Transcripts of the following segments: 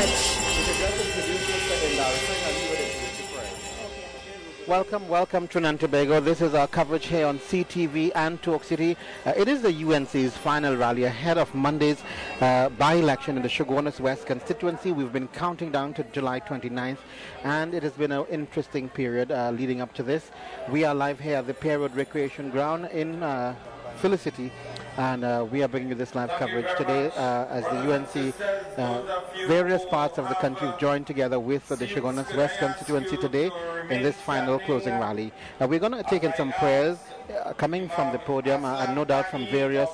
much. Welcome Trinidad and Tobago. This is our coverage here on CTV and Talk City. It is the UNC's final rally ahead of Monday's by-election in the Chaguanas West constituency. We've been counting down to July 29th, and it has been an interesting period leading up to this. We are live here at the Pier Road Recreation Ground in Felicity, and we are bringing you this live coverage today as the UNC various parts of the country joined together with the Chaguanas West constituency today in this final closing rally. We're going to take in some prayers coming from the podium and no doubt from various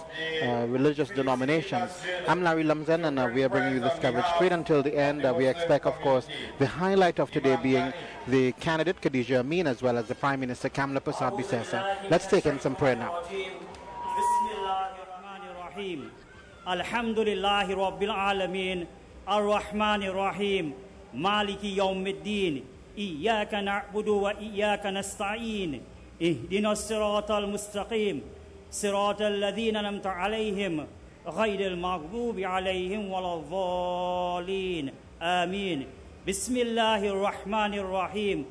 religious denominations. I'm Larry Lamzen, and we are bringing you this coverage straight until the end. We expect, of course, the highlight of today being the candidate Kadijah Amin as well as the Prime Minister Kamla Prasad Bisesa. Let's take in some prayer now. Bismillahirrahmanirrahim. Alhamdulillahi Rabbil Alameen. Ar-Rahmanir Rahim. Maliki Yawmiddin. Iyyaka na'budu wa iyyaka nasta'in. Ihdinas siratal mustaqim. Siratal ladhina an'amta 'alayhim. Ghayril maghdubi 'alayhim waladdallin. Amin. Bismillahir Rahmanir Rahim.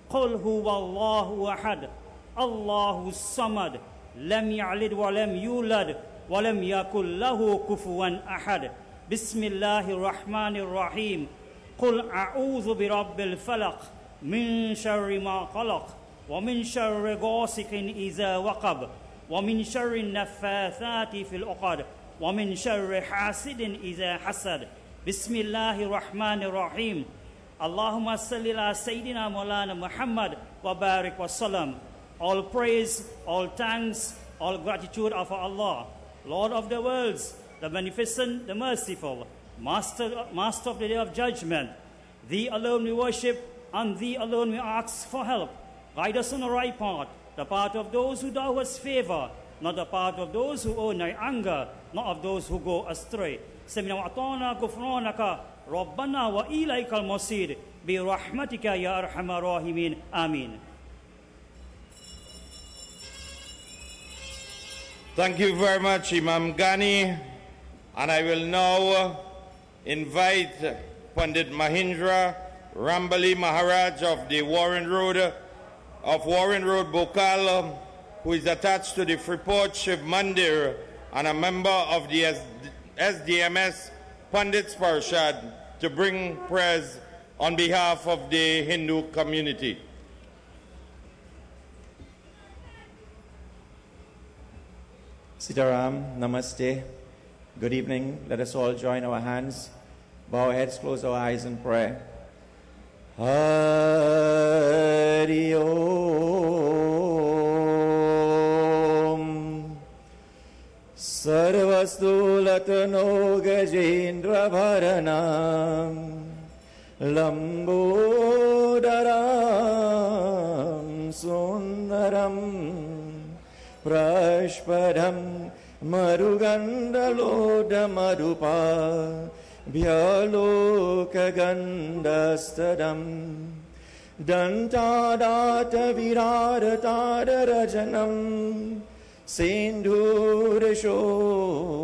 Qul huwallahu ahad. Allahus samad. Lam yalid wa lam yulad wa lam yakul lahu kufuwan ahad. Bismillahir Rahmanir Rahim. Qul a'udhu bi rabbil falaq min sharri ma khalaq wa min sharri ghasiqin idha waqab wa min sharri naffathati fil 'uqad wa min sharri hasidin idha hasad. Bismillahir Rahmanir Rahim. Allahumma salli ala Sayyidina Maulana Muhammad wa barik wa salam. All praise, all thanks, all gratitude are for Allah, Lord of the worlds, the beneficent, the merciful, Master of the day of judgment. Thee alone we worship, and Thee alone we ask for help. Guide us on the right path, the path of those who Thou hast favor, not the path of those who own Thy anger, not of those who go astray. Semina wa'atana gufranaka, Rabbana wa ilaykal masir, bi rahmatika ya arhamar rahimin. Amin. Thank you very much, Imam Ghani. And I will now invite Pandit Mahindra Rambali Maharaj of the Warren Road, Bhokal, who is attached to the Freeport Shiv Mandir and a member of the SDMS Pandits Parshad, to bring prayers on behalf of the Hindu community. Sitaram, Namaste. Good evening. Let us all join our hands, bow our heads, close our eyes in prayer. Hari Om. Sarvastulatano Gajendra Bharanam Lambodaram Sundaram Prashpadam Marugandaloda Marupa Vyaloka Gandastadam Dantadata Viradatada Rajanam Sindhurisho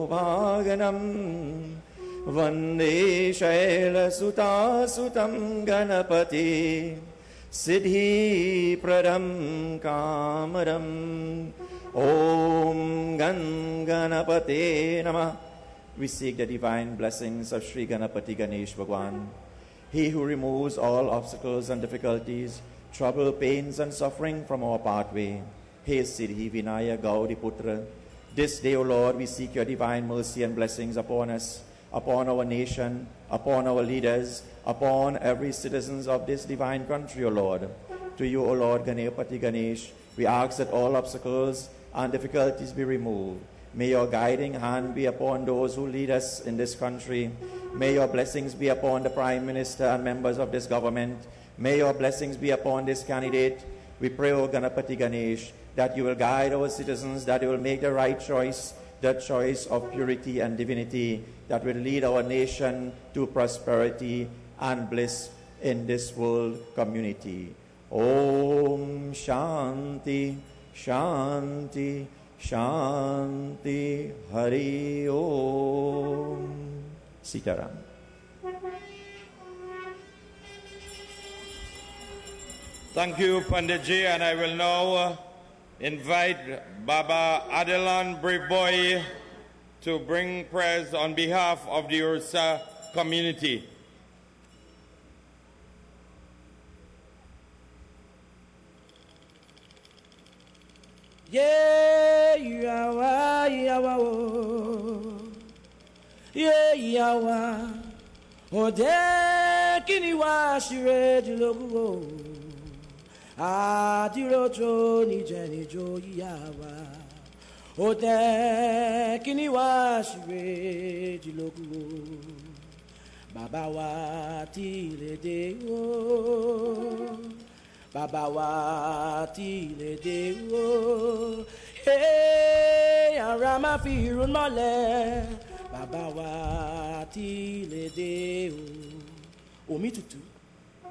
Bhaganam Vande Shaila Suta Sutam Ganapati Siddhi Pradam Kamaram Om Ganapate Namah. We seek the divine blessings of Sri Ganapati Ganesh Bhagwan, He who removes all obstacles and difficulties, trouble, pains and suffering from our pathway. Hey Siddhi Vinaya Gaudi Putra, this day, O Lord, we seek your divine mercy and blessings upon us, upon our nation, upon our leaders, upon every citizen of this divine country, O Lord. To you, O Lord Ganapati Ganesh, we ask that all obstacles and difficulties be removed. May your guiding hand be upon those who lead us in this country. May your blessings be upon the Prime Minister and members of this government. May your blessings be upon this candidate. We pray, O Ganapati Ganesh, that you will guide our citizens, that you will make the right choice, the choice of purity and divinity, that will lead our nation to prosperity and bliss in this world community. Om Shanti, Shanti, Shanti, Hari Om. Sitaram. Thank you, Panditji, and I will now invite Baba Adelon Brave Boy to bring prayers on behalf of the Ursa community. Yeah, yawa, yawa, oh. Yeah, yawa. Ode kini wa shire dilogo. Adirojo ni jeni jo yawa. Ode kini wa shire dilogo. Baba wa ti le de o. Baba wa ti le de o. Hey, arama fi run mole. Baba wa ti le de o. Omi tutu.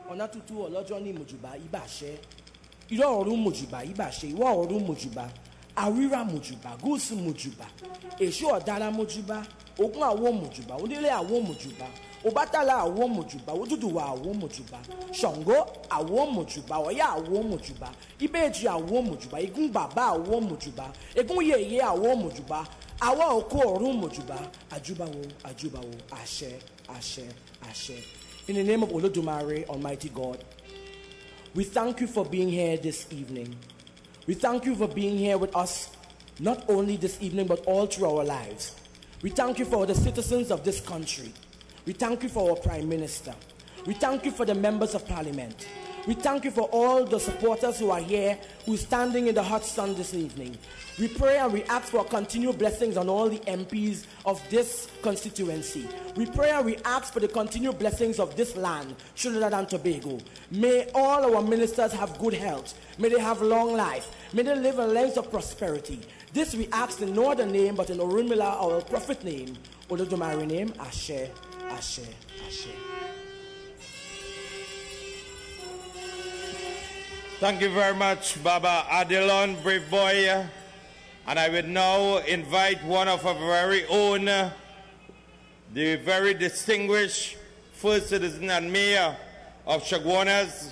Ona tutu olojo ni mojuba iba se. Iro orun mojuba iba se. Iwo orun mojuba. Awira mojuba. Gusu mojuba. Esu odara mojuba. Ogun awo mojuba. Onile awo mojuba. Obatala awo mojuba. Oduduwa awo mojuba. Shango awo mojuba. Oya awo mojuba. Ibeji awo mojuba. Egun baba awo mojuba. Egun yeye awo mojuba. Awa oko orun mojuba. Ajubawo, ajubawo. Ashe, ashe, ashe. In the name of Olodumare, Almighty God, we thank you for being here this evening. We thank you for being here with us, not only this evening, but all through our lives. We thank you for the citizens of this country. We thank you for our Prime Minister. We thank you for the members of Parliament. We thank you for all the supporters who are here, who are standing in the hot sun this evening. We pray and we ask for continued blessings on all the MPs of this constituency. We pray and we ask for the continued blessings of this land, Trinidad and Tobago. May all our ministers have good health. May they have long life. May they live a life of prosperity. This we ask in no other name but in Orunmila, our prophet name, Olodumare name, Ashe, Ashe, Ashe. Thank you very much, Baba Adelon, Brave Boy. And I would now invite one of our very own, the very distinguished first citizen and mayor of Chaguanas,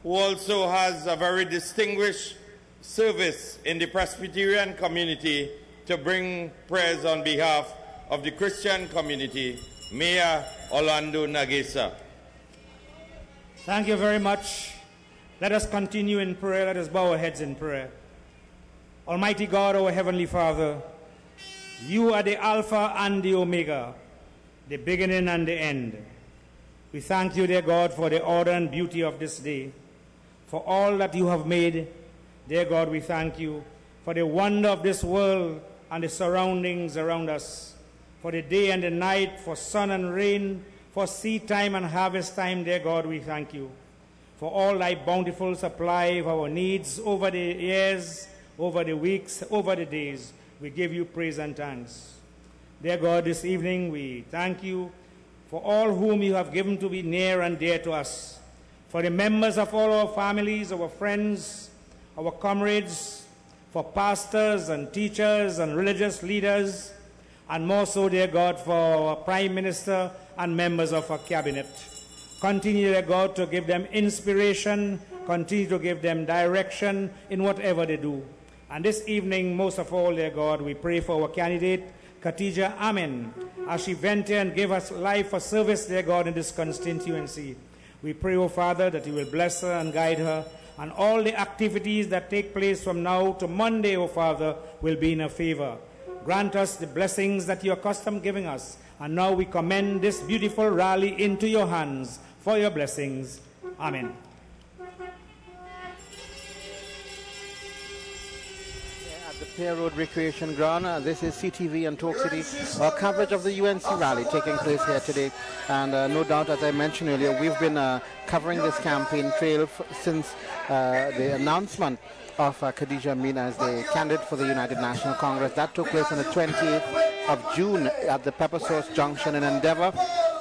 who also has a very distinguished service in the Presbyterian community, to bring prayers on behalf of the Christian community, Mayor Orlando Nagesa. Thank you very much. Let us continue in prayer. Let us bow our heads in prayer. Almighty God, our Heavenly Father, you are the Alpha and the Omega, the beginning and the end. We thank you, dear God, for the order and beauty of this day, for all that you have made. Dear God, we thank you for the wonder of this world and the surroundings around us, for the day and the night, for sun and rain, for seed time and harvest time. Dear God, we thank you for all thy bountiful supply of our needs over the years, over the weeks, over the days. We give you praise and thanks. Dear God, this evening we thank you for all whom you have given to be near and dear to us, for the members of all our families, our friends, our comrades, for pastors and teachers and religious leaders, and more so, dear God, for our Prime Minister and members of our cabinet. Continue, dear God, to give them inspiration, continue to give them direction in whatever they do. And this evening, most of all, dear God, we pray for our candidate, Kadijah Amin, as she went here and gave us life for service, dear God, in this constituency. We pray, O Father, that you will bless her and guide her, and all the activities that take place from now to Monday, O Father, will be in her favor. Grant us the blessings that you are accustomed giving us. And now we commend this beautiful rally into your hands for your blessings. Amen. At the Pier Road Recreation Ground, this is CTV and Talk City, coverage of the UNC rally taking place here today. And no doubt, as I mentioned earlier, we've been covering this campaign trail since the announcement of Kadijah Amin as the candidate for the United National Congress. That took place on the 20th of June at the Pepper Source Junction in Endeavour.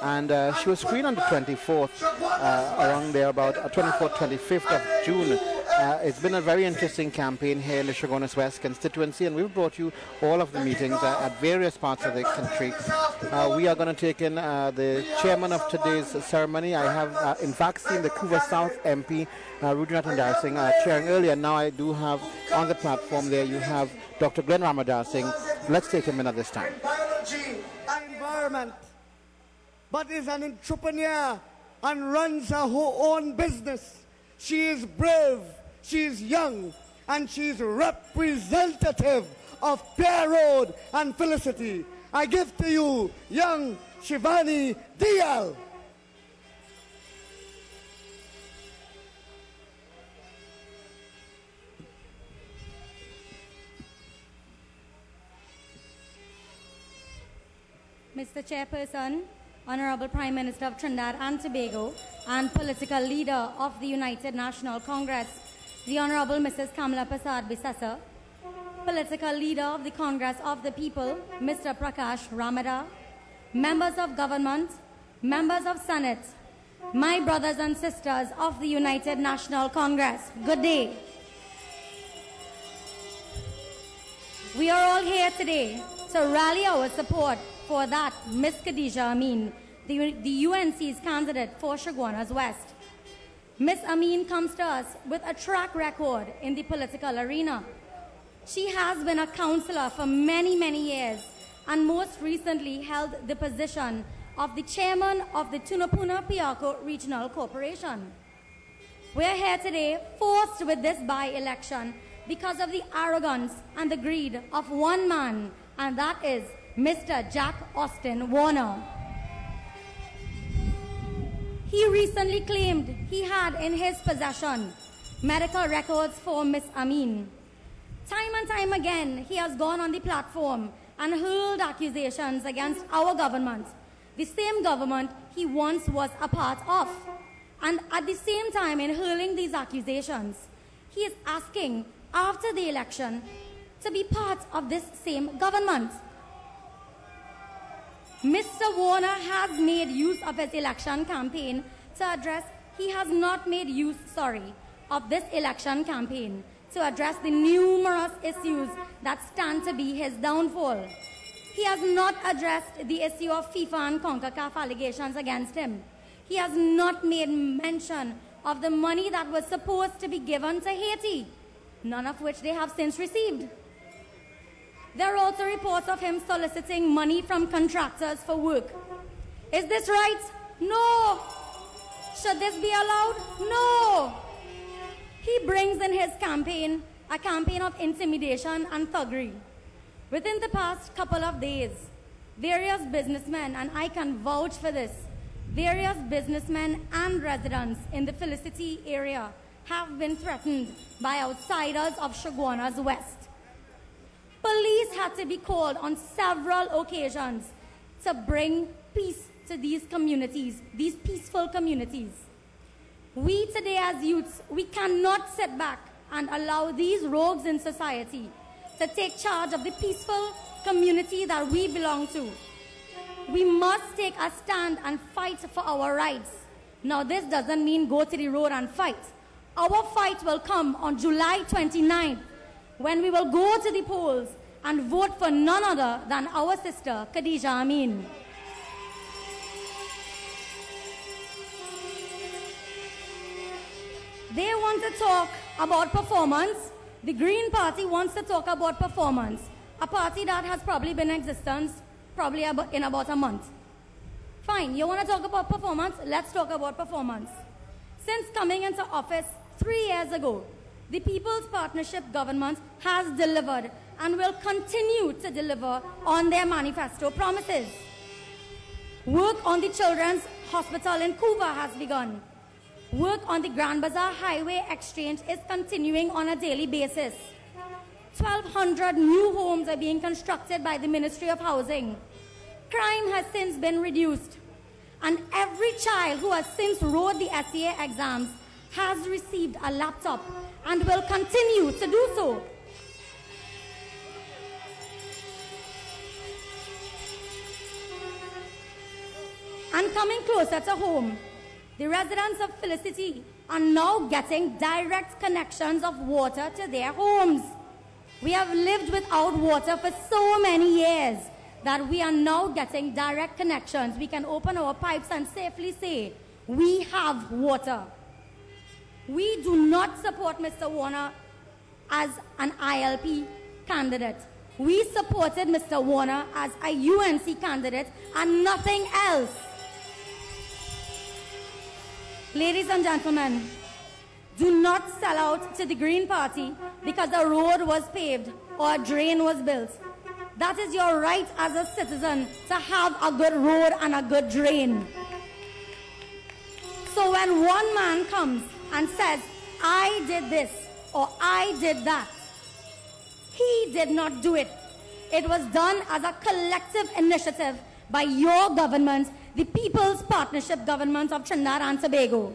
And she was screened on the 24th, around there about 24th, 25th of June. It's been a very interesting campaign here in the Chaguanas West constituency, and we've brought you all of the meetings at various parts of the country. We are going to take in the chairman of today's ceremony. I have, in fact, seen the Couva South MP, Roodal Moonilal Singh, chairing earlier. Now I do have on the platform there, you have Dr. Glenn Ramadar Singh. Let's take him in at this time. Biology, environment, but is an entrepreneur and runs her own business. She is brave, she is young, and she is representative of Pierre Road and Felicity. I give to you young Shivani Diyal. Mr. Chairperson, Honorable Prime Minister of Trinidad and Tobago and political leader of the United National Congress, the Honorable Mrs. Kamala Prasad Bisasa, political leader of the Congress of the People, Mr. Prakash Ramadar, members of government, members of Senate, my brothers and sisters of the United National Congress, good day. We are all here today to rally our support for that Miss Kadijah Amin, the UNC's candidate for Chaguanas West. Miss Amin comes to us with a track record in the political arena. She has been a councillor for many, many years and most recently held the position of the chairman of the Tunapuna-Piarco Regional Corporation. We're here today forced with this by-election because of the arrogance and the greed of one man, and that is Mr. Jack Austin Warner. He recently claimed he had in his possession medical records for Miss Amin. Time and time again, he has gone on the platform and hurled accusations against our government, the same government he once was a part of. And at the same time, in hurling these accusations, he is asking, after the election, to be part of this same government. Mr. Warner has made use of his election campaign to address, he has not made use, of this election campaign to address the numerous issues that stand to be his downfall. He has not addressed the issue of FIFA and CONCACAF allegations against him. He has not made mention of the money that was supposed to be given to Haiti, none of which they have since received. There are also reports of him soliciting money from contractors for work. Is this right? No. Should this be allowed? No. He brings in his campaign a campaign of intimidation and thuggery. Within the past couple of days, various businessmen, and I can vouch for this, various businessmen and residents in the Felicity area have been threatened by outsiders of Chaguanas West. Police had to be called on several occasions to bring peace to these communities, these peaceful communities. We today as youths, we cannot sit back and allow these rogues in society to take charge of the peaceful community that we belong to. We must take a stand and fight for our rights. Now this doesn't mean go to the road and fight. Our fight will come on July 29th, when we will go to the polls and vote for none other than our sister, Kadijah Amin. They want to talk about performance. The Green Party wants to talk about performance. A party that has probably been in existence in about a month. Fine, you want to talk about performance? Let's talk about performance. Since coming into office 3 years ago, the People's Partnership government has delivered and will continue to deliver on their manifesto promises. Work on the Children's Hospital in Couva has begun. Work on the Grand Bazaar Highway Exchange is continuing on a daily basis. 1,200 new homes are being constructed by the Ministry of Housing. Crime has since been reduced. And every child who has since wrote the SCA exams has received a laptop and will continue to do so. And coming closer to home, the residents of Felicity are now getting direct connections of water to their homes. We have lived without water for so many years that we are now getting direct connections. We can open our pipes and safely say, we have water. We do not support Mr. Warner as an ILP candidate. We supported Mr. Warner as a UNC candidate and nothing else. Ladies and gentlemen, do not sell out to the Green Party because a road was paved or a drain was built. That is your right as a citizen to have a good road and a good drain. So when one man comes and says, I did this or I did that, he did not do it. It was done as a collective initiative by your government, the People's Partnership Government of Trinidad and Tobago.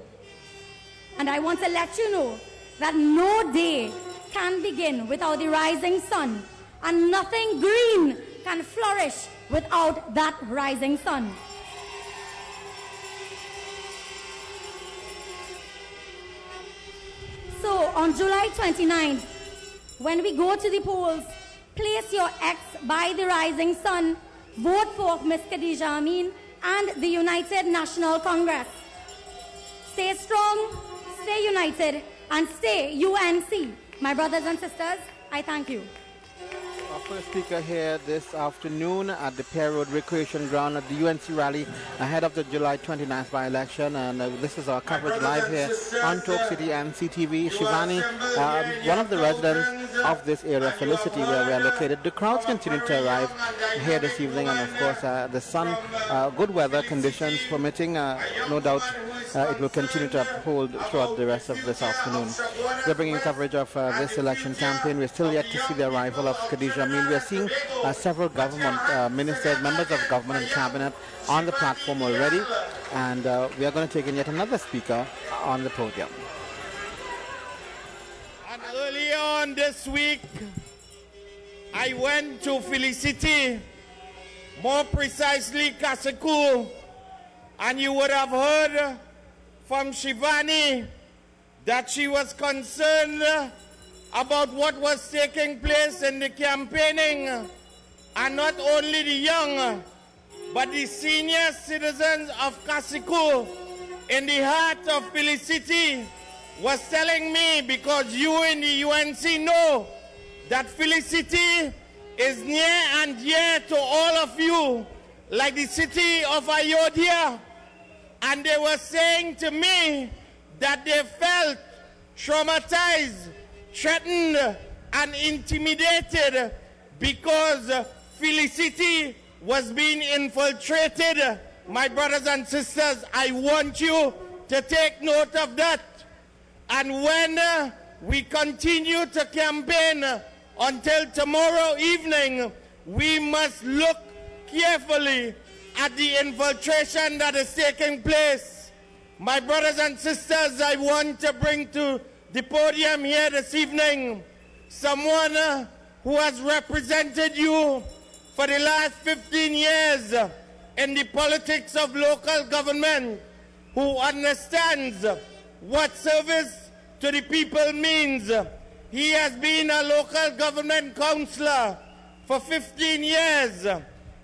And I want to let you know that no day can begin without the rising sun, and nothing green can flourish without that rising sun. So on July 29th, when we go to the polls, place your X by the rising sun, vote for Ms. Kadijah Amin and the United National Congress. Stay strong, stay united, and stay UNC. My brothers and sisters, I thank you. Our first speaker here this afternoon at the Pear Road Recreation Ground at the UNC rally ahead of the July 29th by-election, and this is our coverage live here on Talk City and CTV. Shivani, one of the residents of this area, Felicity, where we are located. The crowds continue to arrive here this evening, and of course the sun, good weather conditions permitting, no doubt it will continue to uphold throughout the rest of this afternoon. We're bringing coverage of this election campaign. We're still yet to see the arrival of Kadijah Amin. We are seeing several government ministers, members of government and cabinet on the platform already, and we are going to take in yet another speaker on the podium. And earlier on this week, I went to Felicity, more precisely Kasakul, and you would have heard from Shivani that she was concerned about what was taking place in the campaigning, and not only the young, but the senior citizens of Kasiko in the heart of Felicity was telling me, because you in the UNC know that Felicity is near and dear to all of you, like the city of Ayodhya, and they were saying to me that they felt traumatized, threatened, and intimidated because Felicity was being infiltrated. My brothers and sisters, I want you to take note of that. And when we continue to campaign until tomorrow evening, we must look carefully at the infiltration that is taking place. My brothers and sisters, I want to bring to the podium here this evening someone who has represented you for the last 15 years in the politics of local government, who understands what service to the people means. He has been a local government councillor for 15 years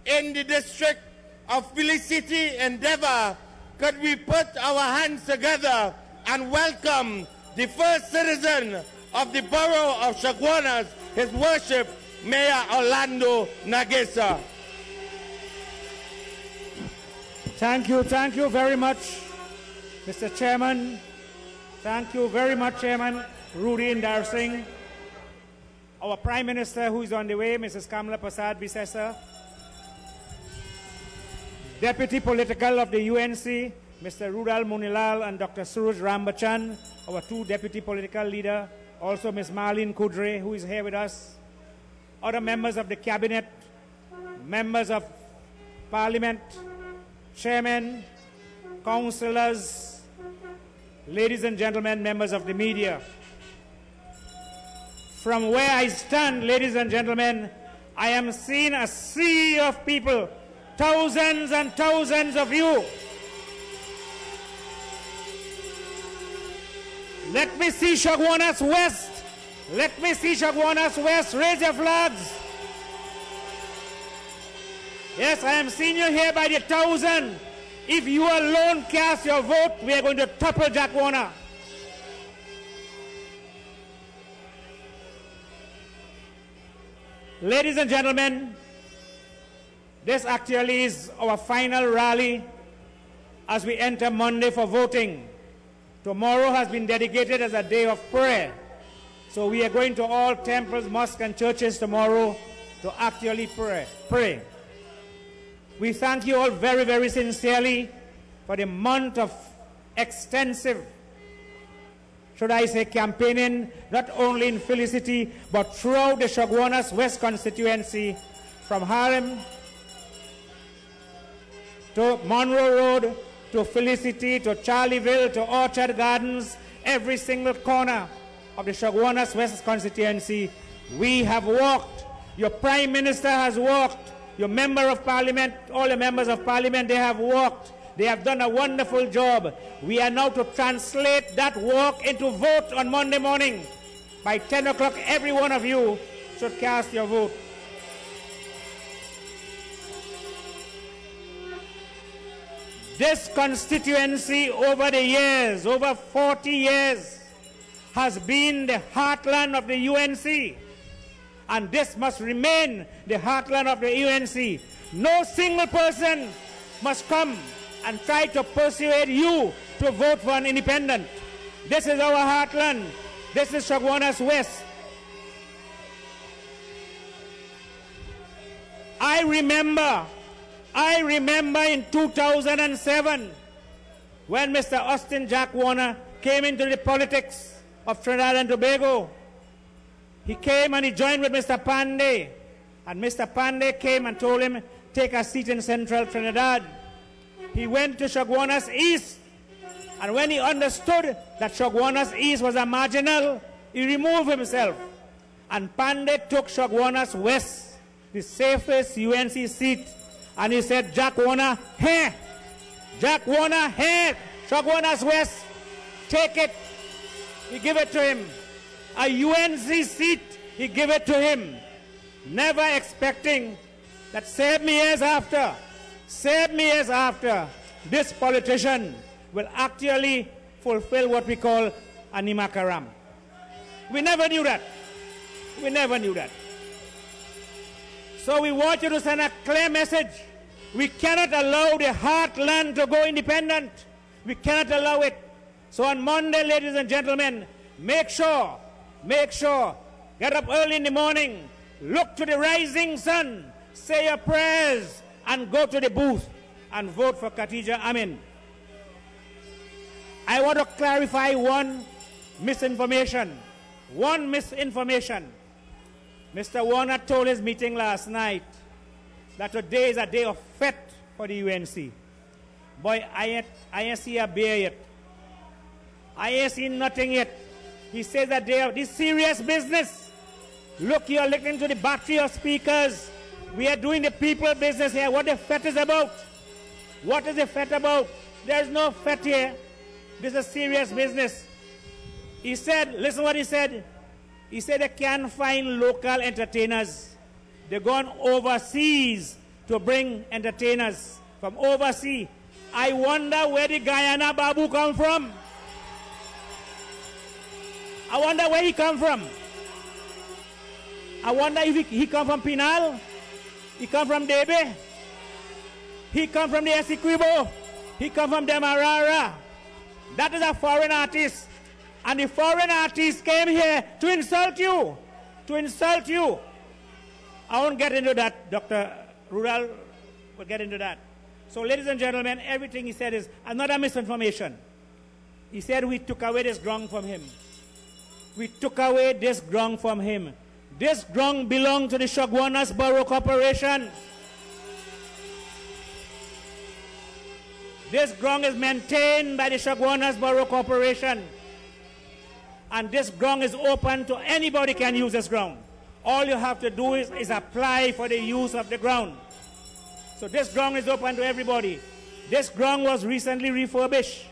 in the district of Felicity Endeavour. Could we put our hands together and welcome the first citizen of the borough of Chaguanas, His Worship Mayor Orlando Nagesa. Thank you very much, Mr. Chairman. Thank you very much, Chairman Rudy Indar Singh. Our Prime Minister, who is on the way, Mrs. Kamala Prasad Bisesa. Deputy Political of the UNC, Mr. Roodal Moonilal and Dr. Suraj Rambachan, our two Deputy Political Leader. Also Ms. Marlene Cudjoe, who is here with us. Other members of the Cabinet, members of Parliament, Chairmen, councillors, ladies and gentlemen, members of the media. From where I stand, ladies and gentlemen, I am seeing a sea of people, thousands and thousands of you. Let me see Chaguanas West. Let me see Chaguanas West. Raise your flags. Yes, I am seeing you here by the 1,000. If you alone cast your vote, we are going to topple Jack Warner. Ladies and gentlemen, this actually is our final rally as we enter Monday for voting. Tomorrow has been dedicated as a day of prayer. So we are going to all temples, mosques, and churches tomorrow to actually pray. We thank you all very, very sincerely for the month of extensive, should I say, campaigning, not only in Felicity, but throughout the Chaguanas West constituency, from Harlem to Monroe Road, to Felicity, to Charlieville, to Orchard Gardens, every single corner of the Chaguanas West constituency, we have walked. Your Prime Minister has walked. Your Member of Parliament, all the members of Parliament, they have walked. They have done a wonderful job. We are now to translate that walk into vote on Monday morning. By 10 o'clock, every one of you should cast your vote. This constituency over the years, over 40 years, has been the heartland of the UNC. And this must remain the heartland of the UNC. No single person must come and try to persuade you to vote for an independent. This is our heartland. This is Chaguanas West. I remember in 2007 when Mr. Austin Jack Warner came into the politics of Trinidad and Tobago. He came and he joined with Mr. Pandey. And Mr. Pandey came and told him, take a seat in Central Trinidad. He went to Chaguanas East. And when he understood that Chaguanas East was a marginal, he removed himself. And Pandey took Chaguanas West, the safest UNC seat. And he said, Jack Warner, here. Jack Warner, here. Chaguanas West, take it. He gave it to him. A UNC seat, he gave it to him, never expecting that 7 years after, this politician will actually fulfill what we call a Nimakaram. We never knew that. We never knew that. So we want you to send a clear message. We cannot allow the heartland to go independent. We cannot allow it. So on Monday, ladies and gentlemen, make sure, get up early in the morning, look to the rising sun, say your prayers, and go to the booth and vote for Kadijah Amin. I want to clarify one misinformation. Mr. Warner told his meeting last night that today is a day of fete for the UNC. Boy, I ain't see a beer yet. I ain't seen nothing yet. He says that they are this serious business. Look, you are looking to the battery of speakers. We are doing the people business here. What the fete is about? What is the fete about? There is no fete here. This is serious business. He said, listen what he said. He said they can't find local entertainers. They're gone overseas to bring entertainers from overseas. I wonder where the Guyana Babu come from. I wonder where he come from. I wonder if he come from Pinal. He come from Debe. He come from the Essequibo. He come from Demerara. That is a foreign artist. And the foreign artist came here to insult you. To insult you. I won't get into that. Dr. Roodal will get into that. So, ladies and gentlemen, everything he said is another misinformation. He said we took away this ground from him. We took away this ground from him. This ground belonged to the Chaguanas Borough Corporation. This ground is maintained by the Chaguanas Borough Corporation. And this ground is open to anybody can use this ground. All you have to do is apply for the use of the ground. So this ground is open to everybody. This ground was recently refurbished.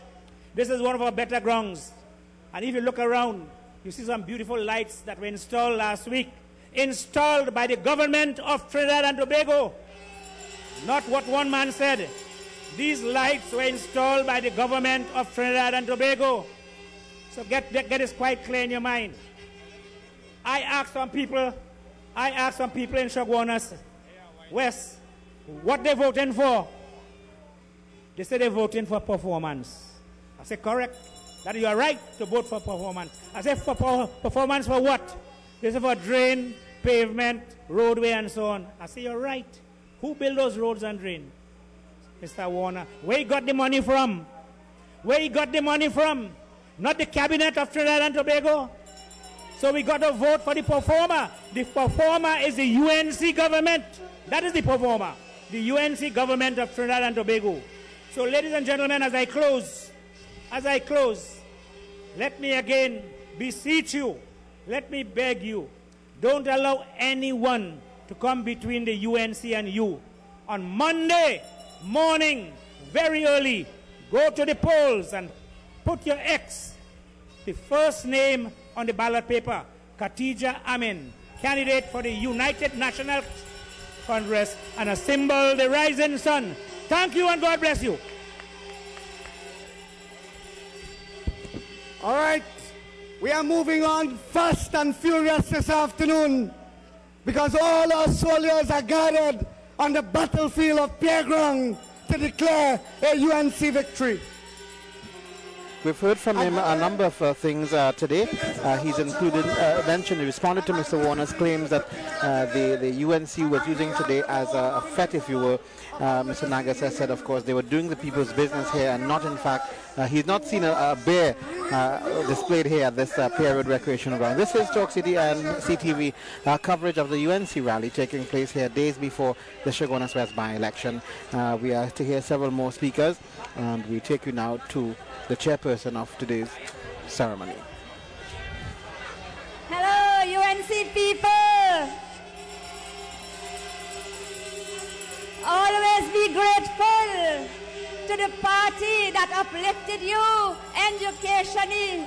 This is one of our better grounds. And if you look around, you see some beautiful lights that were installed last week, installed by the government of Trinidad and Tobago. Not what one man said. These lights were installed by the government of Trinidad and Tobago. So get this quite clear in your mind. I asked some people in Chaguanas West what they're voting for. They said they're voting for performance. I said, correct. That you are right to vote for performance. I said, for performance for what? They said for drain, pavement, roadway, and so on. I said, you're right. Who built those roads and drain? Mr. Warner. Where he got the money from? Where he got the money from? Not the cabinet of Trinidad and Tobago. So we got to vote for the performer. The performer is the UNC government. That is the performer. The UNC government of Trinidad and Tobago. So ladies and gentlemen, as I close, let me again beseech you, let me beg you, don't allow anyone to come between the UNC and you. On Monday morning, very early, go to the polls and put your X, the first name on the ballot paper, Kadijah Amin, candidate for the United National Congress, and a symbol, the rising sun. Thank you and God bless you. All right, we are moving on fast and furious this afternoon because all our soldiers are gathered on the battlefield of Pierregrang to declare a UNC victory. We've heard from him a number of things today. He's he responded to Mr. Warner's claims that the UNC was using today as a fete, if you will. Mr. Nagas has said, of course, they were doing the people's business here and not, in fact, he's not seen a bear displayed here at this Pierregrang recreational ground. This is Talk City and CTV coverage of the UNC rally taking place here days before the Chaguanas West by-election. We are to hear several more speakers, and we take you now to the chairperson of today's ceremony. Hello, UNC people! Always be grateful to the party that uplifted you educationally.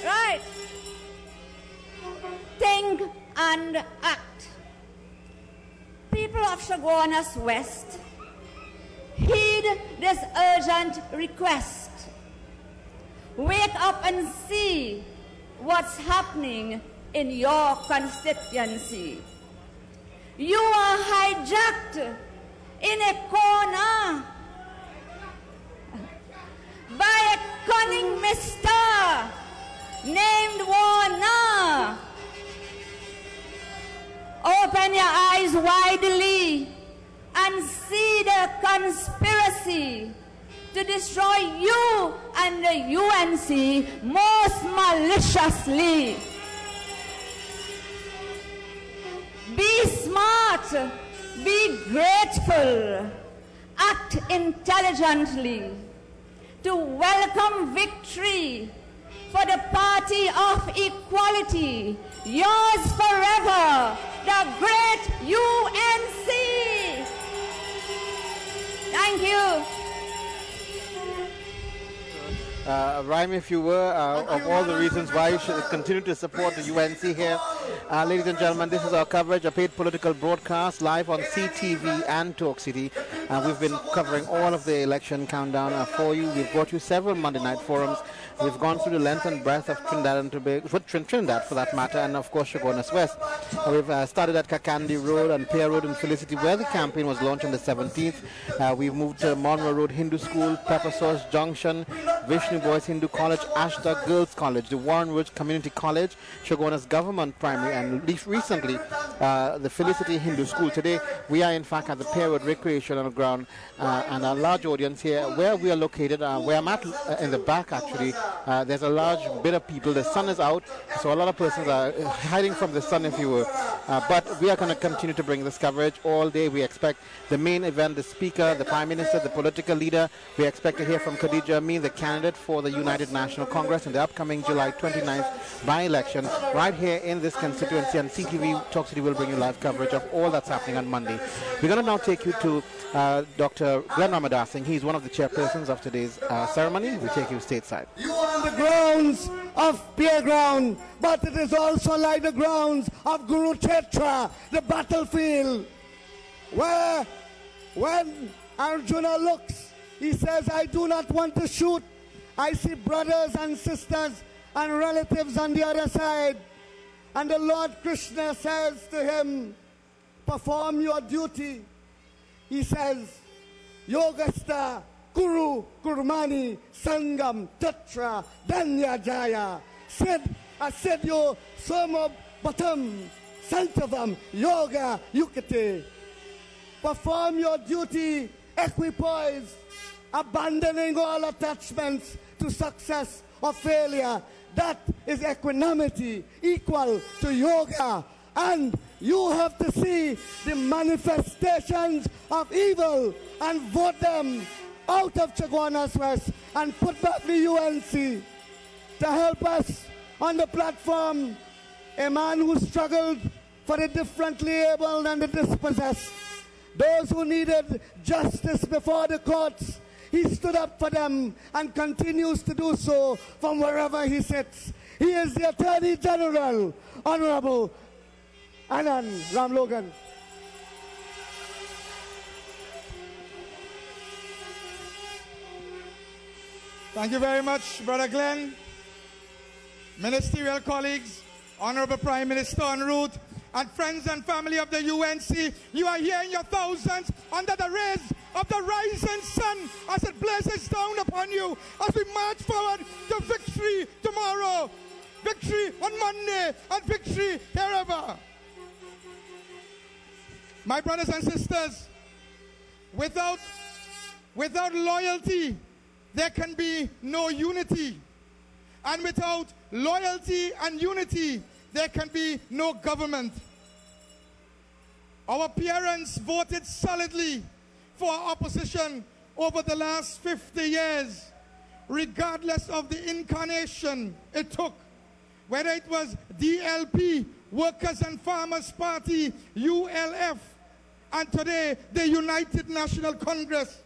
Right? Think and act. People of Chaguanas West, heed this urgent request. Wake up and see what's happening in your constituency. You are hijacked in a corner by a cunning mister named Warner. Open your eyes widely and see the conspiracy to destroy you and the UNC most maliciously. Be smart, be grateful, act intelligently to welcome victory for the party of equality, yours forever, the great UNC. Thank you. Rhyme, if you were, of all the reasons why you should continue to support the UNC here. Ladies and gentlemen, this is our coverage, a paid political broadcast live on CTV and Talk City. We've been covering all of the election countdown for you. We've brought you several Monday night forums. We've gone through the length and breadth of Trinidad and Tobago, Trinidad for that matter, and of course Chaguanas West. We've started at Kakandi Road and Pierre Road in Felicity, where the campaign was launched on the 17th. We've moved to Monroe Road Hindu School, Pepper Sauce Junction, Vishnu Boys Hindu College, Ashta Girls College, the Warren Ridge Community College, Chaguanas Government Primary, and recently the Felicity Hindu School. Today we are in fact at the Pierre Road Recreational Ground, and a large audience here where we are located, where I'm at in the back actually. There's a large bit of people. The sun is out, so a lot of persons are hiding from the sun, if you will. But we are going to continue to bring this coverage all day. We expect the main event, the speaker, the Prime Minister, the political leader. We expect to hear from Kadijah Amin, the candidate candidate for the United National Congress in the upcoming July 29th by-election right here in this constituency, and CTV Talk City will bring you live coverage of all that's happening on Monday. We're going to now take you to Dr. Glenn Ramadas Singh. He's one of the chairpersons of today's ceremony. We take you stateside. You are on the grounds of playground, but it is also like the grounds of Guru Kshetra, the battlefield, where when Arjuna looks, he says, I do not want to shoot. I see brothers and sisters and relatives on the other side. And the Lord Krishna says to him, perform your duty. He says, Yogasta Kuru Kurmani Sangam Tatra Danya Jaya Sid Asidyo Somo Batam Santavam Yoga Yukate. Perform your duty equipoised, abandoning all attachments to success or failure. That is equanimity equal to yoga. And you have to see the manifestations of evil and vote them out of Chaguanas West and put back the UNC to help us on the platform. A man who struggled for the differently abled and the dispossessed. Those who needed justice before the courts, he stood up for them and continues to do so from wherever he sits. He is the Attorney General, Honorable Anand Ramlogan. Thank you very much, Brother Glenn. Ministerial colleagues, Honorable Prime Minister en route, and friends and family of the UNC, you are here in your thousands under the rays of the rising sun as it blazes down upon you as we march forward to victory tomorrow, victory on Monday, and victory herever. My brothers and sisters, without loyalty, there can be no unity. And without loyalty and unity, there can be no government. Our parents voted solidly for opposition over the last 50 years, regardless of the incarnation it took. Whether it was DLP, Workers and Farmers Party, ULF, and today the United National Congress.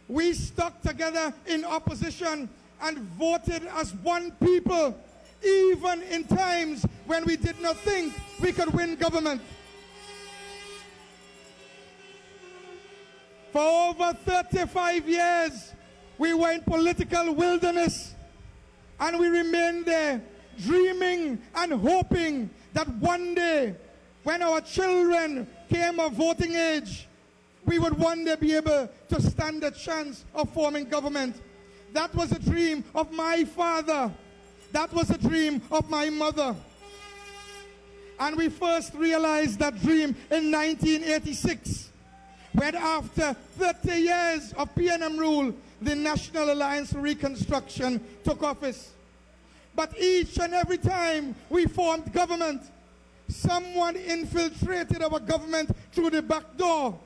We stuck together in opposition and voted as one people, even in times when we did not think we could win government. For over 35 years, we were in political wilderness, and we remained there, dreaming and hoping that one day, when our children came of voting age, we would one day be able to stand a chance of forming government. That was a dream of my father. That was a dream of my mother. And we first realized that dream in 1986, when after 30 years of PNM rule, the National Alliance for Reconstruction took office. But each and every time we formed government, someone infiltrated our government through the back door,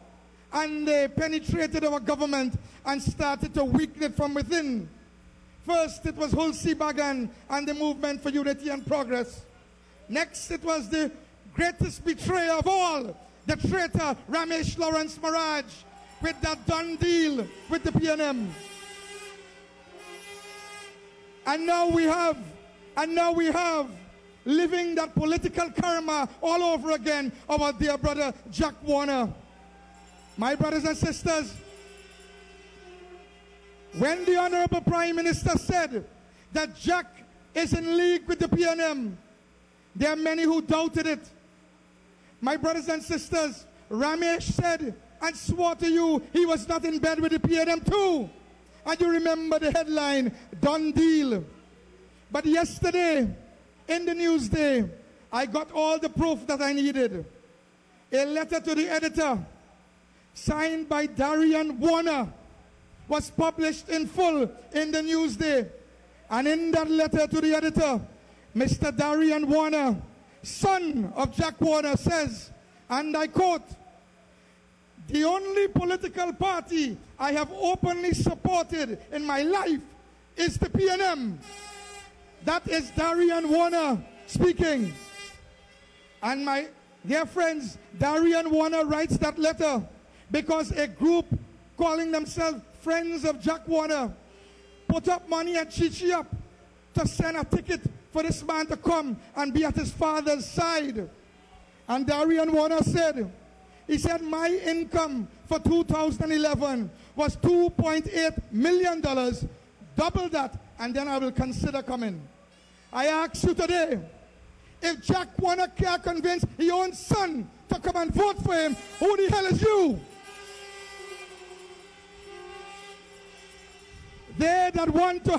and they penetrated our government and started to weaken it from within. First, it was Hulsi Bagan and the Movement for Unity and Progress. Next, it was the greatest betrayer of all, the traitor Ramesh Lawrence Maharaj, with that done deal with the PNM. And now we have, living that political karma all over again, our dear brother Jack Warner. My brothers and sisters, when the Honorable Prime Minister said that Jack is in league with the PNM, there are many who doubted it. My brothers and sisters, Ramesh said and swore to you he was not in bed with the PNM too. And you remember the headline, done deal. But yesterday, in the Newsday, I got all the proof that I needed. A letter to the editor, signed by Darian Warner, was published in full in the Newsday. And in that letter to the editor, Mr. Darian Warner, son of Jack Warner, says, and I quote, "The only political party I have openly supported in my life is the PNM. That is Darian Warner speaking. And my dear friends, Darian Warner writes that letter because a group calling themselves Friends of Jack Warner put up money and Chichi up to send a ticket for this man to come and be at his father's side. And Darian Warner said, he said, my income for 2011 was $2.8 million, double that, and then I will consider coming. I ask you today, if Jack Warner can't convince his own son to come and vote for him, who the hell is you? They that want to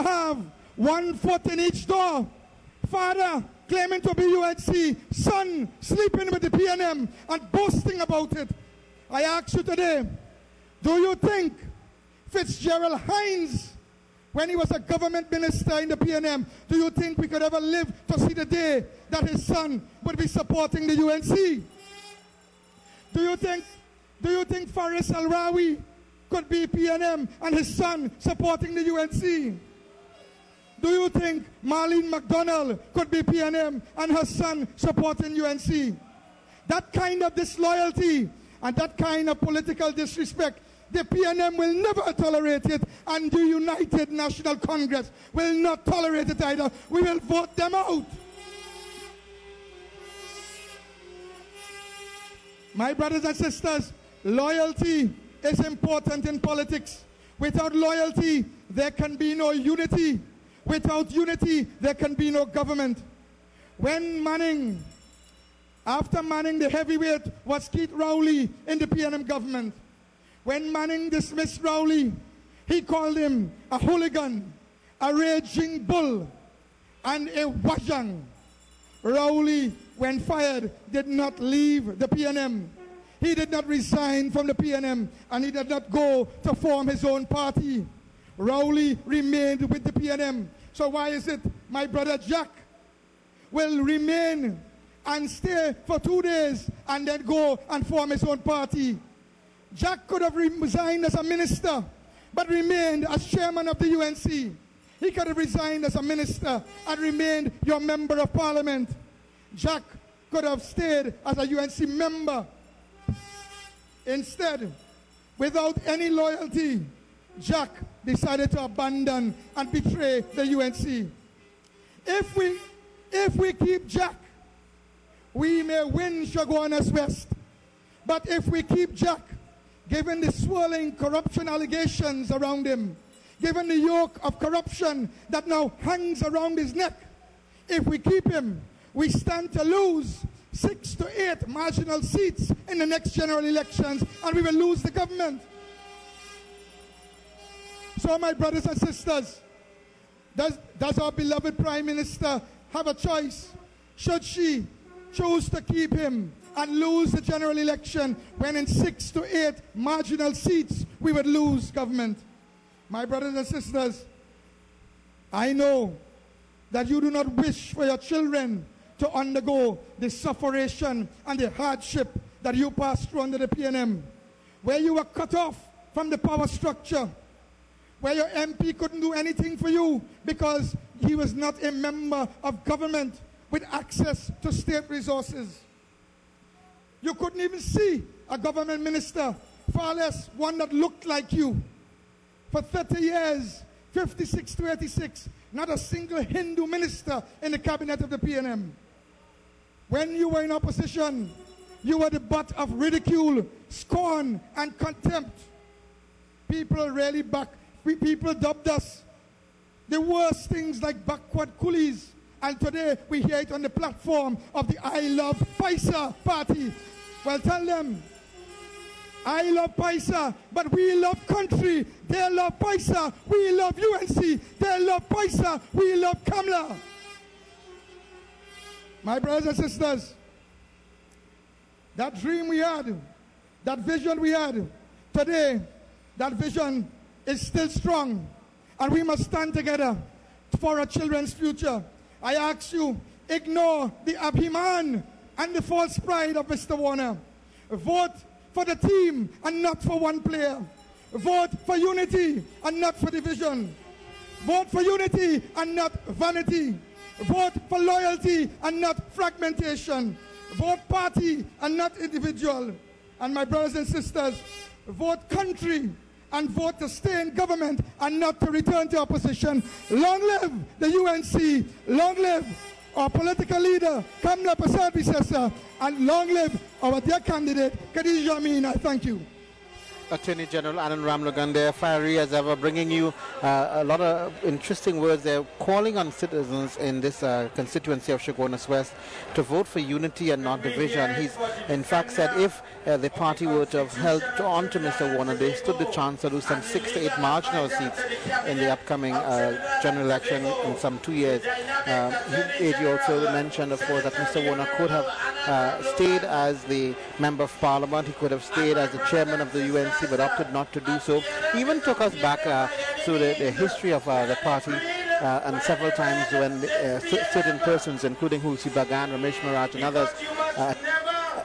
have one foot in each door, father claiming to be UNC, son sleeping with the PNM and boasting about it. I ask you today, do you think Fitzgerald Hines, when he was a government minister in the PNM, do you think we could ever live to see the day that his son would be supporting the UNC? Do you think Faris Al-Rawi could be PNM and his son supporting the UNC? Do you think Marlene McDonald could be PNM and her son supporting UNC? That kind of disloyalty and that kind of political disrespect, the PNM will never tolerate it, and the United National Congress will not tolerate it either. We will vote them out. My brothers and sisters, loyalty is important in politics. Without loyalty, there can be no unity. Without unity, there can be no government. After Manning, the heavyweight was Keith Rowley in the PNM government. When Manning dismissed Rowley, he called him a hooligan, a raging bull, and a wajang. Rowley, when fired, did not leave the PNM. He did not resign from the PNM, and he did not go to form his own party. Rowley remained with the PNM. So why is it my brother Jack will remain and stay for 2 days and then go and form his own party? Jack could have resigned as a minister, but remained as chairman of the UNC. He could have resigned as a minister and remained your member of parliament. Jack could have stayed as a UNC member. Instead, without any loyalty, Jack decided to abandon and betray the UNC. If we keep Jack, we may win Chaguanas West. But if we keep Jack, given the swirling corruption allegations around him, given the yoke of corruption that now hangs around his neck, if we keep him, we stand to lose 6 to 8 marginal seats in the next general elections, and we will lose the government. So my brothers and sisters, does our beloved Prime Minister have a choice? Should she choose to keep him and lose the general election when in 6 to 8 marginal seats we would lose government? My brothers and sisters, I know that you do not wish for your children to undergo the sufferation and the hardship that you passed through under the PNM, where you were cut off from the power structure, where your MP couldn't do anything for you because he was not a member of government with access to state resources. You couldn't even see a government minister, far less one that looked like you. For 30 years, 56 to 86, not a single Hindu minister in the cabinet of the PNM. When you were in opposition, you were the butt of ridicule, scorn, and contempt. People dubbed us the worst things like backward coolies. And today we hear it on the platform of the I Love Paisa party. Well, tell them, I love Paisa, but we love country. They love Paisa, we love UNC. They love Paisa, we love Kamla. My brothers and sisters, that dream we had, that vision we had, today, that vision is still strong. And we must stand together for our children's future. I ask you, ignore the Abhiman and the false pride of Mr. Warner. Vote for the team and not for one player. Vote for unity and not for division. Vote for unity and not vanity. Vote for loyalty and not fragmentation. Vote party and not individual. And my brothers and sisters, vote country and vote to stay in government and not to return to opposition. Long live the UNC. Long live our political leader, Kamla Prasad Bisesa, and long live our dear candidate, Kadijah Amin. I thank you. Attorney General Anand Ramlogan there, fiery as ever, bringing you a lot of interesting words there, calling on citizens in this constituency of Chaguanas West to vote for unity and not division. He's in fact said if the party were to have held on to Mr. Warner, they stood the chance to lose some 6 to 8 marginal seats in the upcoming general election in some 2 years. He also mentioned, of course, that Mr. Warner could have stayed as the Member of Parliament, he could have stayed as the chairman of the UNC, but opted not to do so. Even took us back to the history of the party and several times when certain persons, including Hulsi Bagan, Ramesh Maharaj and others,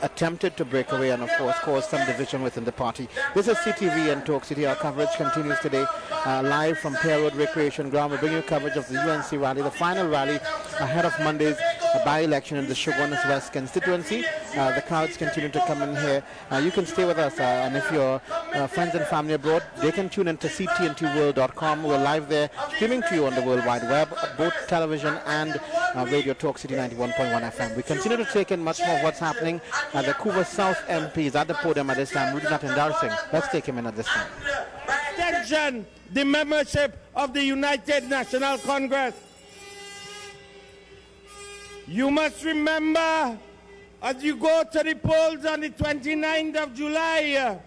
attempted to break away and of course caused some division within the party. This is CTV and Talk City. Our coverage continues today live from Pear Road Recreation Ground. We bring you coverage of the UNC rally, the final rally ahead of Monday's by-election in the Chaguanas West constituency. The crowds continue to come in here. You can stay with us and if your friends and family abroad, they can tune into ctntworld.com. We're live there streaming to you on the World Wide Web, both television and radio Talk City 91.1 FM. We continue to take in much more of what's happening. The Couva South MP is at the podium at this time. Rudy Natandarsing. Let's take him in at this time. Extension the membership of the United National Congress. You must remember, as you go to the polls on the 29th of July,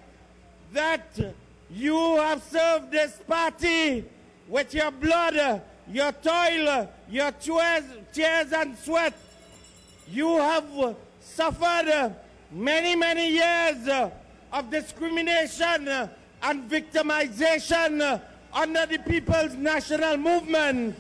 that you have served this party with your blood, your toil, your tears and sweat. You have suffered many, many years of discrimination and victimization under the People's National Movement.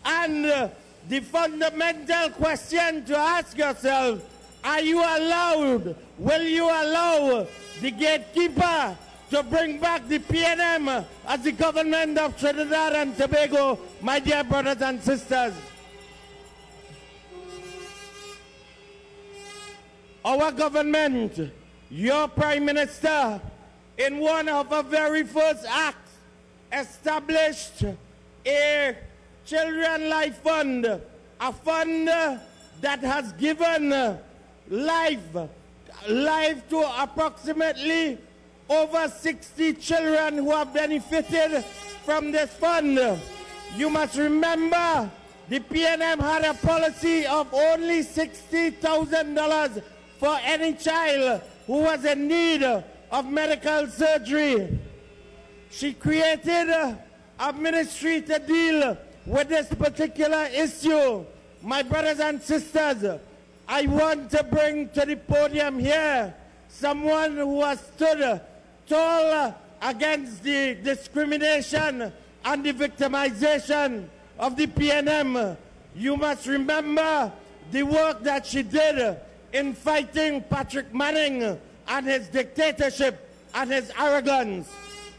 And the fundamental question to ask yourself, are you allowed, will you allow the gatekeeper to bring back the PNM as the government of Trinidad and Tobago, my dear brothers and sisters? Our government, your Prime Minister, in one of our very first acts, established a Children Life Fund, a fund that has given life to approximately over 60 children who have benefited from this fund. You must remember, the PNM had a policy of only $60,000 for any child who was in need of medical surgery. She created a ministry to deal with this particular issue. My brothers and sisters, I want to bring to the podium here someone who has stood tall against the discrimination and the victimization of the PNM. You must remember the work that she did in fighting Patrick Manning and his dictatorship and his arrogance.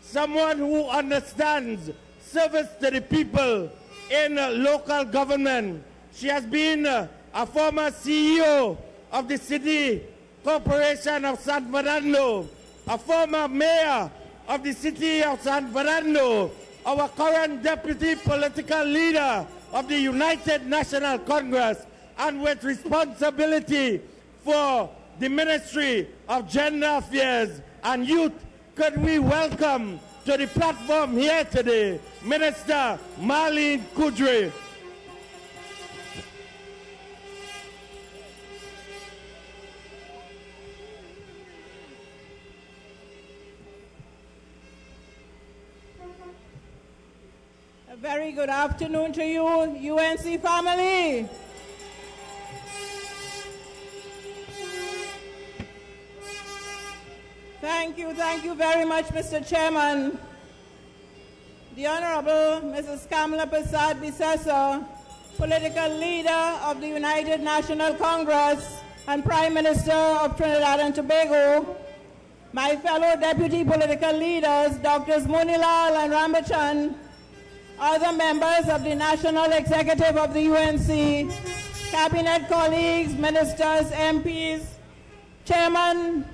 Someone who understands service to the people in local government. She has been a former CEO of the City Corporation of San Fernando, a former mayor of the city of San Fernando, our current deputy political leader of the United National Congress, and with responsibility for the Ministry of Gender Affairs and Youth. Could we welcome to the platform here today, Minister Marlene Cudjoe. A very good afternoon to you, UNC family. Thank you very much, Mr. Chairman. The Honorable Mrs. Kamla Prasad Bisesa, political leader of the United National Congress and Prime Minister of Trinidad and Tobago, my fellow deputy political leaders, Drs. Moonilal and Rambachan, other members of the National Executive of the UNC, cabinet colleagues, ministers, MPs, chairman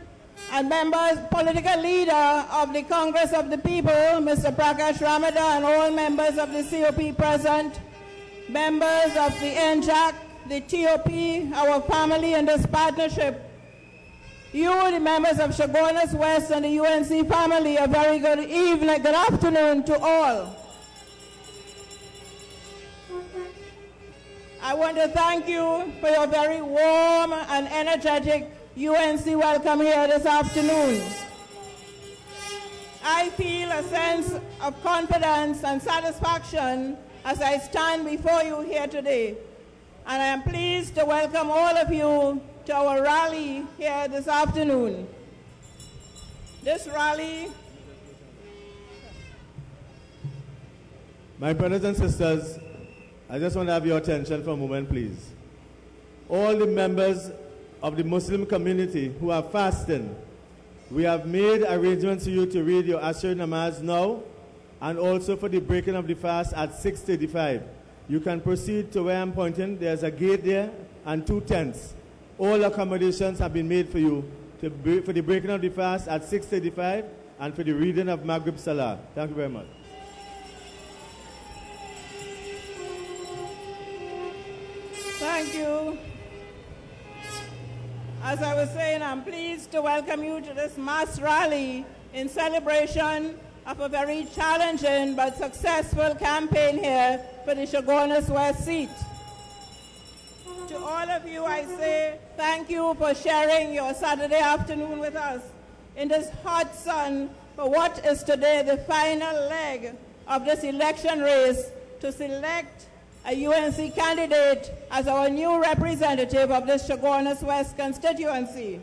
and members, political leader of the Congress of the People, Mr. Prakash Ramada, and all members of the COP present, members of the NJAC, the TOP, our family in this partnership. You, the members of Chaguanas West and the UNC family, a very good evening, good afternoon to all. I want to thank you for your very warm and energetic UNC welcome here this afternoon. I feel a sense of confidence and satisfaction as I stand before you here today. And I am pleased to welcome all of you to our rally here this afternoon. This rally, my brothers and sisters, I just want to have your attention for a moment, please. All the members of the Muslim community who are fasting, we have made arrangements for you to read your Asr Namaz now, and also for the breaking of the fast at 6:35. You can proceed to where I'm pointing. There's a gate there and 2 tents. All accommodations have been made for you for the breaking of the fast at 6:35 and for the reading of Maghrib Salah. Thank you very much. thank you. As I was saying, I'm pleased to welcome you to this mass rally in celebration of a very challenging but successful campaign here for the Chaguanas West seat. To all of you, I say thank you for sharing your Saturday afternoon with us in this hot sun for what is today the final leg of this election race to select a UNC candidate as our new representative of this Chaguanas West constituency.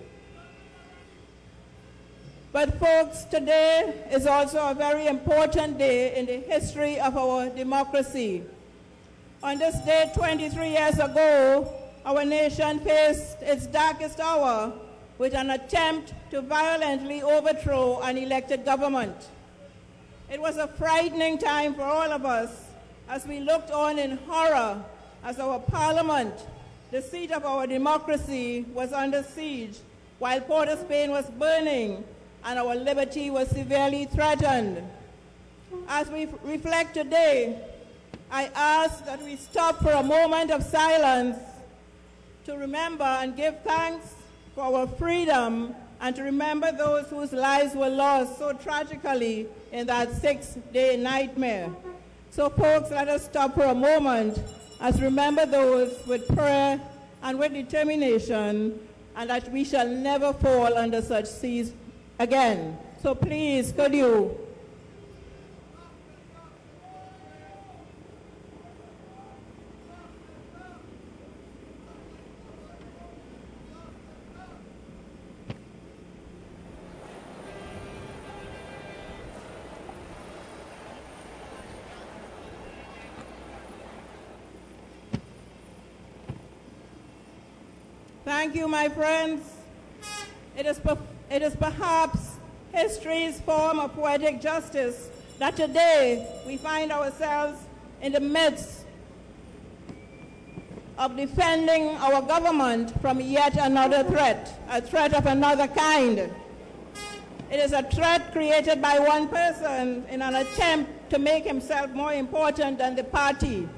But folks, today is also a very important day in the history of our democracy. On this day 23 years ago, our nation faced its darkest hour with an attempt to violently overthrow an elected government. It was a frightening time for all of us as we looked on in horror as our parliament, the seat of our democracy, was under siege, while Port of Spain was burning and our liberty was severely threatened. As we reflect today, I ask that we stop for a moment of silence to remember and give thanks for our freedom and to remember those whose lives were lost so tragically in that 6-day nightmare. So folks, let us stop for a moment as remember those with prayer and with determination, and that we shall never fall under such siege again. So please, could you Thank you, my friends. It is perhaps history's form of poetic justice that today we find ourselves in the midst of defending our government from yet another threat, a threat of another kind. It is a threat created by one person in an attempt to make himself more important than the party.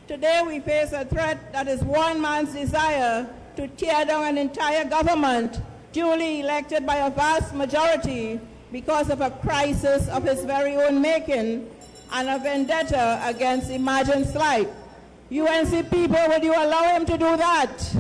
Today we face a threat that is one man's desire to tear down an entire government duly elected by a vast majority because of a crisis of his very own making and a vendetta against imagined slight. UNC people, would you allow him to do that?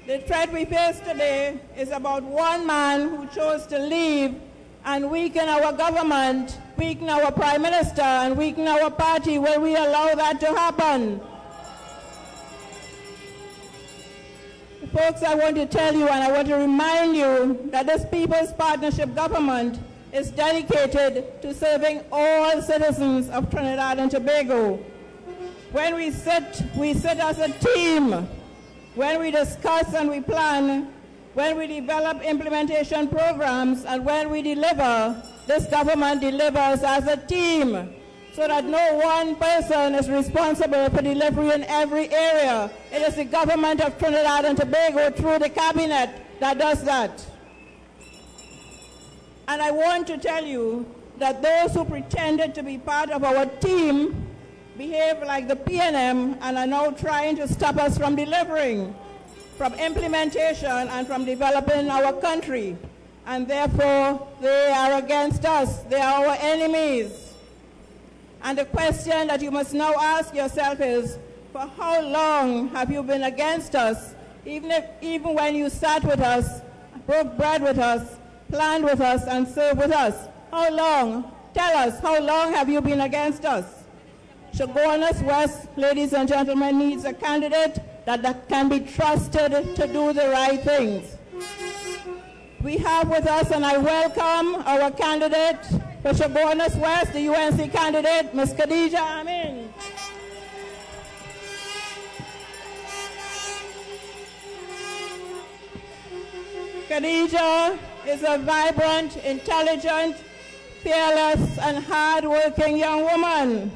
The threat we face today is about one man who chose to leave and weaken our government, weaken our prime minister, and weaken our party. Will we allow that to happen? Folks, I want to tell you and I want to remind you that this People's Partnership government is dedicated to serving all citizens of Trinidad and Tobago. when we sit as a team, when we discuss and we plan, when we develop implementation programs, and when we deliver, this government delivers as a team, so that no one person is responsible for delivery in every area. It is the government of Trinidad and Tobago through the cabinet that does that. And I want to tell you that those who pretended to be part of our team behave like the PNM and are now trying to stop us from delivering, from implementation, and from developing our country. And therefore, they are against us. They are our enemies. And the question that you must now ask yourself is, for how long have you been against us, even when you sat with us, broke bread with us, planned with us, and served with us? How long? Tell us, how long have you been against us? Chaguanas West, ladies and gentlemen, needs a candidate that can be trusted to do the right things. We have with us, and I welcome our candidate for Chaguanas West, the UNC candidate, Ms. Kadijah Amin. Kadijah is a vibrant, intelligent, fearless, and hard-working young woman.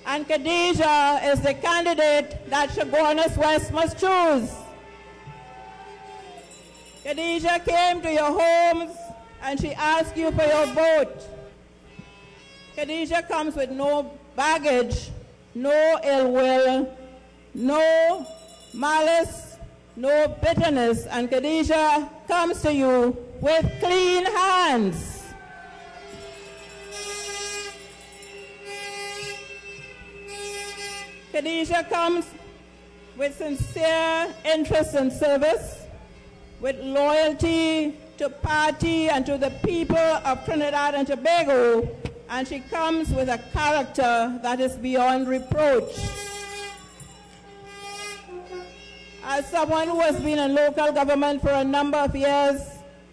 And Kadijah is the candidate that Chaguanas West must choose. Kadijah came to your homes and she asked you for your vote. Kadijah comes with no baggage, no ill will, no malice, no bitterness, and Kadijah comes to you with clean hands. Kadijah comes with sincere interest in service, with loyalty to party and to the people of Trinidad and Tobago, and she comes with a character that is beyond reproach. As someone who has been in local government for a number of years,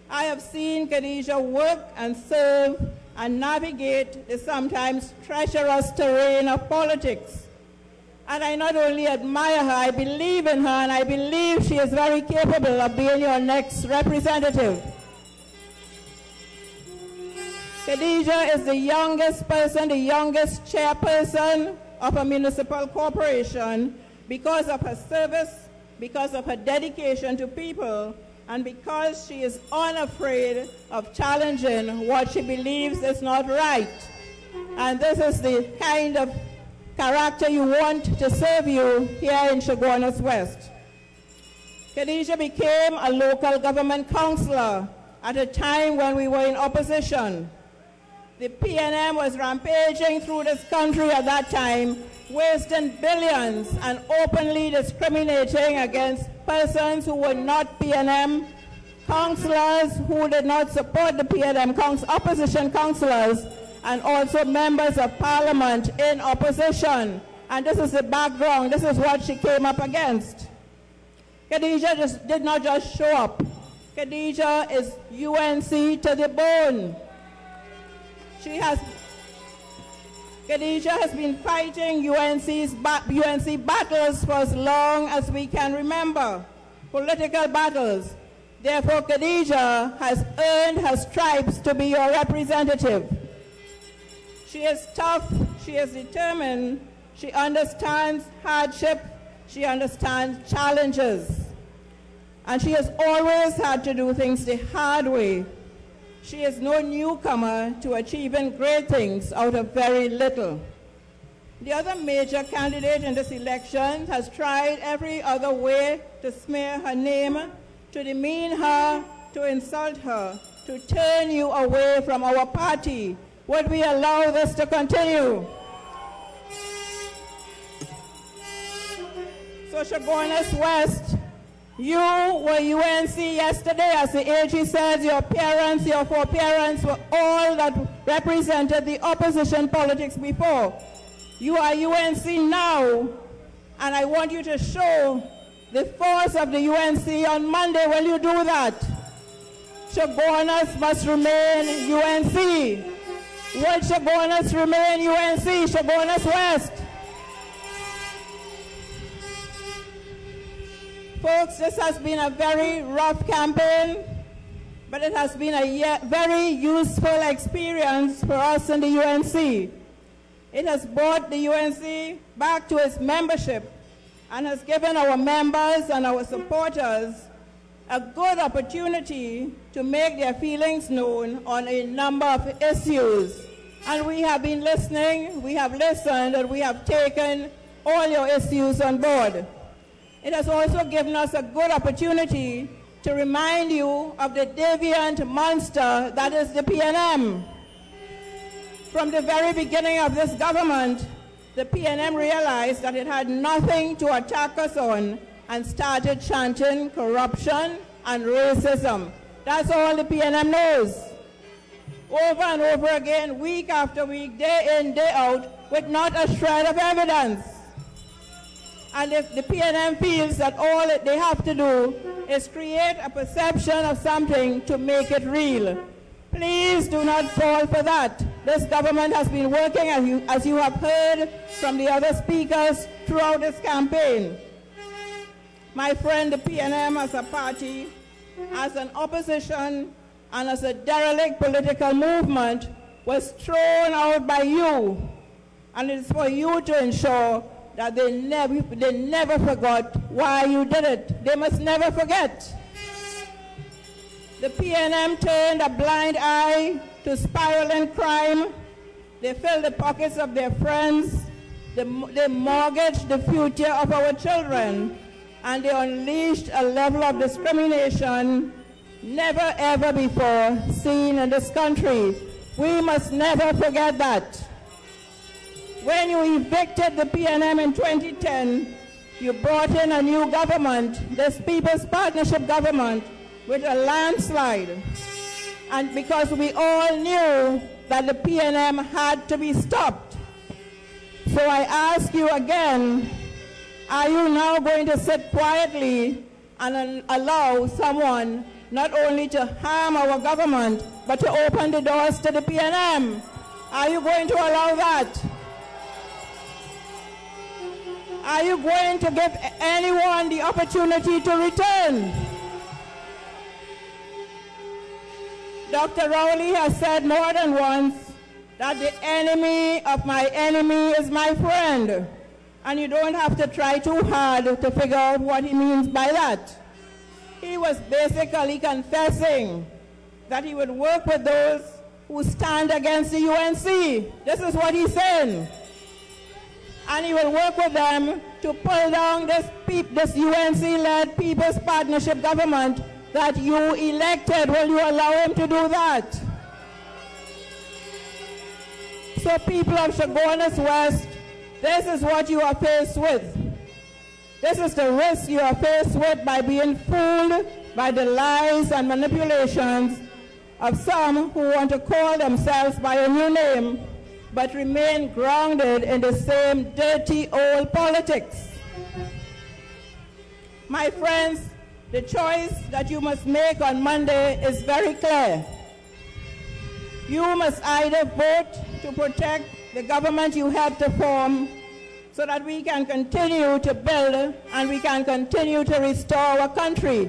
I have seen Kadijah work and serve and navigate the sometimes treacherous terrain of politics. And I not only admire her, I believe in her, and I believe she is very capable of being your next representative. Kadijah is the youngest person, the youngest chairperson of a municipal corporation because of her service, because of her dedication to people, and because she is unafraid of challenging what she believes is not right. And this is the kind of character you want to serve you here in Chaguanas West. Kadijah became a local government councillor at a time when we were in opposition. The PNM was rampaging through this country at that time, wasting billions and openly discriminating against persons who were not PNM, councillors who did not support the PNM, opposition councillors, and also members of parliament in opposition. And this is the background. This is what she came up against. Kadijah did not just show up. Kadijah is UNC to the bone. Kadijah has been fighting UNC battles for as long as we can remember, political battles. Therefore, Kadijah has earned her stripes to be your representative. She is tough, she is determined, she understands hardship, she understands challenges. And she has always had to do things the hard way. She is no newcomer to achieving great things out of very little. The other major candidate in this election has tried every other way to smear her name, to demean her, to insult her, to turn you away from our party. Would we allow this to continue? So Chaguanas West, you were UNC yesterday. As the AG says, your parents, your foreparents were all that represented the opposition politics before. You are UNC now, and I want you to show the force of the UNC on Monday. Will you do that? Chaguanas must remain UNC. Would Chaguanas remain UNC? Chaguanas West. Folks, this has been a very rough campaign, but it has been a very useful experience for us in the UNC. It has brought the UNC back to its membership and has given our members and our supporters a good opportunity to make their feelings known on a number of issues. And we have been listening, we have listened, and we have taken all your issues on board. It has also given us a good opportunity to remind you of the deviant monster that is the PNM. From the very beginning of this government, the PNM realized that it had nothing to attack us on and started chanting corruption and racism. That's all the PNM knows. Over and over again, week after week, day in, day out, with not a shred of evidence. And if the PNM feels that all they have to do is create a perception of something to make it real, please do not fall for that. This government has been working, as you have heard from the other speakers, throughout this campaign. My friend, the PNM as a party, as an opposition, and as a derelict political movement, was thrown out by you. And it's for you to ensure that they never forgot why you did it. They must never forget. The PNM turned a blind eye to spiraling crime. They filled the pockets of their friends. They mortgaged the future of our children. And they unleashed a level of discrimination never ever before seen in this country. We must never forget that. When you evicted the PNM in 2010, you brought in a new government, this People's Partnership government, with a landslide. And because we all knew that the PNM had to be stopped. So I ask you again, are you now going to sit quietly and allow someone not only to harm our government, but to open the doors to the PNM? Are you going to allow that? Are you going to give anyone the opportunity to return? Dr. Rowley has said more than once that the enemy of my enemy is my friend. And you don't have to try too hard to figure out what he means by that. He was basically confessing that he would work with those who stand against the UNC. This is what he's saying. And he will work with them to pull down this UNC-led People's Partnership government that you elected. Will you allow him to do that? So people of Chaguanas West, this is what you are faced with. This is the risk you are faced with by being fooled by the lies and manipulations of some who want to call themselves by a new name but remain grounded in the same dirty old politics. My friends, the choice that you must make on Monday is very clear. You must either vote to protect the government you helped to form so that we can continue to build and we can continue to restore our country.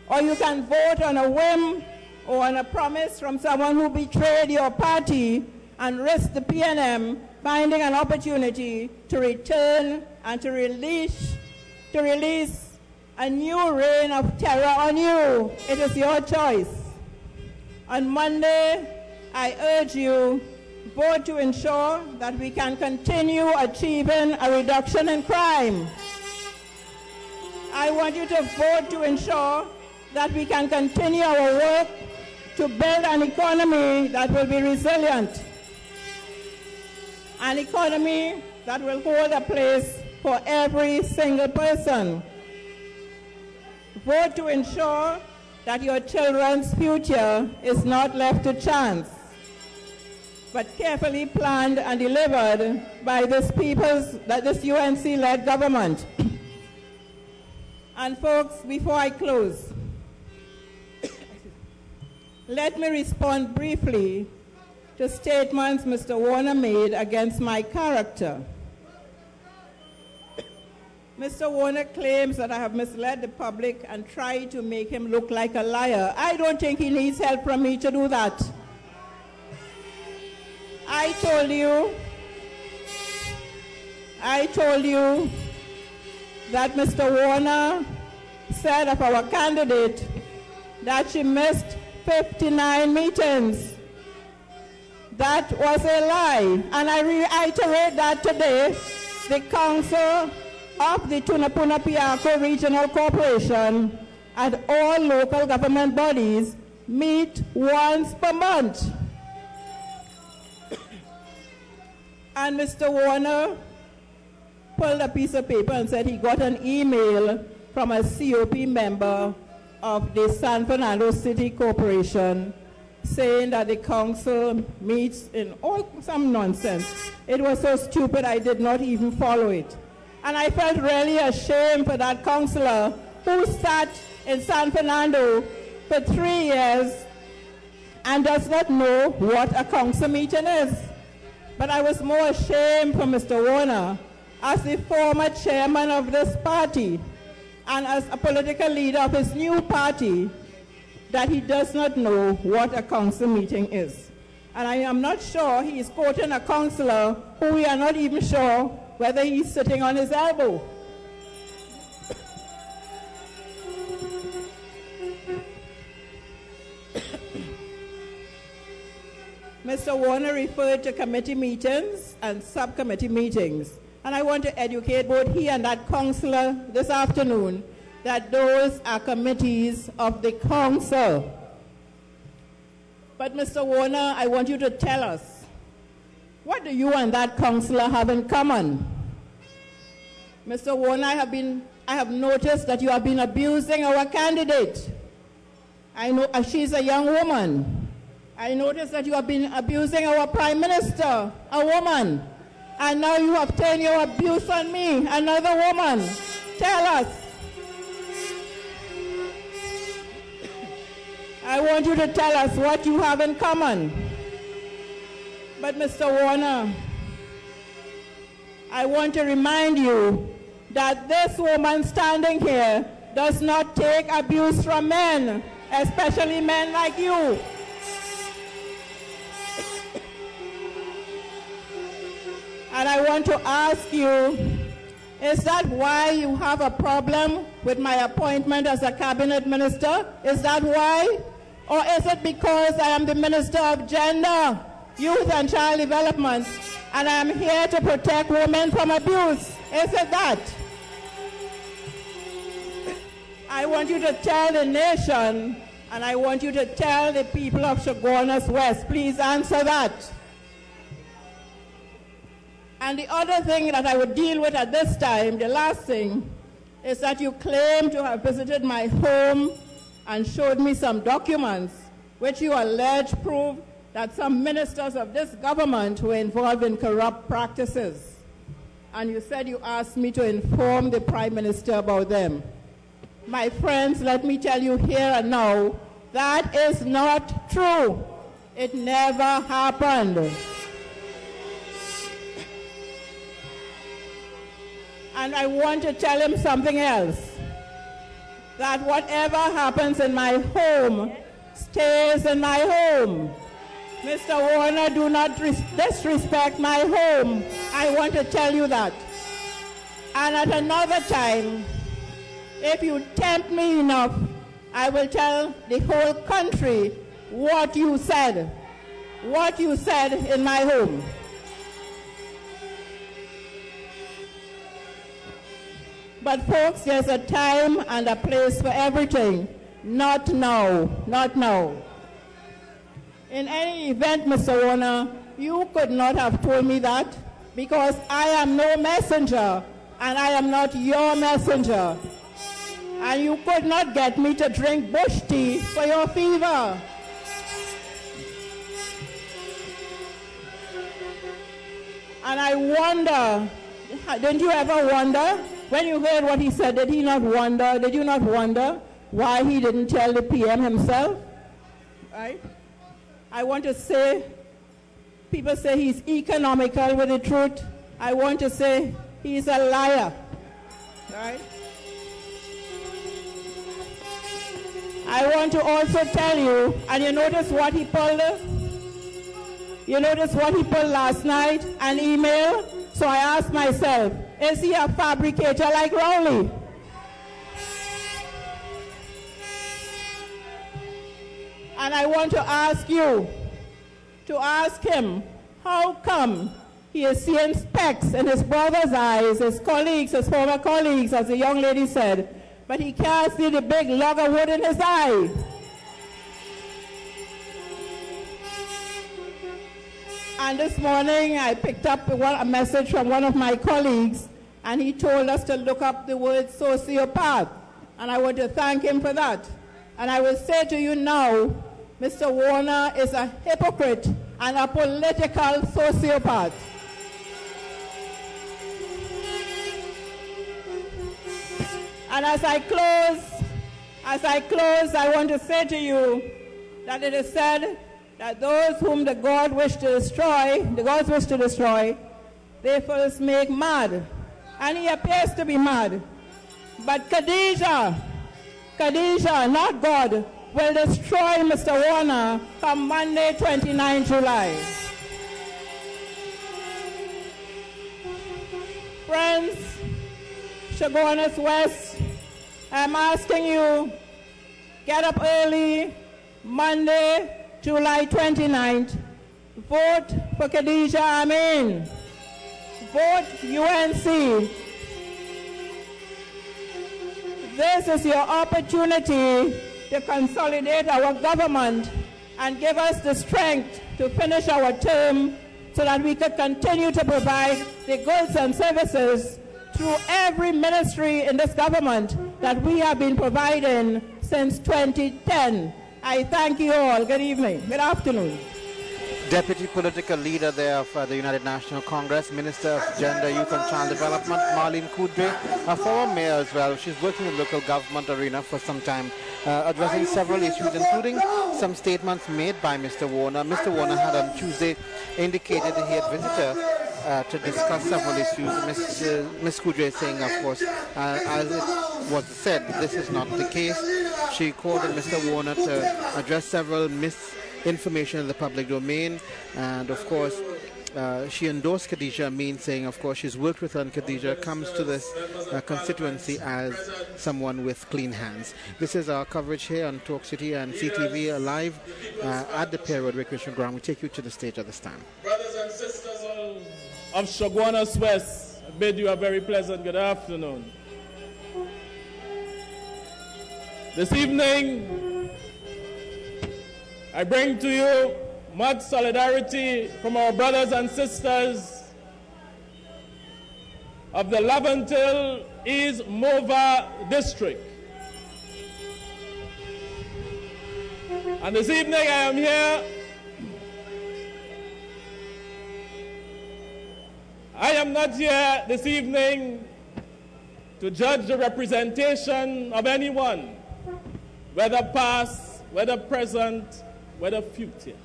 Or you can vote on a whim or on a promise from someone who betrayed your party and risk the PNM finding an opportunity to return and to release a new reign of terror on you. It is your choice. On Monday, I urge you, vote to ensure that we can continue achieving a reduction in crime. I want you to vote to ensure that we can continue our work to build an economy that will be resilient. An economy that will hold a place for every single person. Vote to ensure that your children's future is not left to chance, but carefully planned and delivered by this UNC-led government. And folks, before I close, let me respond briefly to statements Mr. Warner made against my character. Mr. Warner claims that I have misled the public and tried to make him look like a liar. I don't think he needs help from me to do that. I told you that Mr. Warner said of our candidate that she missed 59 meetings. That was a lie. And I reiterate that today, the Council of the Tunapuna-Piarco Regional Corporation and all local government bodies meet once per month. And Mr. Warner pulled a piece of paper and said he got an email from a COP member of the San Fernando City Corporation saying that the council meets in some nonsense. It was so stupid I did not even follow it. And I felt really ashamed for that councillor who sat in San Fernando for 3 years and does not know what a council meeting is. But I was more ashamed for Mr. Warner as the former chairman of this party and as a political leader of his new party that he does not know what a council meeting is. And I am not sure he is quoting a councillor who we are not even sure whether he's sitting on his elbow. Mr. Warner referred to committee meetings and subcommittee meetings. And I want to educate both he and that councillor this afternoon that those are committees of the council. But Mr. Warner, I want you to tell us, what do you and that councillor have in common? Mr. Warner, I have noticed that you have been abusing our candidate. I know she's a young woman. I noticed that you have been abusing our Prime Minister, a woman. And now you have turned your abuse on me, another woman. Tell us. I want you to tell us what you have in common. But Mr. Warner, I want to remind you that this woman standing here does not take abuse from men, especially men like you. And I want to ask you, is that why you have a problem with my appointment as a cabinet minister? Is that why? Or is it because I am the Minister of Gender, Youth and Child Development, and I am here to protect women from abuse? Is it that? I want you to tell the nation, and I want you to tell the people of Chaguanas West, please answer that. And the other thing that I would deal with at this time, the last thing, is that you claim to have visited my home and showed me some documents which you allege prove that some ministers of this government were involved in corrupt practices. And you said you asked me to inform the Prime Minister about them. My friends, let me tell you here and now, that is not true. It never happened. And I want to tell him something else, that whatever happens in my home stays in my home. Mr. Warner, do not disrespect my home. I want to tell you that. And at another time, if you tempt me enough, I will tell the whole country what you said in my home. But folks, there's a time and a place for everything. Not now, not now. In any event, Mr. Warner, you could not have told me that because I am no messenger and I am not your messenger. And you could not get me to drink bush tea for your fever. And I wonder, didn't you ever wonder? When you heard what he said, did you not wonder why he didn't tell the PM himself? Right? I want to say, people say he's economical with the truth. I want to say he's a liar. Right? I want to also tell you, and you notice what he pulled? You notice what he pulled last night? An email. So I asked myself, is he a fabricator like Rowley? And I want to ask you, to ask him, how come he is seeing specks in his brother's eyes, his colleagues, his former colleagues, as the young lady said, but he can't see the big log of wood in his eye? And this morning I picked up a message from one of my colleagues, and he told us to look up the word sociopath. And I want to thank him for that. And I will say to you now, Mr. Warner is a hypocrite and a political sociopath. And as I close, I want to say to you that it is said that those whom the gods wish to destroy, they first make mad. And he appears to be mad. But Kadijah, not God, will destroy Mr. Warner come Monday, 29 July. Friends, Chaguanas West, I'm asking you, get up early, Monday, July 29th. Vote for Kadijah Amin. Vote UNC. This is your opportunity to consolidate our government and give us the strength to finish our term so that we could continue to provide the goods and services through every ministry in this government that we have been providing since 2010. I thank you all. Good evening. Good afternoon. Deputy Political Leader there of the United National Congress, Minister of Gender, Youth and Child Development, Marlene Cudjoe, a former mayor as well. She's working in the local government arena for some time, addressing several issues, including some statements made by Mr. Warner. Mr. Warner had on Tuesday indicated that he had visited her to discuss several issues. Ms. Cudjoe is saying, of course, as it was said, this is not the case. She called on Mr. Warner to address several misinformation in the public domain, and of course she endorsed Kadijah Amin, saying of course she's worked with her, and Kadijah comes to this constituency as someone with clean hands. This is our coverage here on Talk City and CTV live at the Pier Road Recreation Ground. We take you to the stage at this time. Brothers and sisters of Chaguanas West, I bid you a very pleasant good afternoon. This evening I bring to you much solidarity from our brothers and sisters of the Laventil East Mova district. And this evening I am here. I am not here this evening to judge the representation of anyone, whether past, whether present, whether future.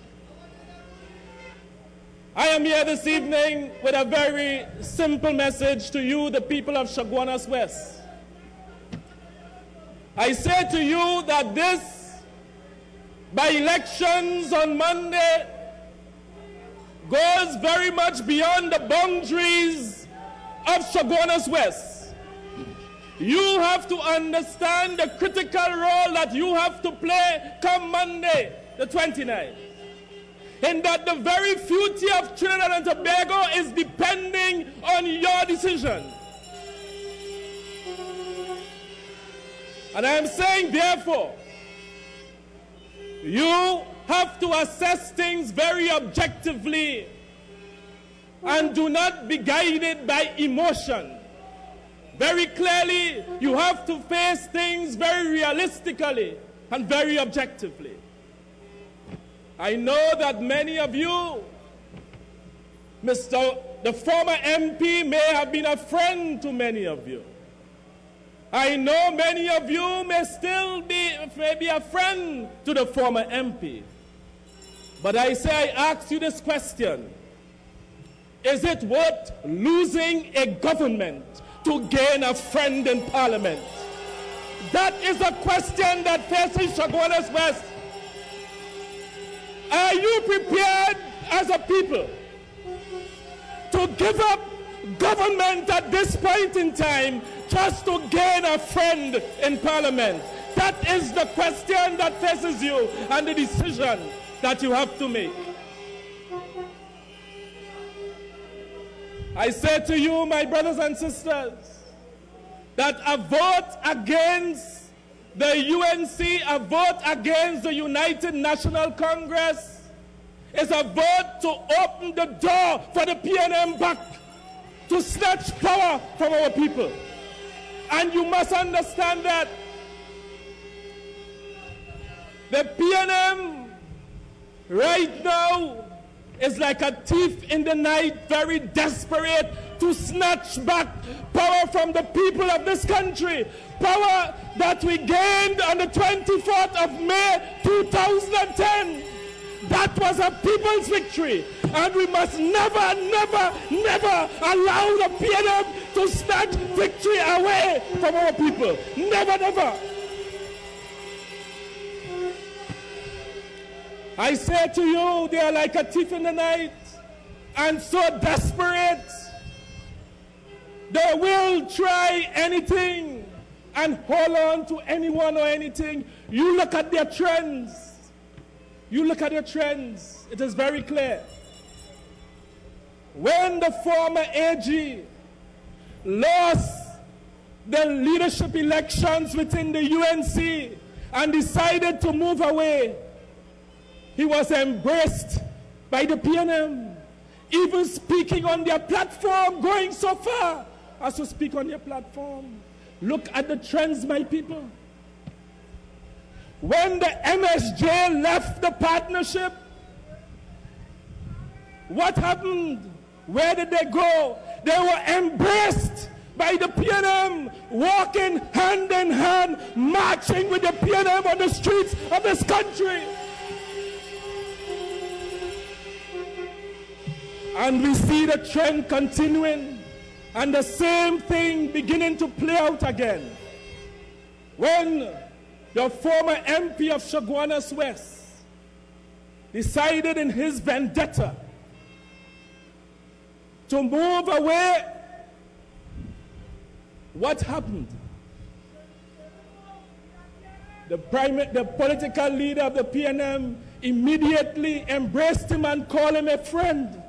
I am here this evening with a very simple message to you, the people of Chaguanas West. I say to you that this by-elections on Monday goes very much beyond the boundaries of Chaguanas West. You have to understand the critical role that you have to play come Monday, the 29th. In that the very future of Trinidad and Tobago is depending on your decision. And I am saying, therefore, you have to assess things very objectively and do not be guided by emotion. Very clearly, you have to face things very realistically and very objectively. I know that many of you, the former MP may have been a friend to many of you. I know many of you may still be a friend to the former MP. But I say, I ask you this question. Is it worth losing a government to gain a friend in Parliament? That is a question that faces Chaguanas West. Are you prepared as a people to give up government at this point in time just to gain a friend in Parliament? That is the question that faces you and the decision that you have to make. I say to you, my brothers and sisters, that a vote against the UNC, a vote against the United National Congress, is a vote to open the door for the PNM back, to snatch power from our people. And you must understand that the PNM right now is like a thief in the night, very desperate to snatch back power from the people of this country. Power that we gained on the 24th of May 2010. That was a people's victory. And we must never, never, never allow the PNM to snatch victory away from our people. Never, never. I say to you, they are like a thief in the night, and so desperate. They will try anything and hold on to anyone or anything. You look at their trends. You look at their trends. It is very clear. When the former AG lost the leadership elections within the UNC and decided to move away, he was embraced by the PNM, even speaking on their platform, going so far as to speak on their platform. Look at the trends, my people. When the MSJ left the partnership, what happened? Where did they go? They were embraced by the PNM, walking hand in hand, marching with the PNM on the streets of this country. And we see the trend continuing, and the same thing beginning to play out again. When the former MP of Chaguanas West decided in his vendetta to move away, what happened? The political leader of the PNM immediately embraced him and called him a friend.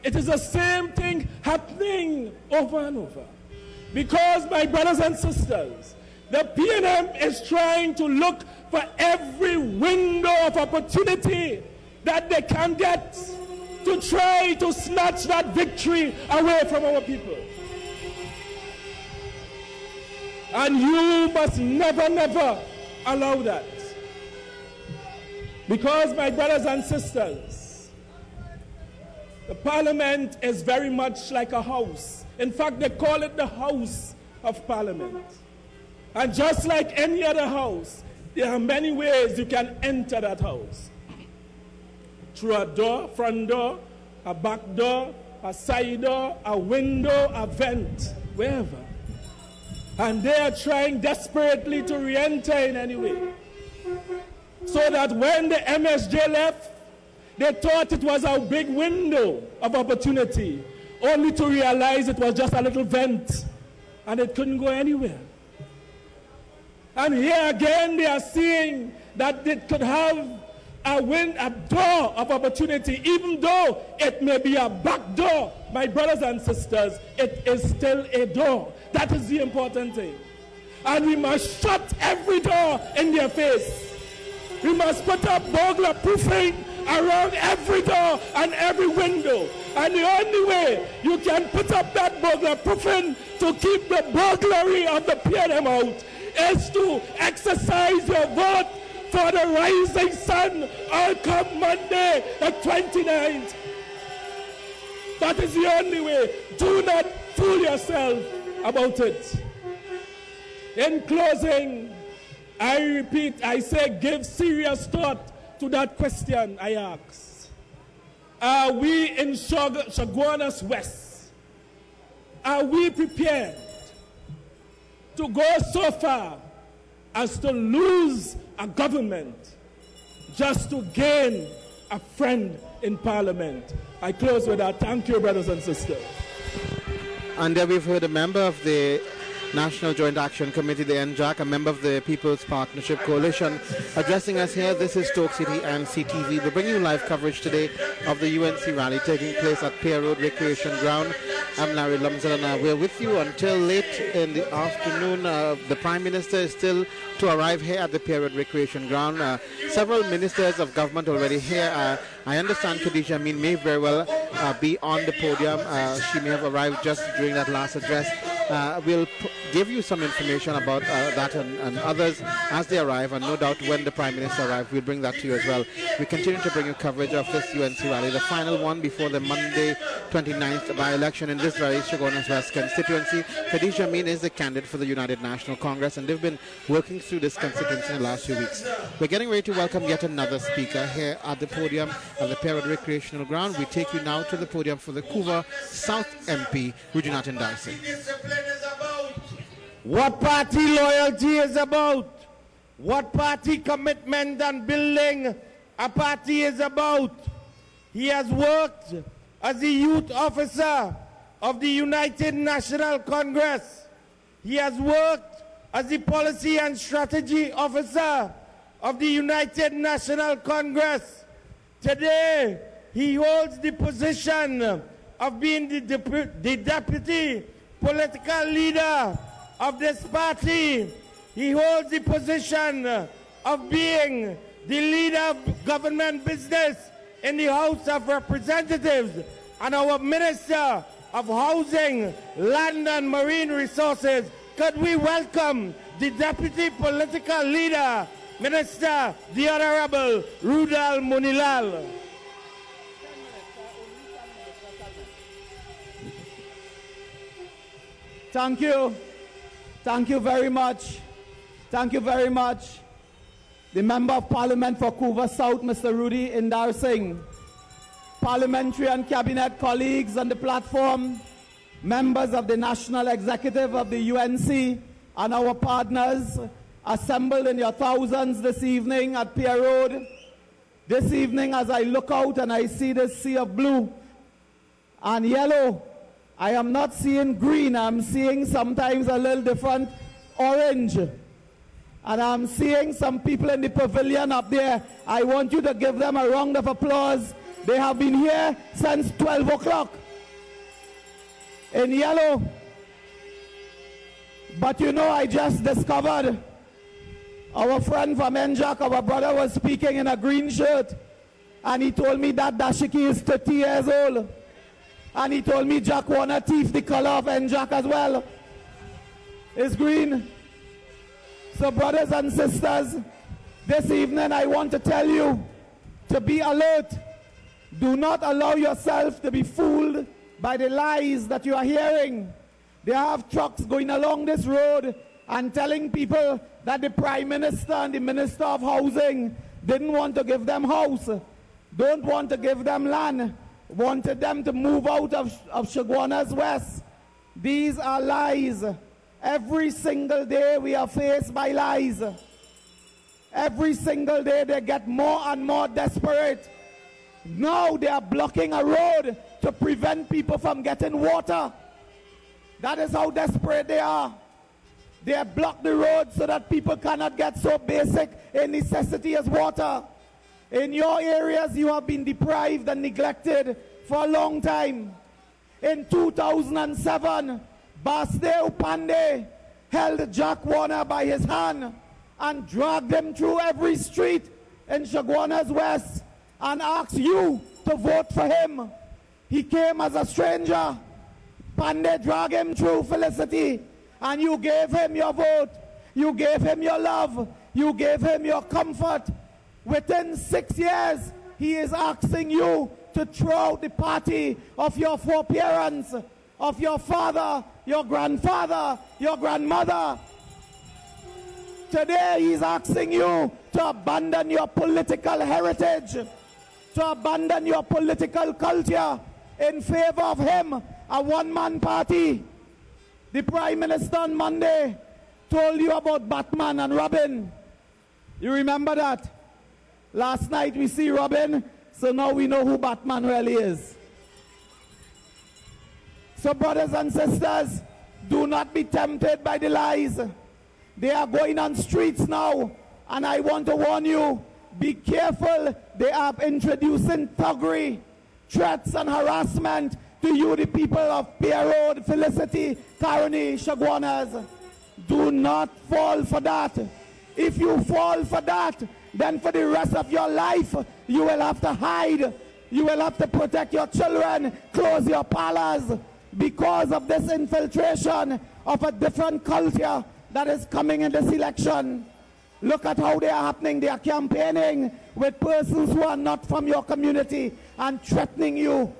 It is the same thing happening over and over. Because, my brothers and sisters, the PNM is trying to look for every window of opportunity that they can get to try to snatch that victory away from our people. And you must never, never allow that. Because, my brothers and sisters, the Parliament is very much like a house. In fact, they call it the House of Parliament. And just like any other house, there are many ways you can enter that house. Through a door, front door, a back door, a side door, a window, a vent, wherever. And they are trying desperately to re-enter in any way. So that when the MSJ left, they thought it was a big window of opportunity, only to realize it was just a little vent, and it couldn't go anywhere. And here again, they are seeing that it could have a door of opportunity, even though it may be a back door. My brothers and sisters, it is still a door. That is the important thing. And we must shut every door in their face. We must put up burglar proofing around every door and every window. And the only way you can put up that burglar proofing to keep the burglary of the PNM out is to exercise your vote for the rising sun on come Monday, the 29th. That is the only way. Do not fool yourself about it. In closing, I repeat, I say give serious thought to that question I asked. Are we in Chaguanas West are we prepared to go so far as to lose a government just to gain a friend in Parliament? I close with that. Thank you, brothers and sisters. And there we've heard a member of the National Joint Action Committee, the NJAC, a member of the People's Partnership Coalition, addressing us here. This is Stoke City and CTV. We're bringing you live coverage today of the UNC rally taking place at Pier Road Recreation Ground. I'm Larry Lumsden, and we're with you until late in the afternoon. The Prime Minister is still to arrive here at the Pier Road Recreation Ground. Several ministers of government already here. I understand Kadijah Amin may very well be on the podium. She may have arrived just during that last address. We'll give you some information about that and others as they arrive, and no doubt when the Prime Minister arrives, we'll bring that to you as well. We continue to bring you coverage of this UNC rally, the final one before the Monday 29th by-election in this very Chaguanas West constituency. Kadijah Amin is the candidate for the United National Congress, and they've been working through this constituency in the last few weeks. We're getting ready to welcome yet another speaker here at the podium at the Pier Road Recreational Ground. We take you now to the podium for the Couva South MP, Regina Dyson. What party loyalty is about, what party commitment and building a party is about. He has worked as the youth officer of the United National Congress. He has worked as the policy and strategy officer of the United National Congress. Today, he holds the position of being the deputy political leader of this party. He holds the position of being the leader of government business in the House of Representatives and our Minister of Housing, Land and Marine Resources. Could we welcome the deputy political leader, Minister, the Honorable Roodal Moonilal. Thank you. Thank you very much. Thank you very much. The Member of Parliament for Couva South, Mr. Rudy Indar Singh. Parliamentary and cabinet colleagues on the platform, members of the National Executive of the UNC, and our partners assembled in your thousands this evening at Pier Road. This evening, as I look out and I see this sea of blue and yellow, I am not seeing green, I'm seeing sometimes a little different orange. And I'm seeing some people in the pavilion up there. I want you to give them a round of applause. They have been here since 12 o'clock in yellow. But you know, I just discovered our friend from NJAC, our brother, was speaking in a green shirt. And he told me that Dashiki is 30 years old. And he told me Chaguanas teeth, the color of NJAC as well, is green. So brothers and sisters, this evening I want to tell you to be alert. Do not allow yourself to be fooled by the lies that you are hearing. They have trucks going along this road and telling people that the Prime Minister and the Minister of Housing didn't want to give them house, don't want to give them land, wanted them to move out of Chaguanas West. These are lies. Every single day we are faced by lies. Every single day they get more and more desperate. Now they are blocking a road to prevent people from getting water. That is how desperate they are. They have blocked the road so that people cannot get so basic a necessity as water. In your areas, you have been deprived and neglected for a long time. In 2007, Basdeo Pandey held Chaguanas by his hand and dragged him through every street in Chaguanas West and asked you to vote for him. He came as a stranger. Pandey dragged him through, Felicity, and you gave him your vote. You gave him your love. You gave him your comfort. Within 6 years, he is asking you to throw out the party of your foreparents, of your father, your grandfather, your grandmother. Today, he's asking you to abandon your political heritage, to abandon your political culture in favor of him, a one-man party. The Prime Minister on Monday told you about Batman and Robin. You remember that? Last night we see Robin, so now we know who Batman really is. So brothers and sisters, do not be tempted by the lies. They are going on streets now, and I want to warn you, be careful. They are introducing thuggery, threats and harassment to you, the people of Pier Road, Felicity, Caroni, Chaguanas. Do not fall for that. If you fall for that, then for the rest of your life, you will have to hide. You will have to protect your children, close your parlors, because of this infiltration of a different culture that is coming in this election. Look at how they are happening. They are campaigning with persons who are not from your community and threatening you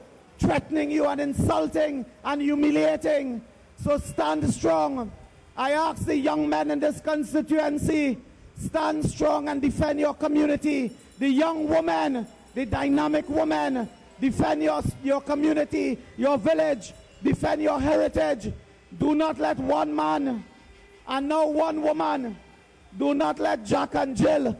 and insulting and humiliating. So stand strong. I ask the young men in this constituency, stand strong and defend your community. The young woman, the dynamic woman, defend your community, your village, defend your heritage. Do not let one man and no one woman, do not let Jack and Jill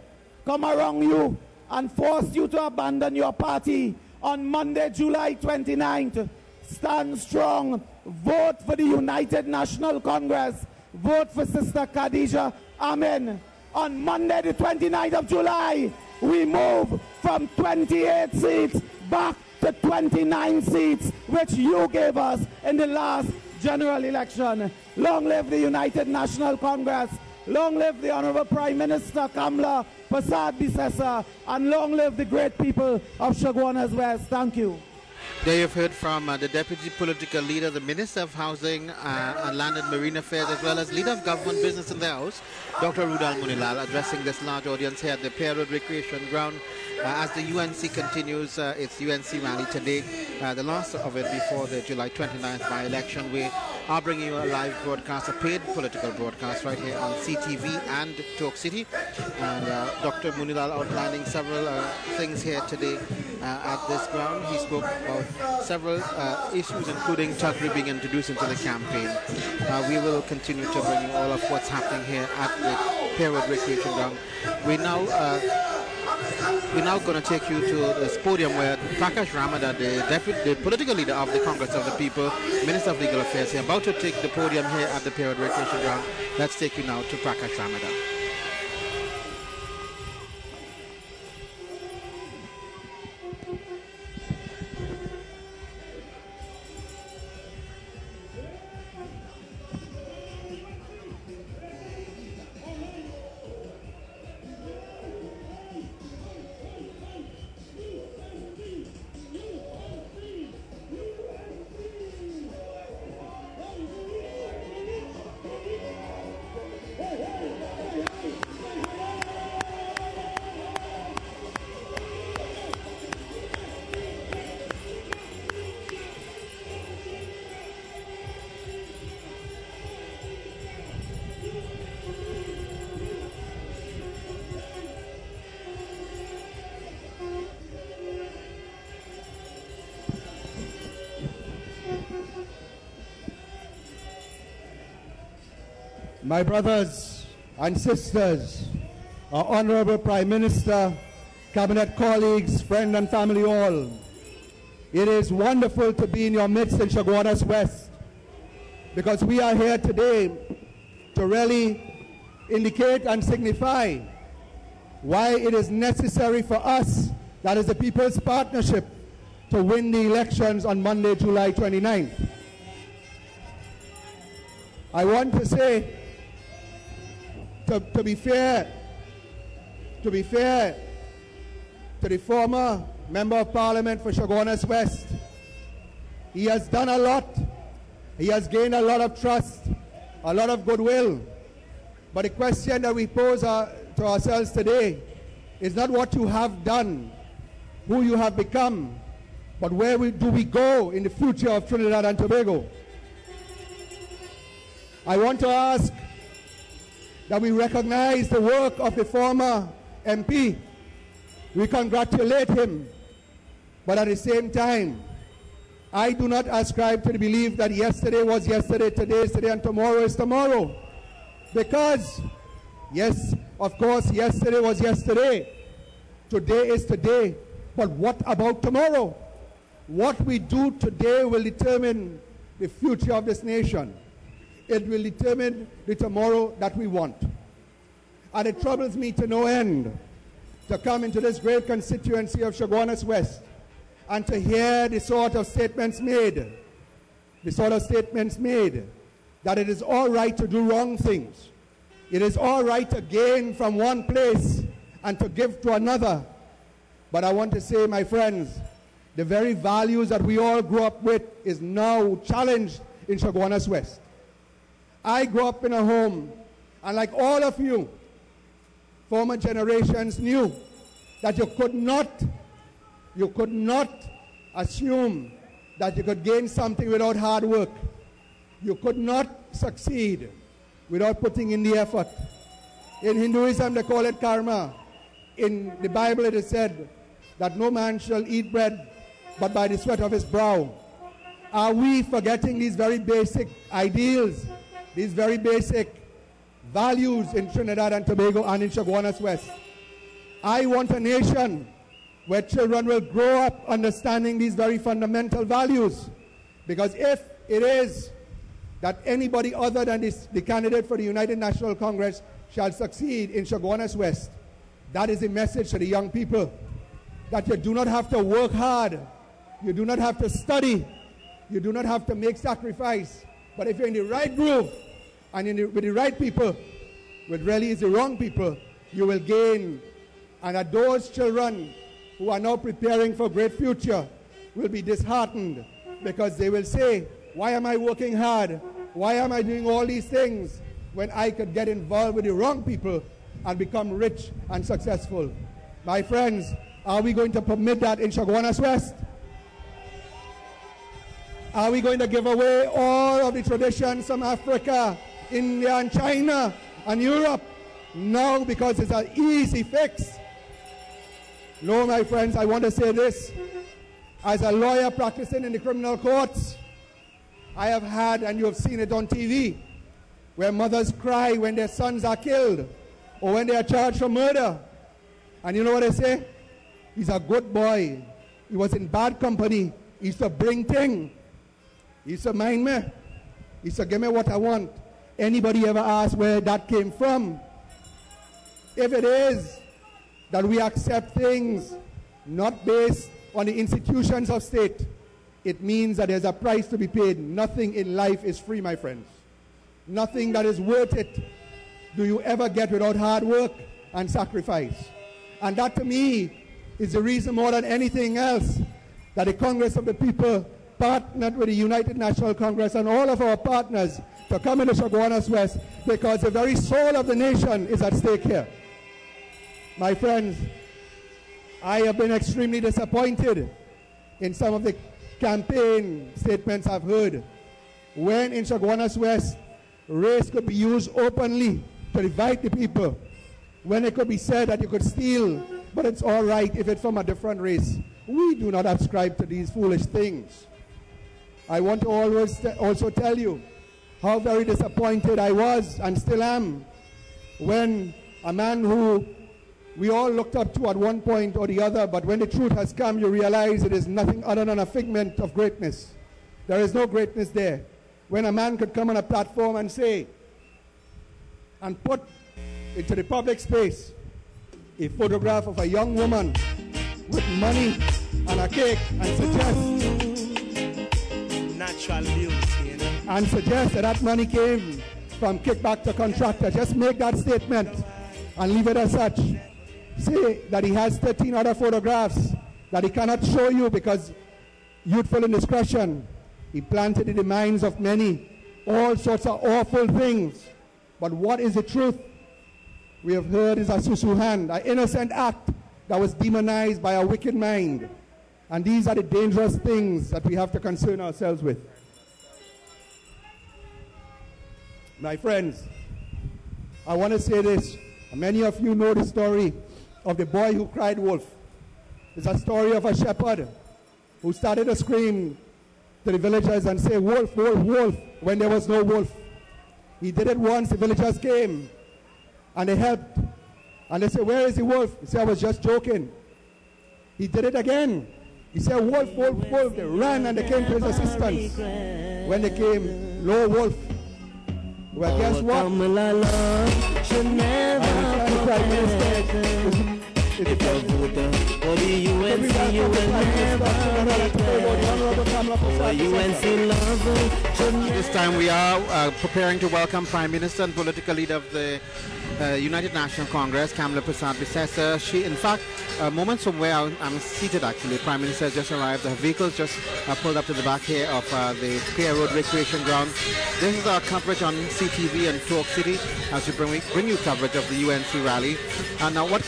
come around you and force you to abandon your party on Monday, July 29th. Stand strong. Vote for the United National Congress. Vote for Sister Kadijah Amin. On Monday, the 29th of July, we move from 28 seats back to 29 seats, which you gave us in the last general election. Long live the United National Congress. Long live the Honorable Prime Minister Kamla Prasad Bisesa, and long live the great people of Chaguanas West. Thank you. There you've heard from the Deputy Political Leader, the Minister of Housing and Land and Marine Affairs, as well as Leader of Government Business in the House, Dr. Roodal Moonilal, addressing this large audience here at the Pier Road Recreation Ground as the UNC continues its UNC rally today, the last of it before the July 29th by-election. We are bringing you a live broadcast, a paid political broadcast right here on CTV and Talk City. And Dr. Moonilal outlining several things here today at this ground. He spoke about several issues, including thuggery being introduced into the campaign. We will continue to bring you all of what's happening here at the Pier Road Recreation Ground. We're now going to take you to this podium where Prakash Ramadan, the political leader of the Congress of the People, Minister of Legal Affairs, is about to take the podium here at the Pier Road Recreation Ground. Let's take you now to Prakash Ramadan. My brothers and sisters, our Honorable Prime Minister, Cabinet colleagues, friends and family all, it is wonderful to be in your midst in Chaguanas West, because we are here today to really indicate and signify why it is necessary for us, that is the People's Partnership, to win the elections on Monday, July 29th. I want to say, to be fair to the former Member of Parliament for Chaguanas West, he has done a lot. He has gained a lot of trust, a lot of goodwill. But the question that we pose to ourselves today is not what you have done, who you have become, but where do we go in the future of Trinidad and Tobago? I want to ask that we recognize the work of the former MP. We congratulate him, but at the same time, I do not ascribe to the belief that yesterday was yesterday, today is today, and tomorrow is tomorrow. Because, yes, of course, yesterday was yesterday, today is today, but what about tomorrow? What we do today will determine the future of this nation. It will determine the tomorrow that we want. And it troubles me to no end to come into this great constituency of Chaguanas West and to hear the sort of statements made that it is all right to do wrong things. It is all right to gain from one place and to give to another. But I want to say, my friends, the very values that we all grew up with is now challenged in Chaguanas West. I grew up in a home, and like all of you, former generations knew that you could not assume that you could gain something without hard work. You could not succeed without putting in the effort. In Hinduism, they call it karma. In the Bible, it is said that no man shall eat bread but by the sweat of his brow. Are we forgetting these very basic ideals, these very basic values in Trinidad and Tobago and in Chaguanas West? I want a nation where children will grow up understanding these very fundamental values. Because if it is that anybody other than the candidate for the United National Congress shall succeed in Chaguanas West, that is a message to the young people, that you do not have to work hard, you do not have to study, you do not have to make sacrifice, but if you're in the right groove and with the right people, which really is the wrong people, you will gain. And that those children who are now preparing for a great future will be disheartened, because they will say, why am I working hard? Why am I doing all these things when I could get involved with the wrong people and become rich and successful? My friends, are we going to permit that in Chaguanas West? Are we going to give away all of the traditions from Africa, India and China and Europe now because it's an easy fix? No, my friends, I want to say this. As a lawyer practicing in the criminal courts, I have had, and you have seen it on TV, where mothers cry when their sons are killed or when they are charged for murder. And you know what they say? He's a good boy. He was in bad company. He used to bring things. He used to mind me. He used to give me what I want. Anybody ever ask where that came from? If it is that we accept things not based on the institutions of state, it means that there's a price to be paid. Nothing in life is free, my friends. Nothing that is worth it do you ever get without hard work and sacrifice. And that to me is the reason more than anything else that the Congress of the People partnered with the United National Congress and all of our partners to come into Chaguanas West, because the very soul of the nation is at stake here. My friends, I have been extremely disappointed in some of the campaign statements I've heard, when in Chaguanas West, race could be used openly to divide the people, when it could be said that you could steal, but it's all right if it's from a different race. We do not ascribe to these foolish things. I want to also tell you how very disappointed I was and still am when a man who we all looked up to at one point or the other, but when the truth has come, you realize it is nothing other than a figment of greatness. There is no greatness there. When a man could come on a platform and say, and put into the public space a photograph of a young woman with money and a cake and suggest natural beauty, you know? And suggest that that money came from kickback to contractor. Just make that statement and leave it as such. Say that he has 13 other photographs that he cannot show you because youthful indiscretion. He planted in the minds of many all sorts of awful things. But what is the truth? We have heard is a susu hand, an innocent act that was demonized by a wicked mind. And these are the dangerous things that we have to concern ourselves with. My friends, I want to say this. Many of you know the story of the boy who cried wolf. It's a story of a shepherd who started to scream to the villagers and say, wolf, wolf, wolf, when there was no wolf. He did it once, the villagers came and they helped. And they said, where is the wolf? He said, I was just joking. He did it again. He said, wolf, wolf, wolf. They ran and they came to his assistance. When they came, no wolf. Well, guess what? This time we are preparing to welcome Prime Minister and political leader of the United National Congress, Kamala Persad-Bissessar. She, in fact, moments from where I'm seated actually, Prime Minister has just arrived. Her vehicle's just pulled up to the back here of the Pier Road Recreation Ground. This is our coverage on CTV and Talk City as we bring you coverage of the UNC rally. And now what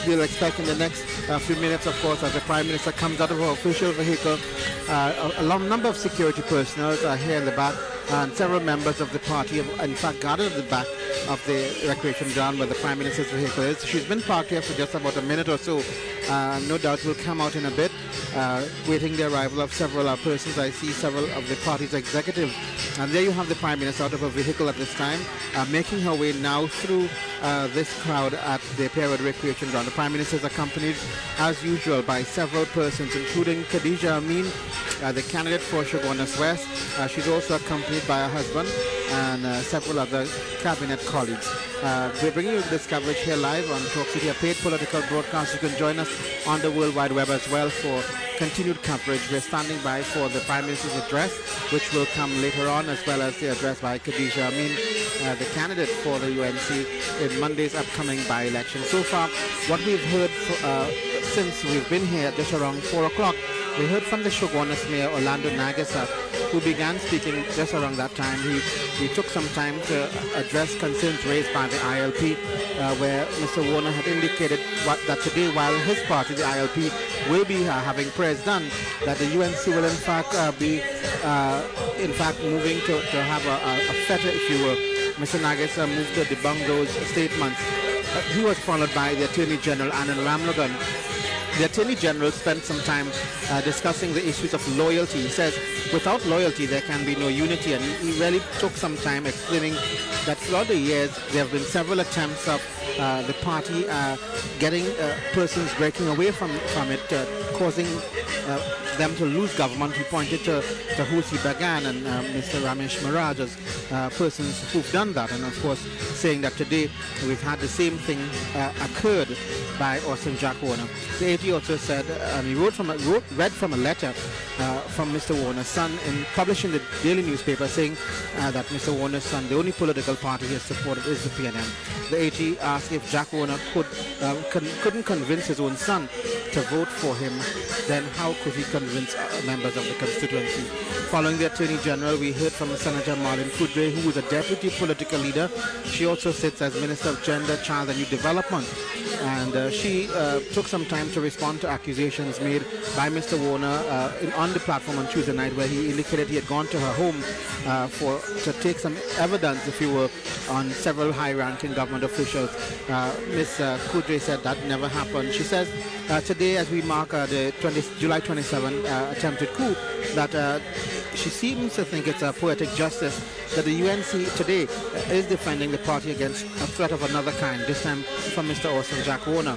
we'll expect in the next few minutes, of course, as the Prime Minister comes out of her official vehicle. A number of security personnel are here in the back, and several members of the party have in fact gathered at the back of the recreation ground where the Prime Minister's vehicle is. She's been parked here for just about a minute or so. No doubt will come out in a bit, waiting the arrival of several persons. I see several of the party's executives. And there you have the Prime Minister out of her vehicle at this time, making her way now through this crowd at the Pier Road Recreation Ground. The Prime Minister is accompanied, as usual, by several persons, including Kadijah Amin, the candidate for Chaguanas West. She's also accompanied by her husband and several other cabinet colleagues. We're bringing you this coverage here live on Talk City, a paid political broadcast. You can join us on the World Wide Web as well for continued coverage. We're standing by for the Prime Minister's address, which will come later on, as well as the address by Kadijah Amin, the candidate for the UNC in Monday's upcoming by-election. So far, what we've heard since we've been here just around 4 o'clock, we heard from the Chaguanas Mayor, Orlando Nagasa, who began speaking just around that time. He took some time to address concerns raised by the ILP, where Mr. Warner had indicated that today, while his party, the ILP, will be having prayers done, that the UNC will in fact be moving to have a fete, if you will. Mr. Nagasa moved to debunk those statements. He was followed by the Attorney General, Anand Ramlogan. The Attorney General spent some time discussing the issues of loyalty. He says without loyalty there can be no unity, and he really took some time explaining that throughout the years there have been several attempts of the party getting persons breaking away from it, causing them to lose government. He pointed to Husi Bagan and Mr. Ramesh Maharaj as persons who've done that, and of course saying that today we've had the same thing occurred by Austin Jack Warner. The AG also said, he read from a letter from Mr. Warner's son published in the daily newspaper, saying that Mr. Warner's son, the only political party he has supported is the PNM. The AG asked if Jack Warner couldn't convince his own son to vote for him, then how could he convince members of the constituency? Following the Attorney General, we heard from Senator Marlene Cudjoe, who is a deputy political leader. She also sits as Minister of Gender, Child and Youth Development. And she took some time to respond to accusations made by Mr. Warner on the platform on Tuesday night, where he indicated he had gone to her home to take some evidence, if you will, on several high-ranking government officials. Ms. Cudjoe said that never happened. She says today, as we mark the July 27 attempted coup, that she seems to think it's a poetic justice that the UNC today is defending the party against a threat of another kind, this time from Mr. Austin Jack Warner.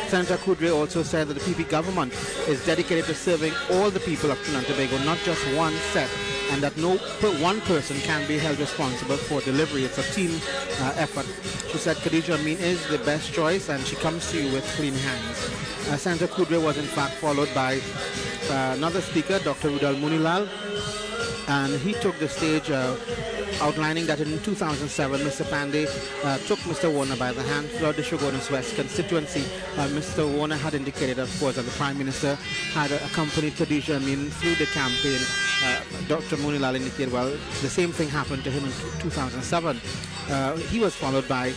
Senator Cudjoe also said that the PP government is dedicated to serving all the people of Trinidad and Tobago, not just one set, and that no one person can be held responsible for delivery. It's a team effort. She said Kadijah Amin is the best choice, and she comes to you with clean hands. Senator Cudjoe was in fact followed by another speaker, Dr. Roodal Moonilal, and he took the stage outlining that in 2007, Mr. Pandey took Mr. Warner by the hand throughout the Chaguanas West constituency. Mr. Warner had indicated, of course, that the Prime Minister had accompanied Kadijah Amin through the campaign. Dr. Moonilal indicated, well, the same thing happened to him in 2007. He was followed by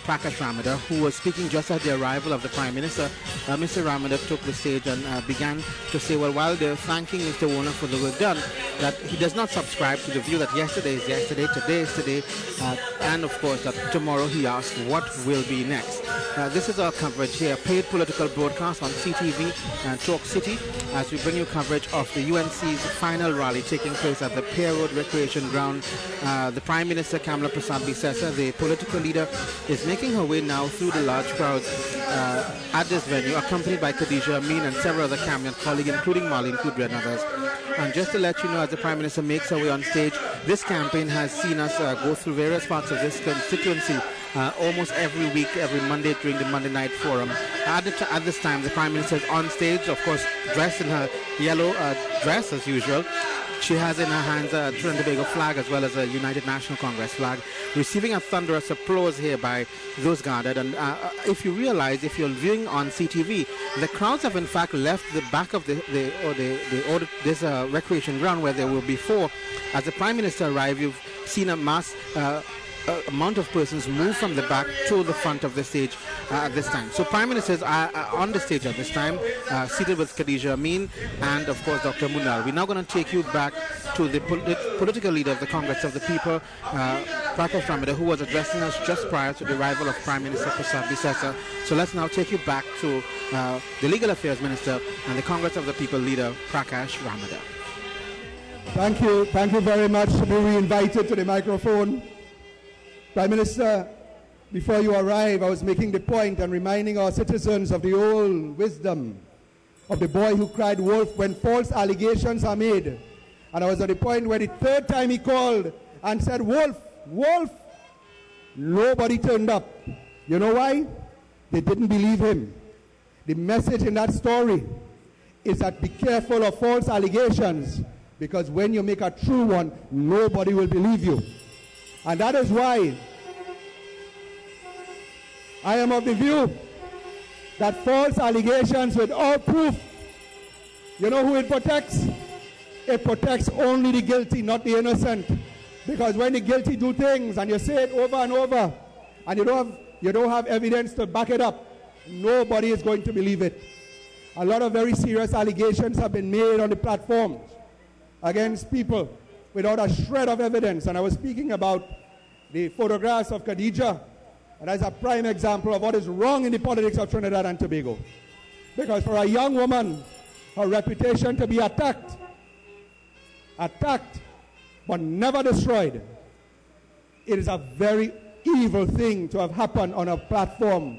Prakash Ramada, who was speaking just at the arrival of the Prime Minister. Mr. Ramada took the stage and began to say, well, while they're thanking Mr. Warner for the work done, that he does not subscribe to the view that yesterday is yesterday Monday, today is today, and of course tomorrow he asked what will be next. This is our coverage here, paid political broadcast on CTV and Talk City, as we bring you coverage of the UNC's final rally taking place at the Pier Road Recreation Ground. The Prime Minister Kamala Prasad-Bisesa, the political leader, is making her way now through the large crowds at this venue, accompanied by Kadijah Amin and several other cabinet colleagues, including Marlene Cudjoe and others. And just to let you know, as the Prime Minister makes her way on stage, this campaign has seen us go through various parts of this constituency almost every week, every Monday during the Monday night forum. At this time, the Prime Minister is on stage, of course, dressed in her yellow dress as usual. She has in her hands a Trinidad and Tobago flag as well as a United National Congress flag, receiving a thunderous applause here by those gathered. And if you realize, if you're viewing on CTV, the crowds have in fact left the back of this recreation ground where they were before. As the Prime Minister arrived, you've seen a mass amount of persons move from the back to the front of the stage at this time. So Prime Ministers are on the stage at this time, seated with Kadijah Amin and of course Dr. Moonilal. We're now going to take you back to the political leader of the Congress of the People, Prakash Ramada, who was addressing us just prior to the arrival of Prime Minister Prasad-Bisesa. So let's now take you back to the Legal Affairs Minister and the Congress of the People leader, Prakash Ramada. Thank you very much to be re-invited to the microphone. Prime Minister, before you arrive, I was making the point and reminding our citizens of the old wisdom of the boy who cried wolf when false allegations are made. And I was at the point where the third time he called and said, wolf, wolf, nobody turned up. You know why? They didn't believe him. The message in that story is that be careful of false allegations, because when you make a true one, nobody will believe you. And that is why I am of the view that false allegations without proof, you know who it protects? It protects only the guilty, not the innocent. Because when the guilty do things and you say it over and over and you don't have evidence to back it up, nobody is going to believe it. A lot of very serious allegations have been made on the platforms against people without a shred of evidence. And I was speaking about the photographs of Kadijah, and that's a prime example of what is wrong in the politics of Trinidad and Tobago. Because for a young woman, her reputation to be attacked, but never destroyed, it is a very evil thing to have happened on a platform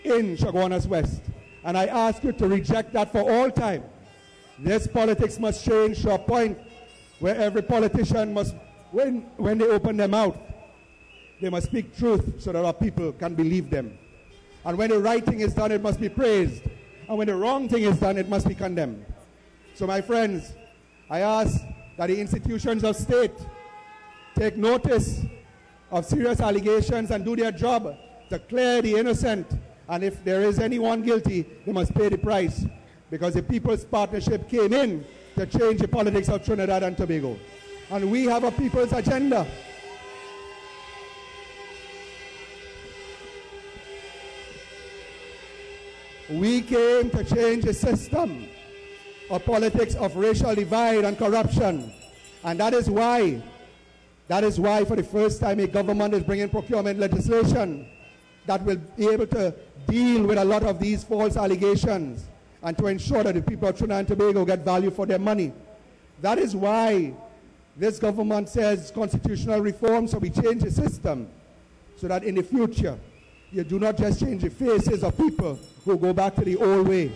in Chaguanas West. And I ask you to reject that for all time. This politics must change to a point where every politician must, when they open their mouth, they must speak truth so that our people can believe them. And when the right thing is done, it must be praised. And when the wrong thing is done, it must be condemned. So my friends, I ask that the institutions of state take notice of serious allegations and do their job to clear the innocent. And if there is anyone guilty, they must pay the price. Because the People's Partnership came in to change the politics of Trinidad and Tobago. And we have a people's agenda. We came to change the system of politics of racial divide and corruption. And that is why for the first time a government is bringing procurement legislation that will be able to deal with a lot of these false allegations and to ensure that the people of Trinidad and Tobago get value for their money. That is why this government says constitutional reform, so we change the system so that in the future you do not just change the faces of people who go back to the old way,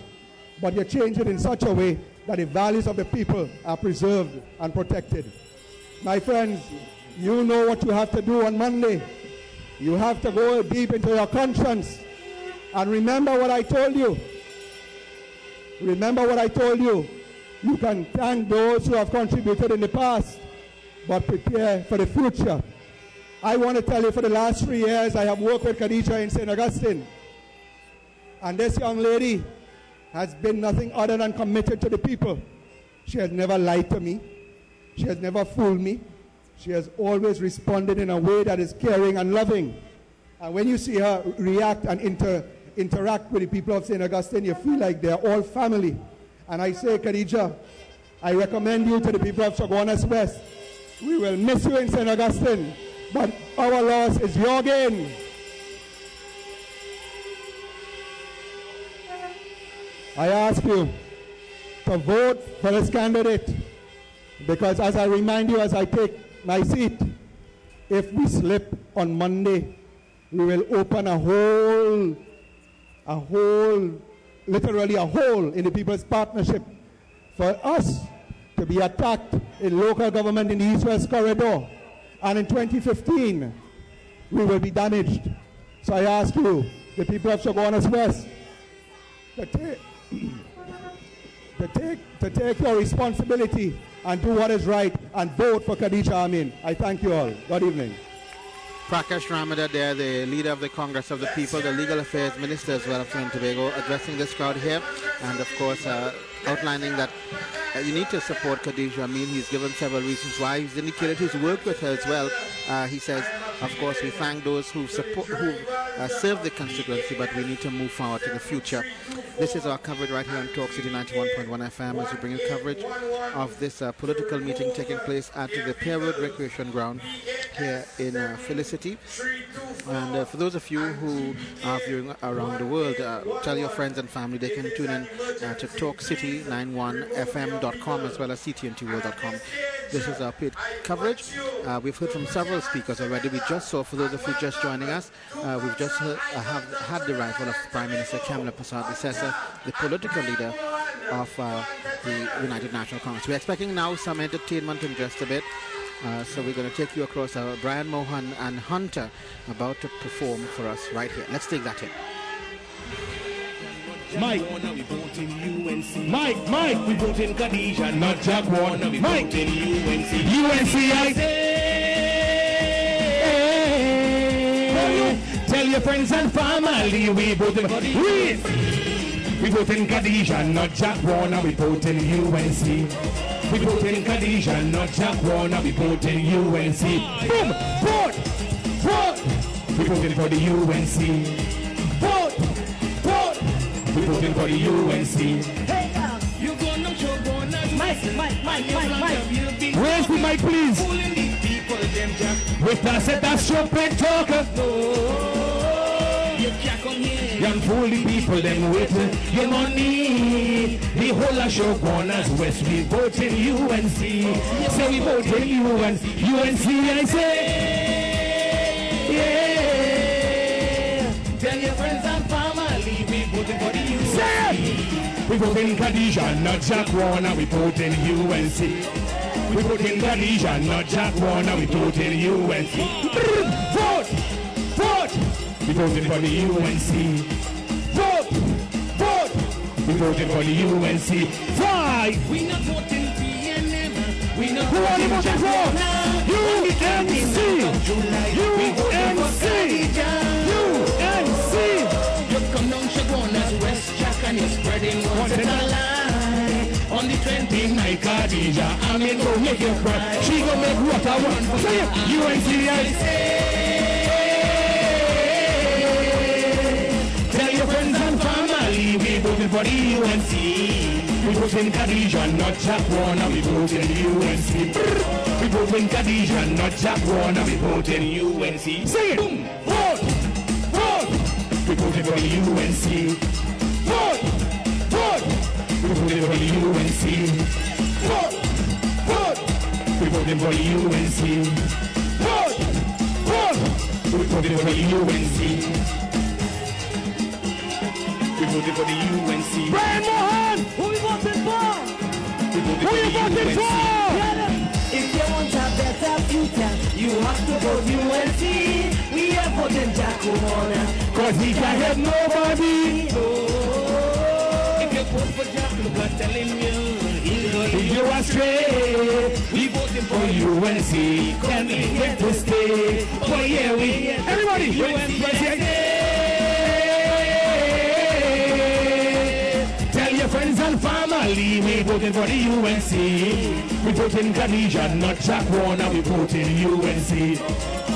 but you change it in such a way that the values of the people are preserved and protected. My friends, you know what you have to do on Monday. You have to go deep into your conscience and remember what I told you. Remember what I told you. You can thank those who have contributed in the past, but prepare for the future. I want to tell you, for the last 3 years, I have worked with Kadijah in St. Augustine. And this young lady has been nothing other than committed to the people. She has never lied to me. She has never fooled me. She has always responded in a way that is caring and loving. And when you see her react and interact with the people of St. Augustine, you feel like they're all family. And I say, Kadijah, I recommend you to the people of Chaguanas West We will miss you in St. Augustine, but our loss is your gain. I ask you to vote for this candidate, because as I remind you as I take my seat, if we slip on Monday, we will open literally a hole in the People's Partnership for us to be attacked in local government in the East-West Corridor. And in 2015, we will be damaged. So I ask you, the people of Chaguanas West, to take your responsibility and do what is right and vote for Kadijah Amin. I thank you all. Good evening. Prakash Ramada there, the leader of the Congress of the People, the Legal Affairs Minister as well of Trinidad and Tobago, addressing this crowd here, and of course outlining that you need to support Kadijah Amin. He's given several reasons why. He's indicated he's worked with her as well. He says, of course, we thank those who serve the constituency, but we need to move forward to the future. This is our coverage right here on Talk City 91.1 FM as we bring you coverage of this political meeting taking place at the Pier Road Recreation Ground here in Felicity. And for those of you who are viewing around the world, tell your friends and family they can tune in to TalkCity91FM.com as well as CTNTworld.com. This is our paid coverage. We've heard from several speakers already. We just saw, for those of you just joining us, we've just have had the arrival of Prime Minister Kamala Persad-Bissessar, the political leader of the United National Congress. We're expecting now some entertainment in just a bit. So we're going to take you across Brian Mohan and Hunter about to perform for us right here. Let's take that in. Mike, we vote in Kadijah, not Chaguanas. We vote in UNC. UNC, I say. Tell your friends and family we vote in. We vote in Kadijah, not Chaguanas. We vote in UNC. We vote in Kadijah, not Chaguanas. We vote in UNC. Boom! Vote! Vote! We voting for the UNC. Vote! Vote! We voting for the UNC. Hey, you gonna Chaguanas. Mike. Where's the mic, please? With us at that stupid talker. You can't come here. Young fool the people, them waiting. Your money. The whole of Chaguanas West, we vote in UNC. Say we vote in UNC. UNC, I say. Yeah. Tell your friends and family, we voting for the UNC. We vote in Kadijah, not Chaguanas. We vote in UNC. We vote in Kadijah, not Chaguanas. We vote in UNC. Vote! Vote! We voting for the UNC. Vote! Vote! We voting for the UNC. Why? We not voting PNM. We not voting Chaguanas. UNC! UNC! You come down Chaguanas West Jack and you're spreading once in a lie. On the 29th, Kadijah Amin go make you cry. She go make water run for you. UNC, I say. Tell your friends and family we voting for the UNC. We vote in Kadijah, not Chaguanas. We vote in UNC. We vote in Kadijah, not Chaguanas. We vote in UNC. Say it. Boom. Vote. Vote. We voting for the UNC. Vote. Vote. We voting for the UNC. Vote. Vote. We voting for the UNC. Vote. Vote. We voting for the UNC. We voted for the UNC. Brian Mohan! Who we voting for? Who you voting for? If you want a better future, you have to vote UNC. We are voting Chaguanas, cause he can help nobody. Oh. If you vote for Jack, look at telling you, he'll go lead you astray. We voting for UNC, can we get to stay? Oh yeah, we, everybody, UNC. Friends and family, we voting for the UNC. We voting Kadijah, not Chaguanas. We voting UNC.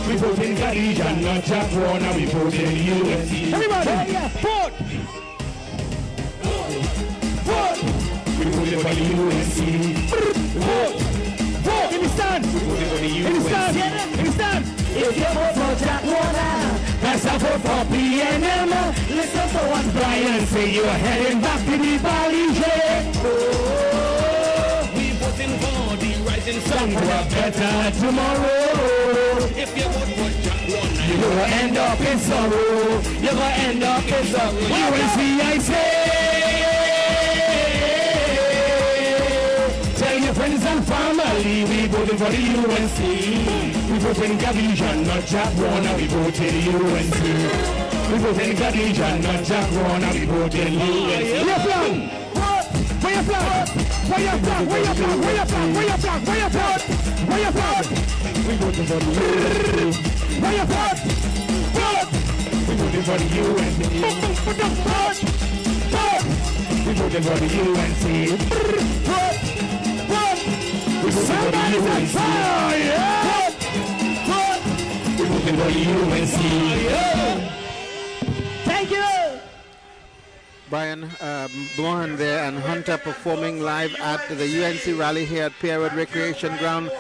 We voting Kadijah, not Chaguanas. We voting UNC. Everybody, vote! Vote! We voting for the UNC. Vote! Vote! In the stand. In the stand. In the stand. If you vote for Chaguanas, that's a vote for PNM. Listen to what Brian say. You're heading back to the valley. We voting for the rising sun for a better tomorrow. If you vote for Chaguanas, you're gonna end up in sorrow. You're gonna end up in sorrow. UNC, I say. Tell your friends and family we voting for the UNC. We voting Kadijah, not Chaguanas. We voting UNC. We voting Kadijah, not Chaguanas. We voting UNC. Your flag. Where your flag? Where your flag? Where your flag? Where your flag? Where your flag? Where your flag? Where your flag? We voting for the UNC. Where your flag? We voting for the UNC. We voting for the UNC. We voting for the UNC. We voting for the UNC. Thank you. Brian Mohan there and Hunter performing live at the UNC rally here at Pierwood Recreation Ground.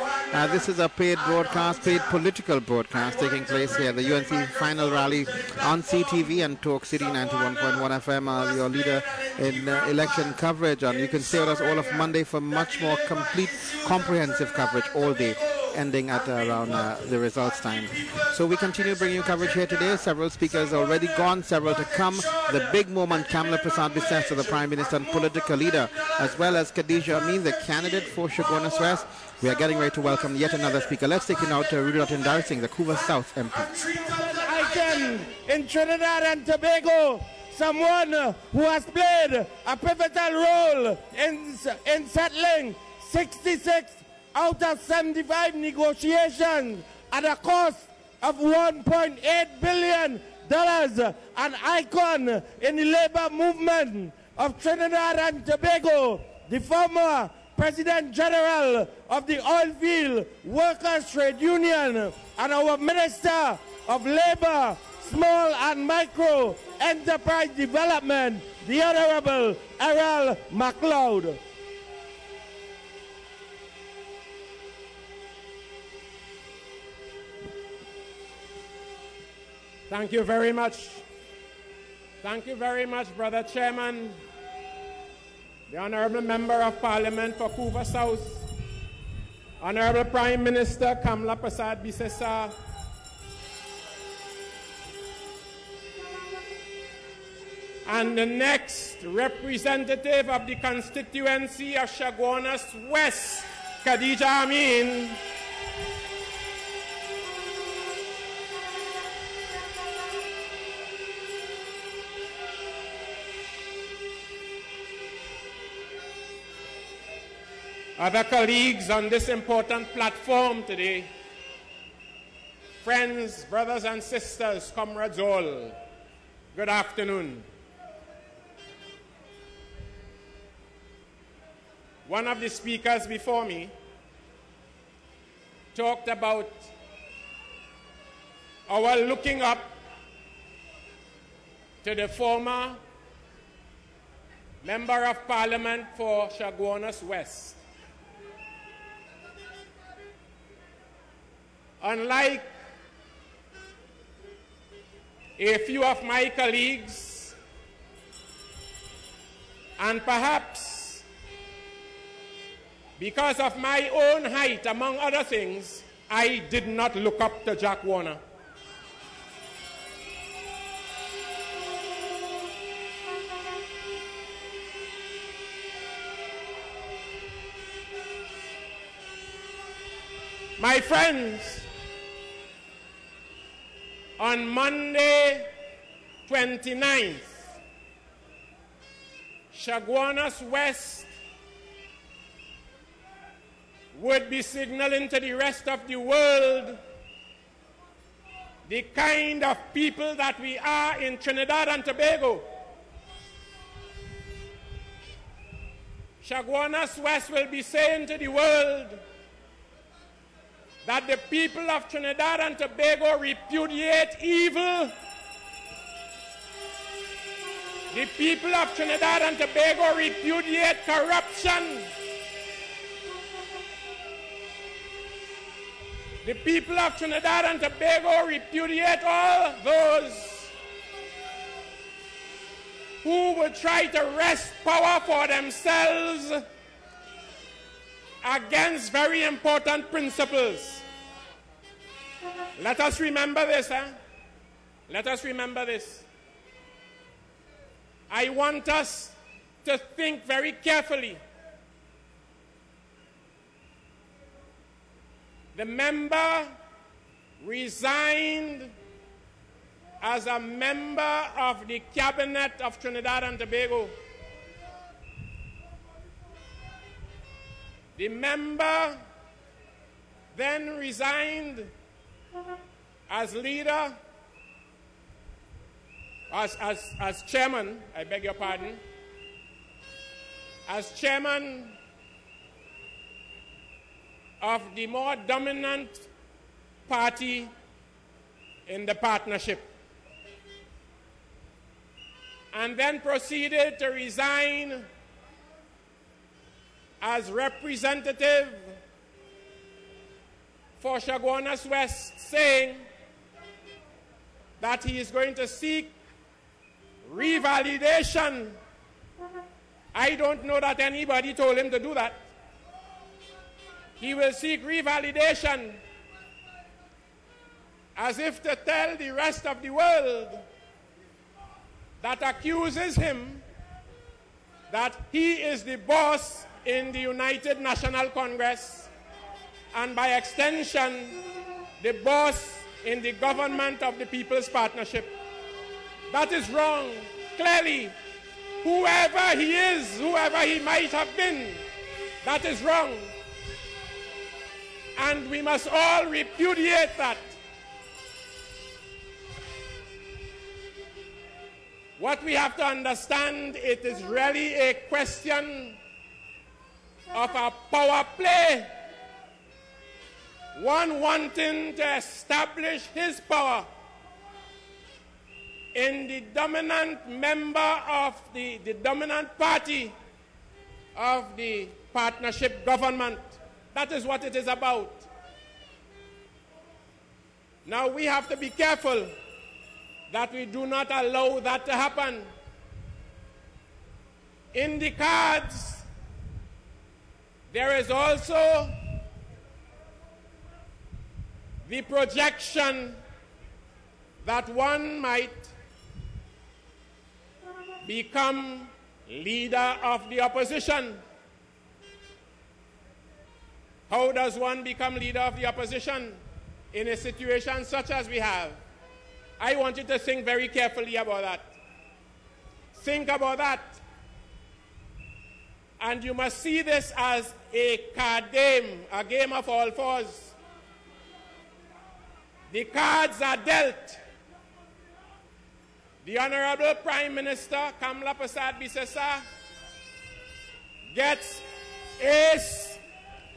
This is a paid broadcast, paid political broadcast taking place here. The UNC final rally on CTV and Talk City 91.1 FM, your leader in election coverage. And you can stay with us all of Monday for much more complete, comprehensive coverage all day, ending at around the results time. So we continue bringing you coverage here today. Several speakers already gone, several to come. The big moment, Kamala Prasad Bisesta, the Prime Minister and political leader, as well as Kadijah Amin, the candidate for Chaguanas West. We are getting ready to welcome yet another speaker. Let's take you now to Roodal Moonilal, the Couva South MP. Icon in Trinidad and Tobago, someone who has played a pivotal role in settling 66 out of 75 negotiations at a cost of $1.8 billion, an icon in the labor movement of Trinidad and Tobago, the former President General of the Oilfield Workers Trade Union, and our Minister of Labor, Small and Micro Enterprise Development, the Honorable McLeod. Thank you very much. Thank you very much, Brother Chairman, the Honorable Member of Parliament for Couva South, Honorable Prime Minister Kamala Prasad Bisesa, and the next representative of the constituency of Chaguanas West, Kadijah Amin. Other colleagues on this important platform today, friends, brothers and sisters, comrades all, good afternoon. One of the speakers before me talked about our looking up to the former Member of Parliament for Chaguanas West. Unlike a few of my colleagues, and perhaps because of my own height, among other things, I did not look up to Jack Warner. My friends, on Monday 29th, Chaguanas West would be signaling to the rest of the world the kind of people that we are in Trinidad and Tobago. Chaguanas West will be saying to the world that the people of Trinidad and Tobago repudiate evil. The people of Trinidad and Tobago repudiate corruption. The people of Trinidad and Tobago repudiate all those who would try to wrest power for themselves against very important principles. Let us remember this, Let us remember this. I want us to think very carefully. The member resigned as a member of the cabinet of Trinidad and Tobago. The member then resigned as leader, as chairman, I beg your pardon, as chairman of the more dominant party in the partnership, and then proceeded to resign as representative for Chaguanas West, saying that he is going to seek revalidation. I don't know that anybody told him to do that. He will seek revalidation, as if to tell the rest of the world that accuses him that he is the boss in the United National Congress, and by extension, the boss in the government of the People's Partnership. That is wrong. Clearly, whoever he is, whoever he might have been, that is wrong. And we must all repudiate that. What we have to understand, it is really a question of a power play. One wanting to establish his power in the dominant member of the dominant party of the partnership government. That is what it is about. Now we have to be careful that we do not allow that to happen. In the cards, there is also the projection that one might become leader of the opposition. How does one become leader of the opposition in a situation such as we have? I want you to think very carefully about that. Think about that. And you must see this as a card game, a game of all fours. The cards are dealt. The Honorable Prime Minister, Kamla Prasad Bisesa, gets ace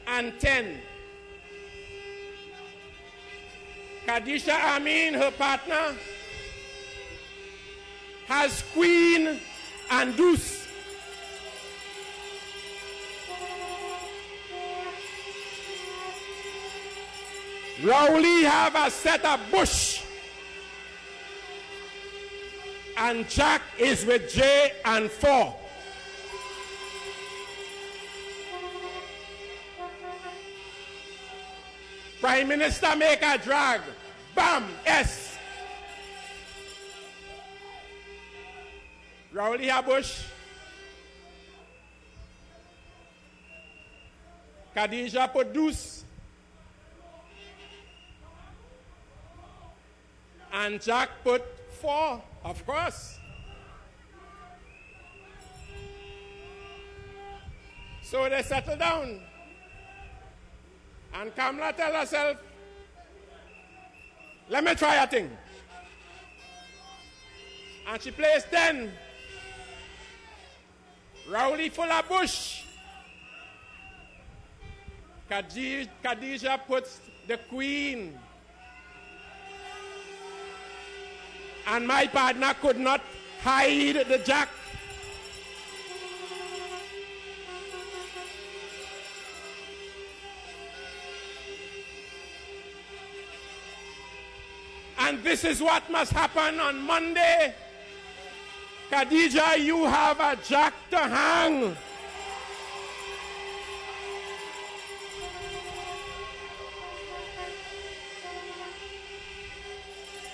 and 10. Kadijah Amin, her partner, has queen and deuce. Rowley have a set of bush. And Jack is with J and 4. Prime Minister make a drag. Bam, S. Rowley have bush. Kadijah put deuce. And Jack put 4, of course. So they settle down. And Kamla tell herself, let me try a thing. And she plays 10. Rowley full of bush. Kadijah puts the queen. And my partner could not hide the jack. And this is what must happen on Monday. Kadijah, you have a jack to hang.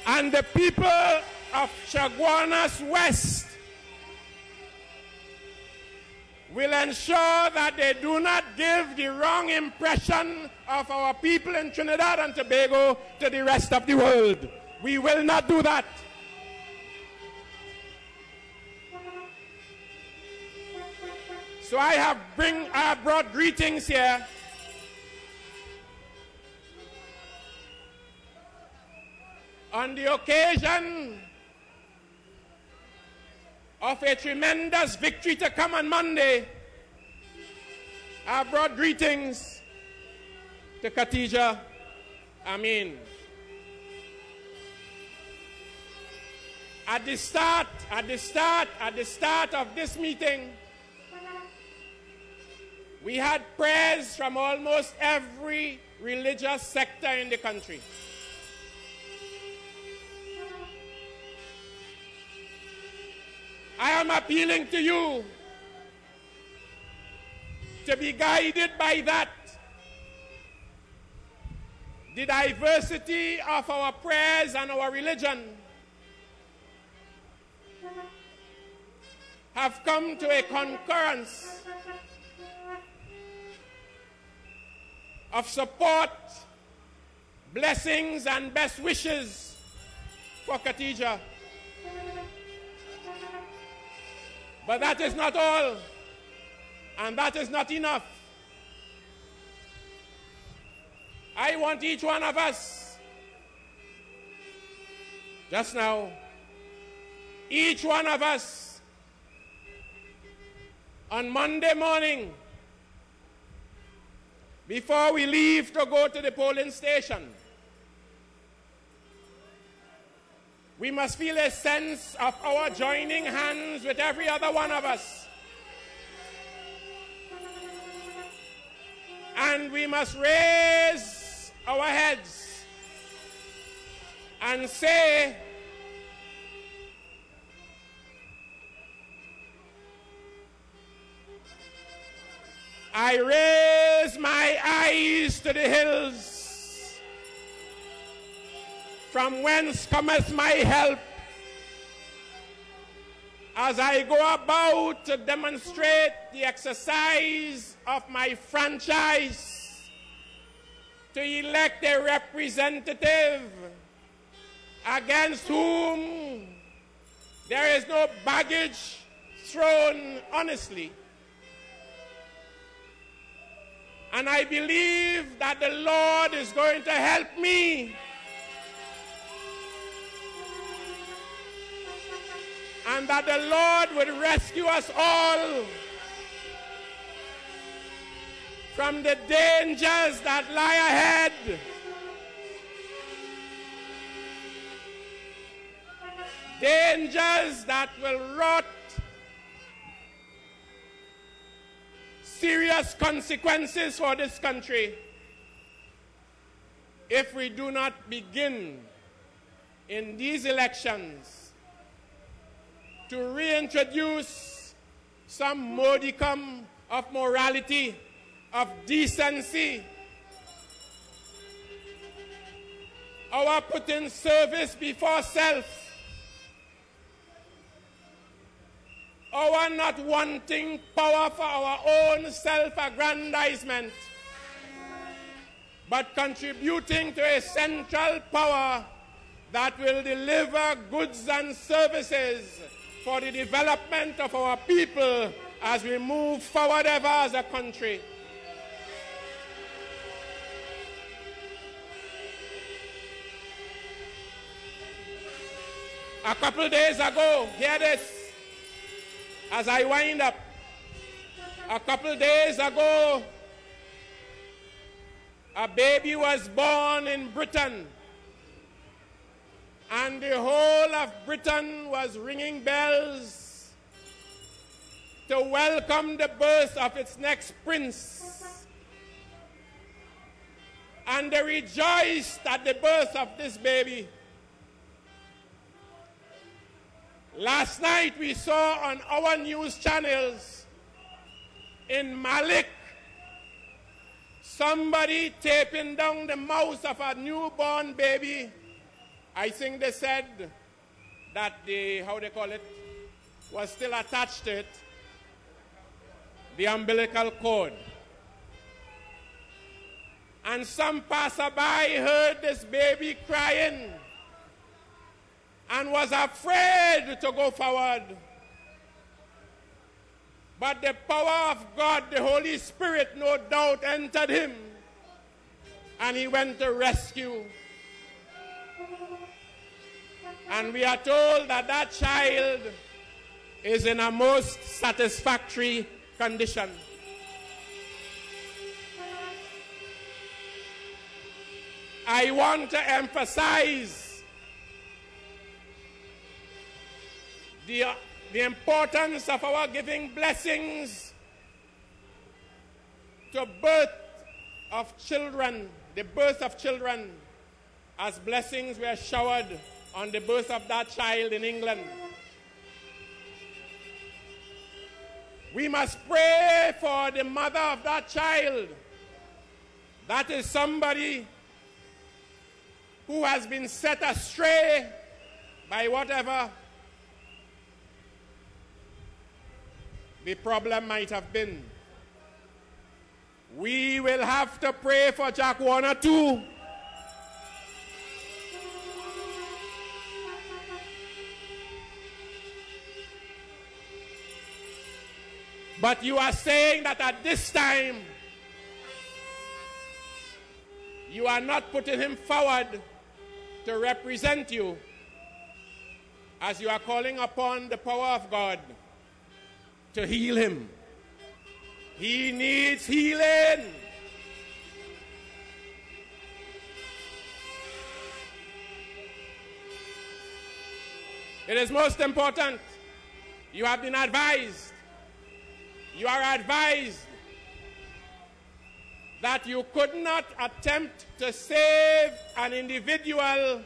And the people of Chaguanas West will ensure that they do not give the wrong impression of our people in Trinidad and Tobago to the rest of the world. We will not do that. So I have brought greetings here on the occasion of a tremendous victory to come on Monday. I brought greetings to Kadijah Amin. At the start of this meeting, we had prayers from almost every religious sector in the country. I am appealing to you to be guided by that. The diversity of our prayers and our religion have come to a concurrence of support, blessings, and best wishes for Kadijah. But that is not all, and that is not enough. I want each one of us, just now, each one of us, on Monday morning, before we leave to go to the polling station, we must feel a sense of our joining hands with every other one of us. And we must raise our heads and say, I raise my eyes to the hills, from whence cometh my help, as I go about to demonstrate the exercise of my franchise to elect a representative against whom there is no baggage thrown honestly. And I believe that the Lord is going to help me. And that the Lord would rescue us all from the dangers that lie ahead. Dangers that will wrought serious consequences for this country if we do not begin in these elections to reintroduce some modicum of morality, of decency, our putting service before self, our not wanting power for our own self-aggrandizement, but contributing to a central power that will deliver goods and services for the development of our people as we move forward ever as a country. A couple days ago, hear this, as I wind up, a couple days ago, a baby was born in Britain, and the whole of Britain was ringing bells to welcome the birth of its next prince. And they rejoiced at the birth of this baby. Last night we saw on our news channels in Malik somebody taping down the mouth of a newborn baby. I think they said that was still attached to it, the umbilical cord. And some passerby heard this baby crying and was afraid to go forward. But the power of God, the Holy Spirit, no doubt entered him, and he went to rescue. And we are told that that child is in a most satisfactory condition. I want to emphasize the importance of our giving blessings to birth of children, the birth of children, as blessings were showered on the birth of that child in England. We must pray for the mother of that child. That is somebody who has been set astray by whatever the problem might have been. We will have to pray for Chaguanas too. But you are saying that at this time, you are not putting him forward to represent you, as you are calling upon the power of God to heal him. He needs healing. It is most important. You have been advised. You are advised that you could not attempt to save an individual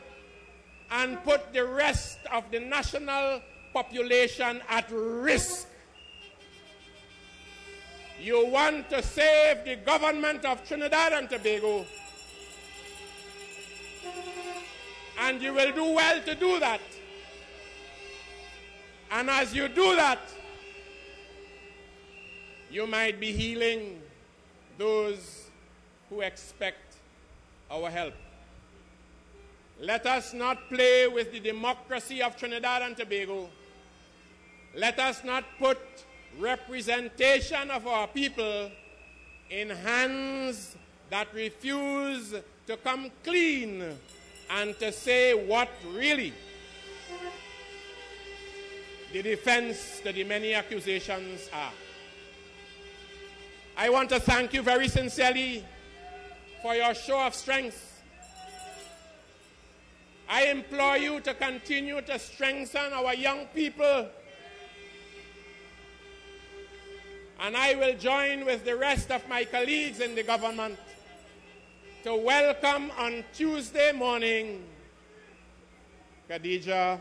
and put the rest of the national population at risk. You want to save the government of Trinidad and Tobago, and you will do well to do that. And as you do that, you might be healing those who expect our help. Let us not play with the democracy of Trinidad and Tobago. Let us not put representation of our people in hands that refuse to come clean and to say what really the defense to the many accusations are. I want to thank you very sincerely for your show of strength. I implore you to continue to strengthen our young people. And I will join with the rest of my colleagues in the government to welcome on Tuesday morning Kadijah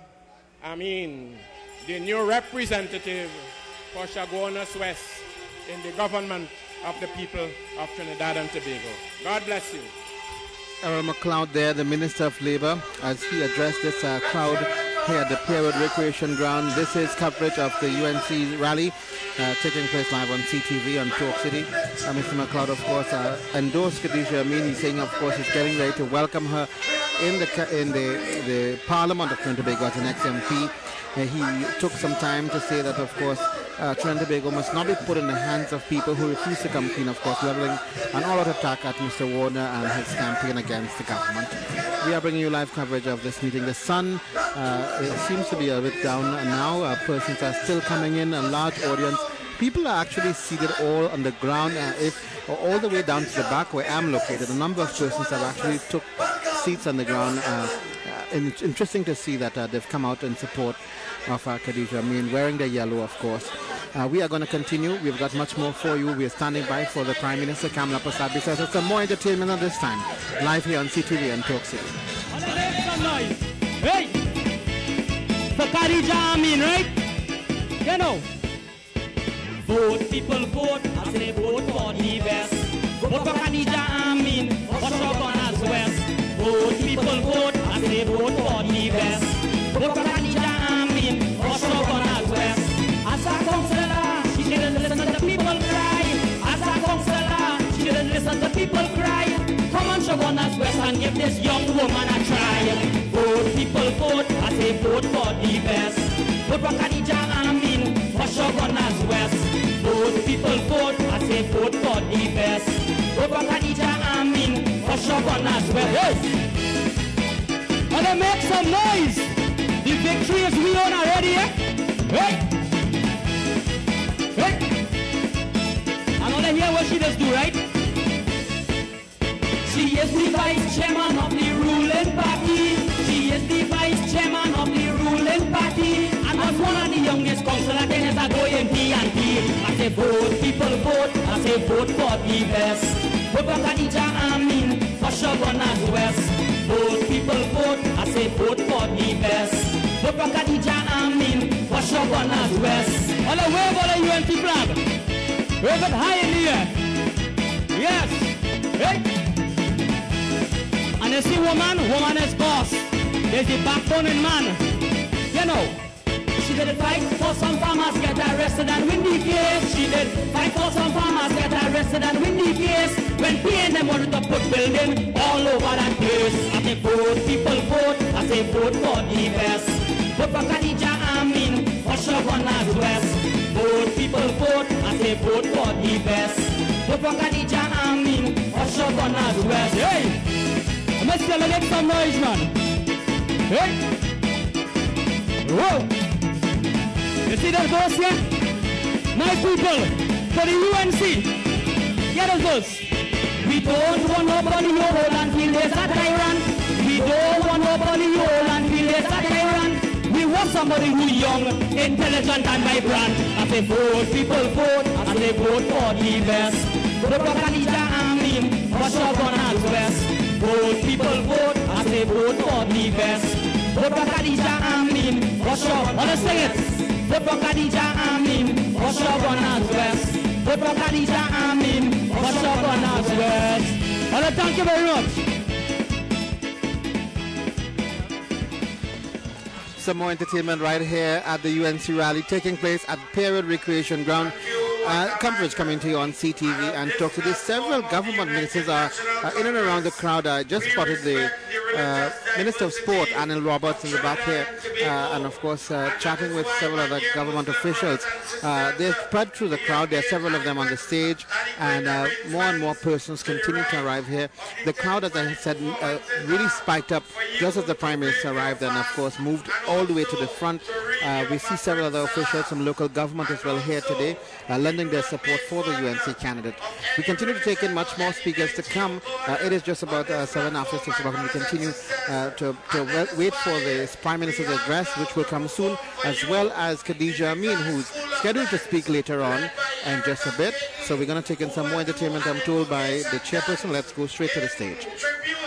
Amin, the new representative for Chaguanas West in the government of the people of Trinidad and Tobago. God bless you. McLeod there, the Minister of Labour, as he addressed this crowd here at the Pierwood Recreation Ground. This is coverage of the UNC rally taking place live on CTV on Talk City. Mr. McLeod, of course, endorsed Kadijah Amin. He's saying, of course, he's getting ready to welcome her in the Parliament of Trinidad and Tobago as an ex-MP. He took some time to say that, of course, Trinidad and Tobago must not be put in the hands of people who refuse to come clean, of course, leveling an all-out attack at Mr. Warner and his campaign against the government. We are bringing you live coverage of this meeting. The sun it seems to be a bit down now. Persons are still coming in, a large audience. People are actually seated all on the ground, all the way down to the back where I'm located. A number of persons have actually took seats on the ground. Interesting to see that they've come out in support of Kadijah Amin, wearing the yellow, of course. We are going to continue. We've got much more for you. We are standing by for the Prime Minister, Kamala Prasad, because there's some more entertainment at this time. Live here on CTV and Talk City. Hey! Kadijah Amin, right? You know. Vote, people vote, I say vote for the best. Vote for Kadijah Amin, for Chaguanas West. Vote, people vote, I say vote for the best. Vote for Kadijah Amin, for Chaguanas West. As a councillor, she didn't listen to people cry. As a councillor, she didn't listen to people cry. Come on, Chaguanas West, and give this young woman a try. Vote, people vote, I say vote for the best. Vote for Kadijah Amin, for Chaguanas West. Vote, people vote, I say vote for the best. Vote for Kadijah Amin, for Chaguanas West. Yes. And they make some noise. The victory is we on already, eh? Hey! Hey! I want to hear what she does do, right? She is the vice chairman of the ruling party. She is the vice chairman of the ruling party. And was one of the youngest councillors 10 years ago in P&P. I say vote, people vote, I say vote for the best. Vote for Kadijah Amin, for Chaguanas West. Vote, people vote, I say vote for the best. Vote for Kadijah Amin, for Chaguanas West. On the wave of the UNC flag. Wave it high in the air. Yes. Hey. And you see woman is boss. There's the backbone in man. You know. She did fight for some farmers get arrested and win the case. She did fight for some farmers get arrested and win the case. When P&M wanted to put building all over that place. I say vote, people vote, I say vote for the best. Vote for Kadijah Amin, for Chaguanas West. Vote, people vote, I say vote for the best. Vote for Kadijah Amin, for Chaguanas West. Hey! Let's make some noise, man. Hey! Whoa! You see that verse here? My people, for the UNC, get us verse. We don't want nobody who hold and feel there's a tyrant. We don't want nobody who hold and feel there's a tyrant. We want somebody who's young, intelligent and vibrant. I say vote, people vote, I say vote for the best. Vote for Kadijah Amin, for Chaguanas West. Vote, people vote, I say vote for the best. Vote for Kadijah Amin, for Chaguanas. Let's sing it. Vote for Kadijah Amin, for Chaguanas West. Vote for Kadijah Amin, for Chaguanas West. Well, thank you very much. Some more entertainment right here at the UNC rally taking place at Period Recreation Ground. Coverage coming to you on CTV and Talk Today. Several government ministers are in and around the crowd. I just spotted the Minister of Sport, Anil Roberts, in the back here, and of course chatting with several other government officials. They've spread through the crowd. There are several of them on the stage, and more persons continue to arrive here. The crowd, as I said, really spiked up just as the Prime Minister arrived, and of course moved all the way to the front. We see several other officials from local government as well here today, lending their support for the UNC candidate. We continue to take in much more speakers to come. It is just about 7 after 6 o'clock, and we continue to wait for the Prime Minister's address, which will come soon, as well as Kadijah Amin, who's scheduled to speak later on in just a bit. So we're going to take in some more entertainment, I'm told, by the chairperson. Let's go straight to the stage. Tribute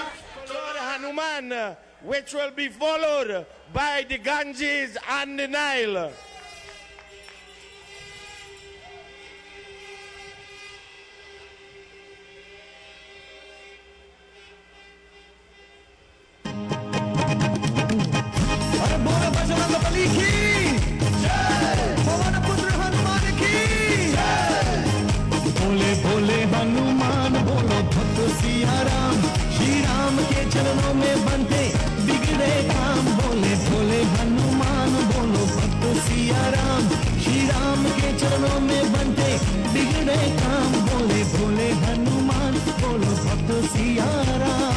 to Lord Hanuman, which will be followed by the Ganges and the Nile. Bhole Bhole Hanuman बोलो भक्त सिया राम, श्री राम के चरणों में बनते बिगड़े काम। भोले भोले हनुमान बोलो भक्त सिया राम, श्री राम के चरणों में बनते बिगड़े काम। भोले भोले हनुमान बोलो भक्त सिया राम।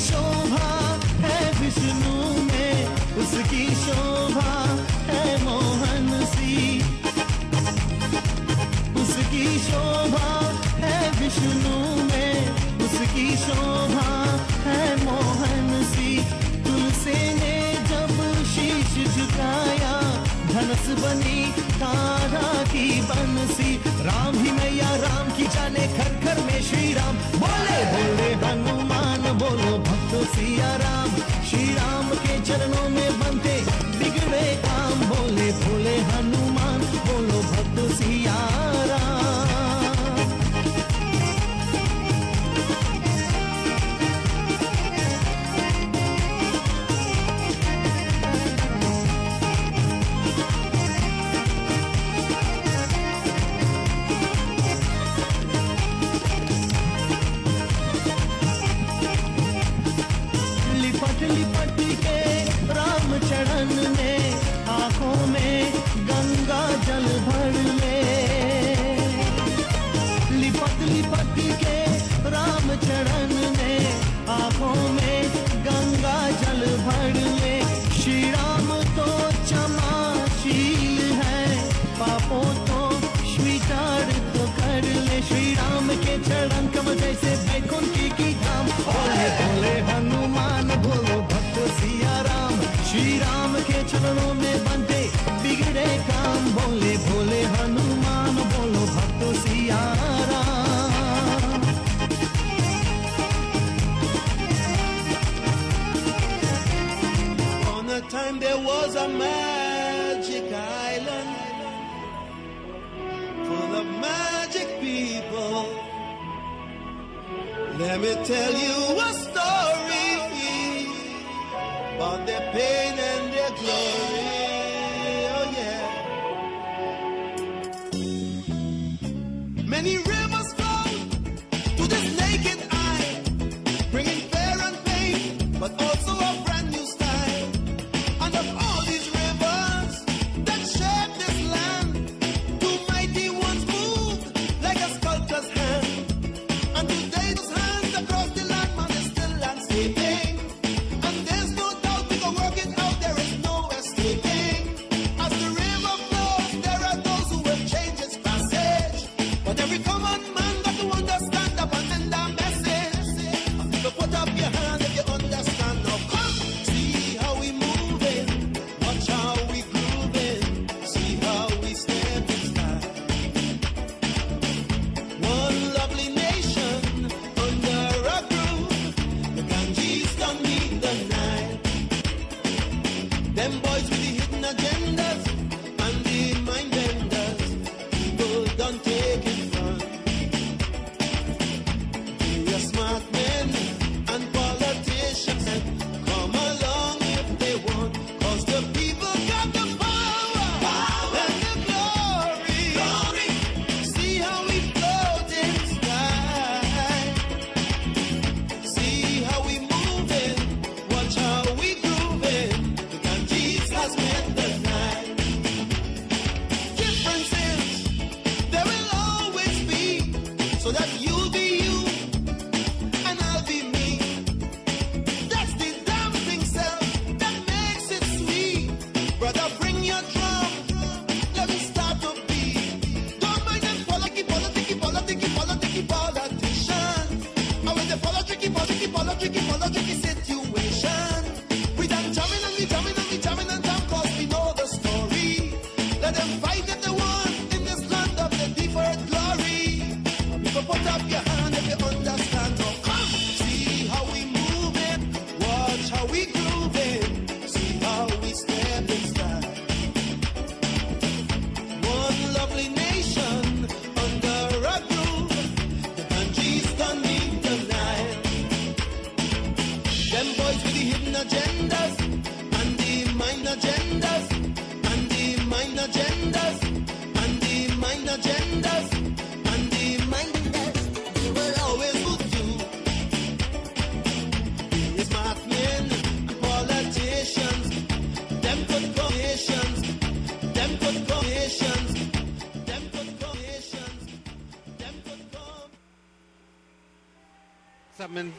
शोभा है विष्णु में, उसकी शोभा है मोहन सी। उसकी शोभा है विष्णु में, उसकी शोभा सिया राम श्री राम के चरणों में बनते बिगड़े काम बोले भोले हनुमान बोलो भक्त सिया राम लिपट के राम चरण में आंखों में गंगा जल भर ले लिपट के राम चरण में आंखों में गंगा जल भर ले श्री राम तो क्षमाशील है पापों तो स्वीकार तो कर ले श्री राम के चरण कमल जैसे बैकुंठ की धाम बोले बोले हनुमान बोलो भक्त सिया राम श्री राम के चरणों में बनते बिगड़े काम बोले भोले हनुमान बोलो भक्त Siya Ram On a time there was a magic island full of magic people. Let me tell you a story about their pain and their glory. Oh yeah. Many rivers flow to this naked eye, bringing fear and pain, but also a brand new style. And of all these rivers that shape this land, two mighty ones move like a sculptor's hand. And today those hands across the land, man, is still landscaping. And there's no doubt we can work it out, there is no escaping. As the river flows, there are those who will change its passage. But every common man got to understand up and send a message. And people put up your hand if you understand. Now come, see how we moving, watch how we grooving, see how we step in style. One lovely nation under a groove, the Ganges don't meet the Nile. Them boys with the hidden agendas and the mind benders, people don't take it from. You're smart men and politicians, come along if they want, cause the people got the power and the glory. See how we float in sky, see how we moving, watch how we grooving. The Ganges has met the Nile. Differences there will always be, so that you'll be you and I'll be me. That's the damn thing, self, that makes it sweet. Brother, bring your drum, let me start to beat. Don't mind them politics politicians. And when they politics situation, we done jamming and we jamming and we jamming and jam, cause we know the story. Let them fight if they want in this land of the deferred glory. People put up your hand if you understand. Now come, see how we moving, watch how we grooving, see how we step in style. One lovely nation under a groove, the Ganges don't meet the Nile. Them boys with the hidden agendas and the mind agendas and the mind agendas and the mind agendas and the mind agendas, they will always put you. The smart men and politicians, them good coalitions, them good coalitions, them good coalitions, them good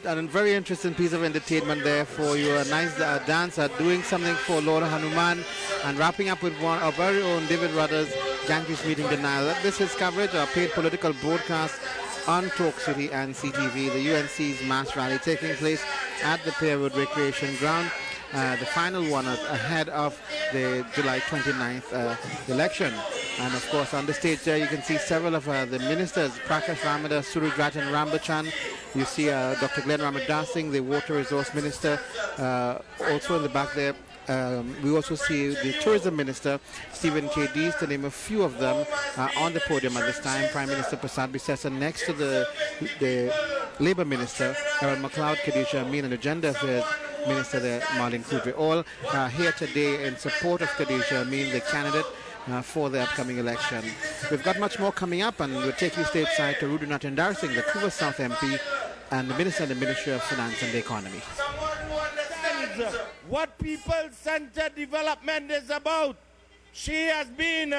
A very interesting piece of entertainment there for you. A nice dancer doing something for Lord Hanuman, and wrapping up with our very own David Rudder's Ganges meeting the Nile. This is coverage, a paid political broadcast on Talk City and CTV. The UNC's mass rally taking place at the Pearwood Recreation Ground. The final one ahead of the July 29th election. And of course on the stage there you can see several of the ministers, Prakash Ramada, Suraj Ratan Rambachan, You see Dr. Glenn Ramadasing, the Water Resource Minister, also in the back there. We also see the Tourism Minister, Stephen K. Dees, to name a few of them, on the podium at this time. Prime Minister Prasad Bisesa next to the Labour Minister, McLeod, Kadijah Amin, and Agenda Affairs Minister there, Marlene Cudjoe, all here today in support of Kadijah Amin, the candidate for the upcoming election. We've got much more coming up, and we'll take you stateside to Rudunat Singh, the Couva South MP, and the Minister in the Ministry of Finance and the Economy. What people-centered development is about. She has been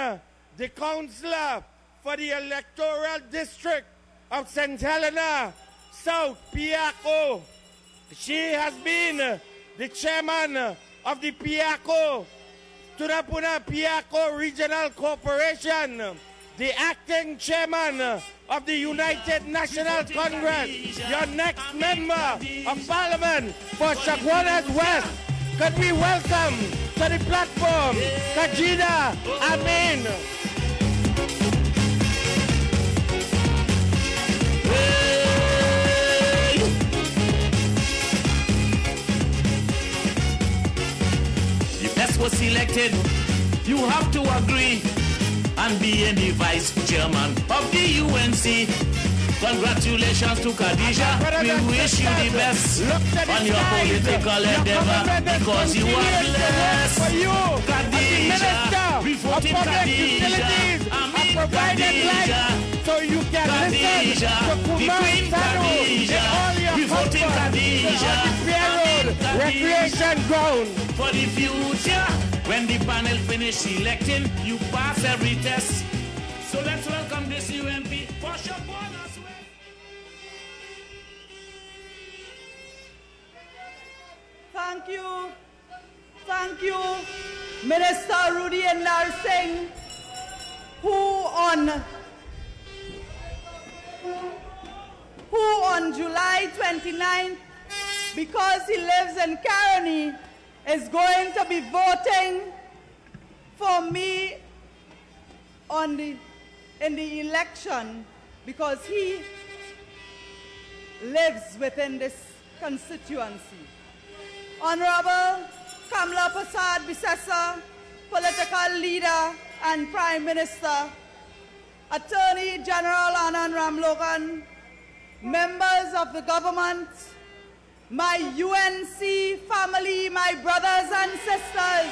the councillor for the electoral district of St. Helena South, Piaco. She has been the chairman of the Piaco, Tunapuna Piaco Regional Corporation, the acting chairman of the United National Congress, your next member of Parliament for Chaguanas West. Could we welcome to the platform Kadijah Amin. If that's what's elected, you have to agree and be the vice chairman of the UNC. Congratulations to Kadijah. We wish you the best on your political endeavor because you are blessed. Kadijah, we vote in Kadijah. I provided life so you can listen to Kumar Sanu. We vote in Kadijah. Recreation ground for the future. When the panel finish electing, you pass every test. So let's welcome this UMP for Chaguanas. Thank you, Minister Roodal Singh, who on July 29th, because he lives in Caroni, is going to be voting for me in the election because he lives within this constituency. Honorable Kamla Prasad Bisesa, political leader and Prime Minister, Attorney General Anand Ramlogan, members of the government, my UNC family, my brothers and sisters,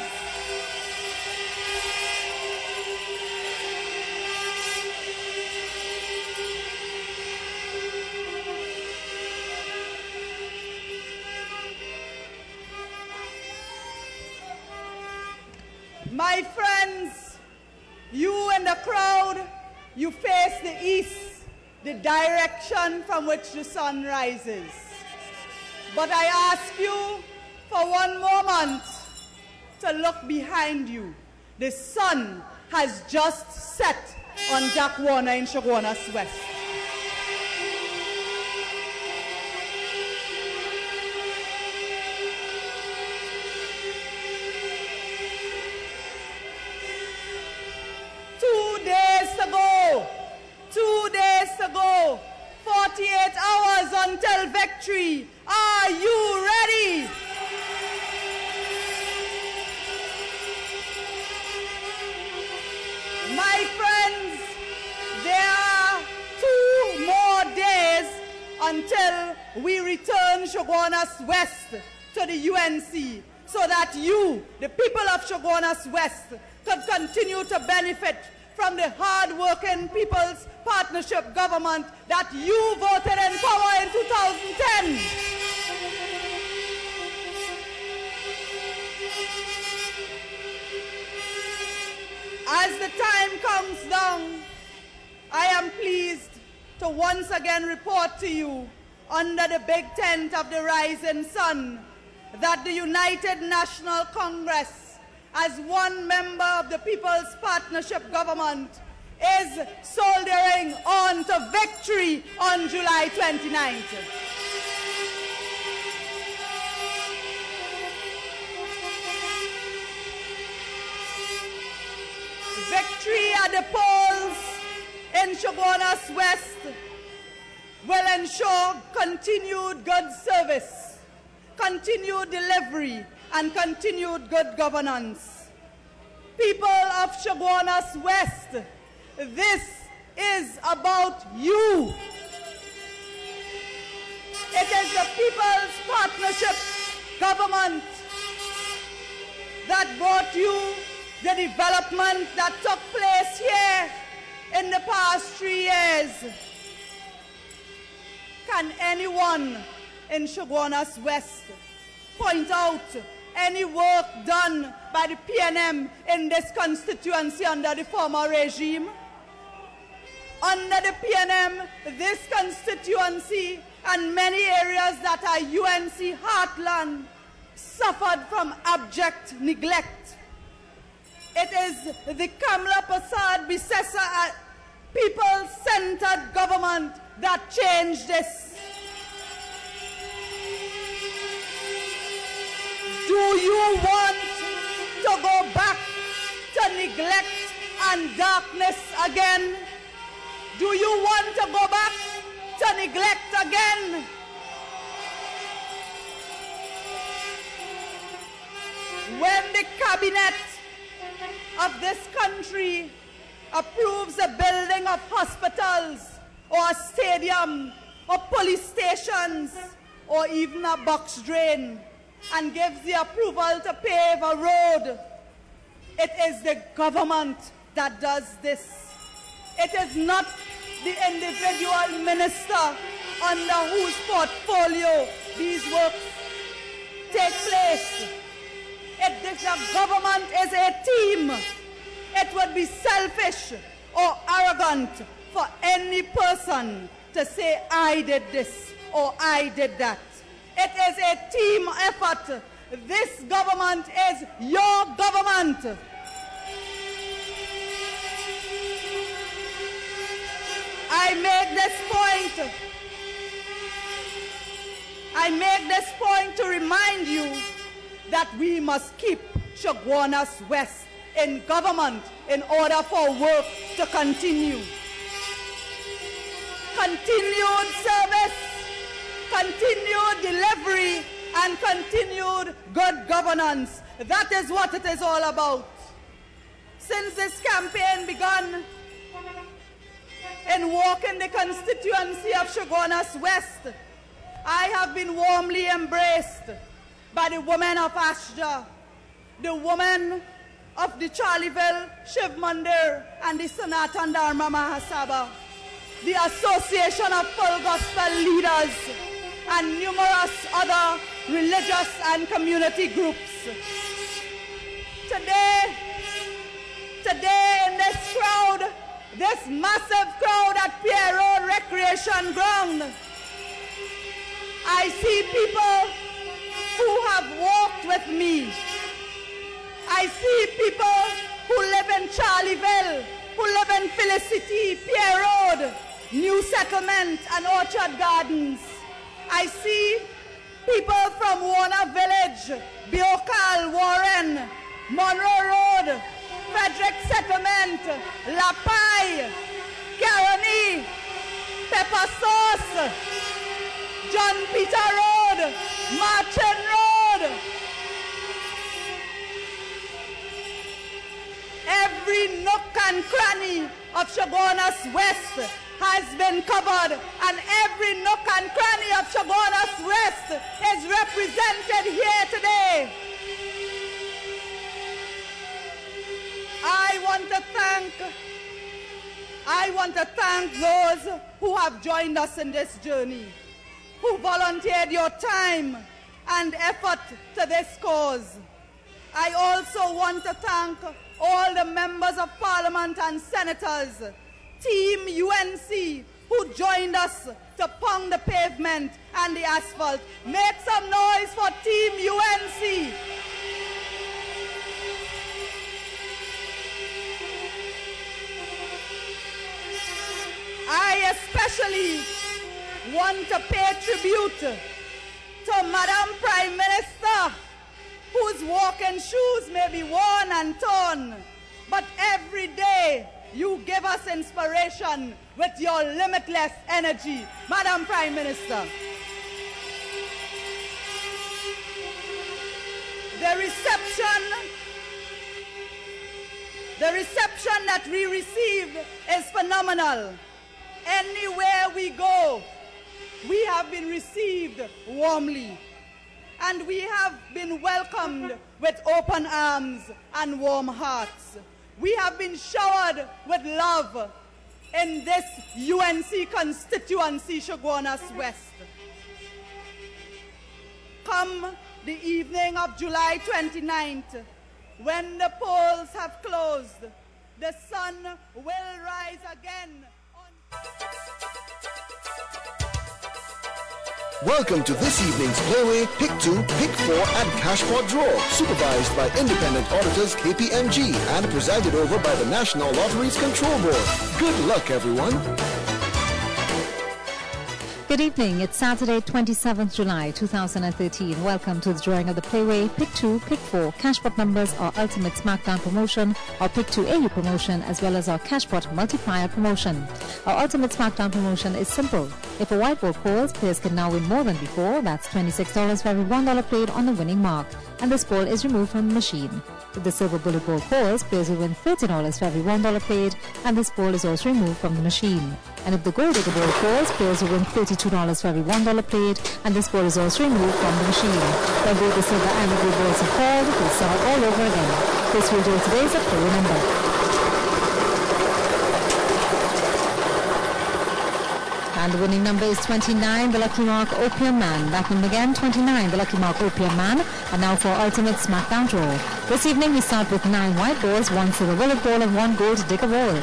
my friends, you in the crowd, you face the east, the direction from which the sun rises. But I ask you for one moment to look behind you. The sun has just set on Chaguanas in Chaguanas West. Two days ago, 48 hours until victory. Are you ready? My friends, there are 2 more days until we return Chaguanas West to the UNC so that you, the people of Chaguanas West, could continue to benefit from the hard-working People's Partnership government that you voted in power in 2010. As the time comes down, I am pleased to once again report to you under the big tent of the rising sun that the United National Congress, as one member of the People's Partnership government, is soldering on to victory on July 29th. Victory at the polls in Chaguanas West will ensure continued good service, continued delivery, and continued good governance. People of Chaguanas West, this is about you. It is the People's Partnership government that brought you the development that took place here in the past 3 years. Can anyone in Chaguanas West point out any work done by the PNM in this constituency under the former regime? Under the PNM, this constituency and many areas that are UNC heartland suffered from abject neglect. It is the Kamla Prasad Bisesa people-centered government that changed this. Do you want to go back to neglect and darkness again? Do you want to go back to neglect again? When the cabinet of this country approves the building of hospitals or a stadium or police stations or even a box drain and gives the approval to pave a road, it is the government that does this. It is not the individual minister under whose portfolio these works take place. If the government is a team, it would be selfish or arrogant for any person to say, I did this or I did that. It is a team effort. This government is your government. I make this point to remind you that we must keep Chaguanas West in government in order for work to continue. Continued service, continued delivery, and continued good governance. That is what it is all about. Since this campaign began, in walking the constituency of Chaguanas West, I have been warmly embraced by the women of Ashja, the women of the Charlieville Shiv Mandir and the Sanatan Dharma Mahasabha, the Association of Full Gospel Leaders, and numerous other religious and community groups. Today in this crowd, this massive crowd at Pierre Road Recreation Ground, I see people who have walked with me. I see people who live in Charlieville, who live in Felicity, Pierre Road, New Settlement, and Orchard Gardens. I see people from Warner Village, Biokal, Warren, Monroe Road, Frederick Settlement, La Paille, Caroni, Pepper Sauce, John Peter Road, Martin Road. Every nook and cranny of Chaguanas West has been covered, and every nook and cranny of Chaguanas West is represented here today. I want to thank those who have joined us in this journey, who volunteered your time and effort to this cause. I also want to thank all the members of Parliament and senators, Team UNC, who joined us to pound the pavement and the asphalt. Make some noise for Team UNC. I especially want to pay tribute to Madam Prime Minister, whose walking shoes may be worn and torn, but every day You give us inspiration with your limitless energy. Madam Prime Minister, the reception that we received is phenomenal. Anywhere we go, we have been received warmly, and we have been welcomed with open arms and warm hearts. We have been showered with love in this UNC constituency, Chaguanas West. Come the evening of July 29th, when the polls have closed, the sun will rise again. Welcome to this evening's Playway Pick 2, Pick 4 and Cashpot Draw, supervised by independent auditors KPMG and presided over by the National Lotteries Control Board. Good luck, everyone. Good evening. It's Saturday, 27th July 2013. Welcome to the drawing of the Playway Pick 2, Pick 4 Cashpot numbers, our Ultimate Smackdown promotion, our Pick 2 AU promotion, as well as our Cashpot Multiplier promotion. Our Ultimate Smackdown promotion is simple. If a white ball calls, players can now win more than before. That's $26 for every $1 played on the winning mark, and this ball is removed from the machine. If the silver bullet ball calls, players will win $30 for every $1 played, and this ball is also removed from the machine. And if the gold digger ball calls, players will win $32 for every $1 played, and this ball is also removed from the machine. When both the silver and the gold balls are called, we'll start all over again. This will do today's player number. And the winning number is 29, the lucky mark Opium Man. That number again, 29, the lucky mark Opium Man. And now for Ultimate Smackdown Draw. This evening we start with 9 white balls, 1 silver bullet ball and 1 gold digger ball.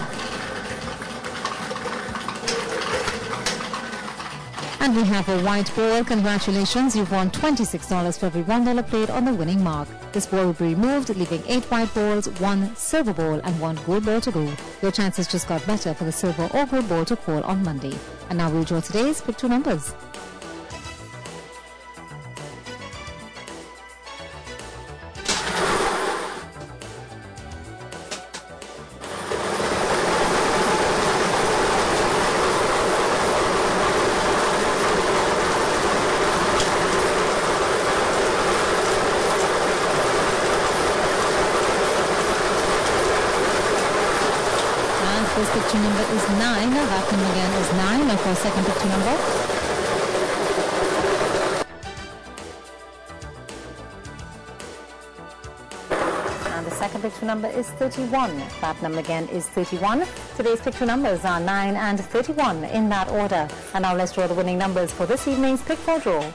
And we have a white ball. Congratulations, you've won $26 for every $1 played on the winning mark. This ball will be removed, leaving 8 white balls, 1 silver ball and 1 gold ball to go. Your chances just got better for the silver or gold ball to call on Monday. And now we'll draw today's Pick 2 numbers. First picture number is 9. That number again is 9. And for second picture number. And the second picture number is 31. That number again is 31. Today's picture numbers are 9 and 31 in that order. And now let's draw the winning numbers for this evening's Pick 4 draw.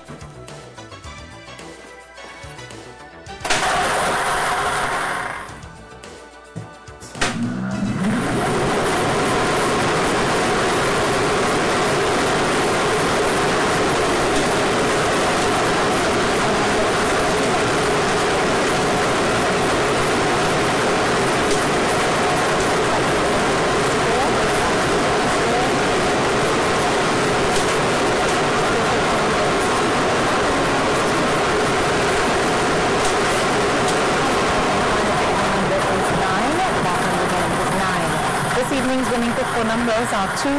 Numbers are 2,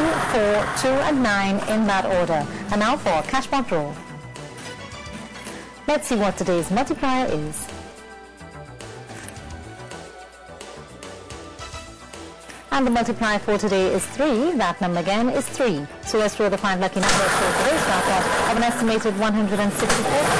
4, 2 and 9 in that order. And now for Cashpot Draw. Let's see what today's multiplier is. And the multiplier for today is 3. That number again is 3. So let's draw the 5 lucky numbers for today's jackpot of an estimated $164,753.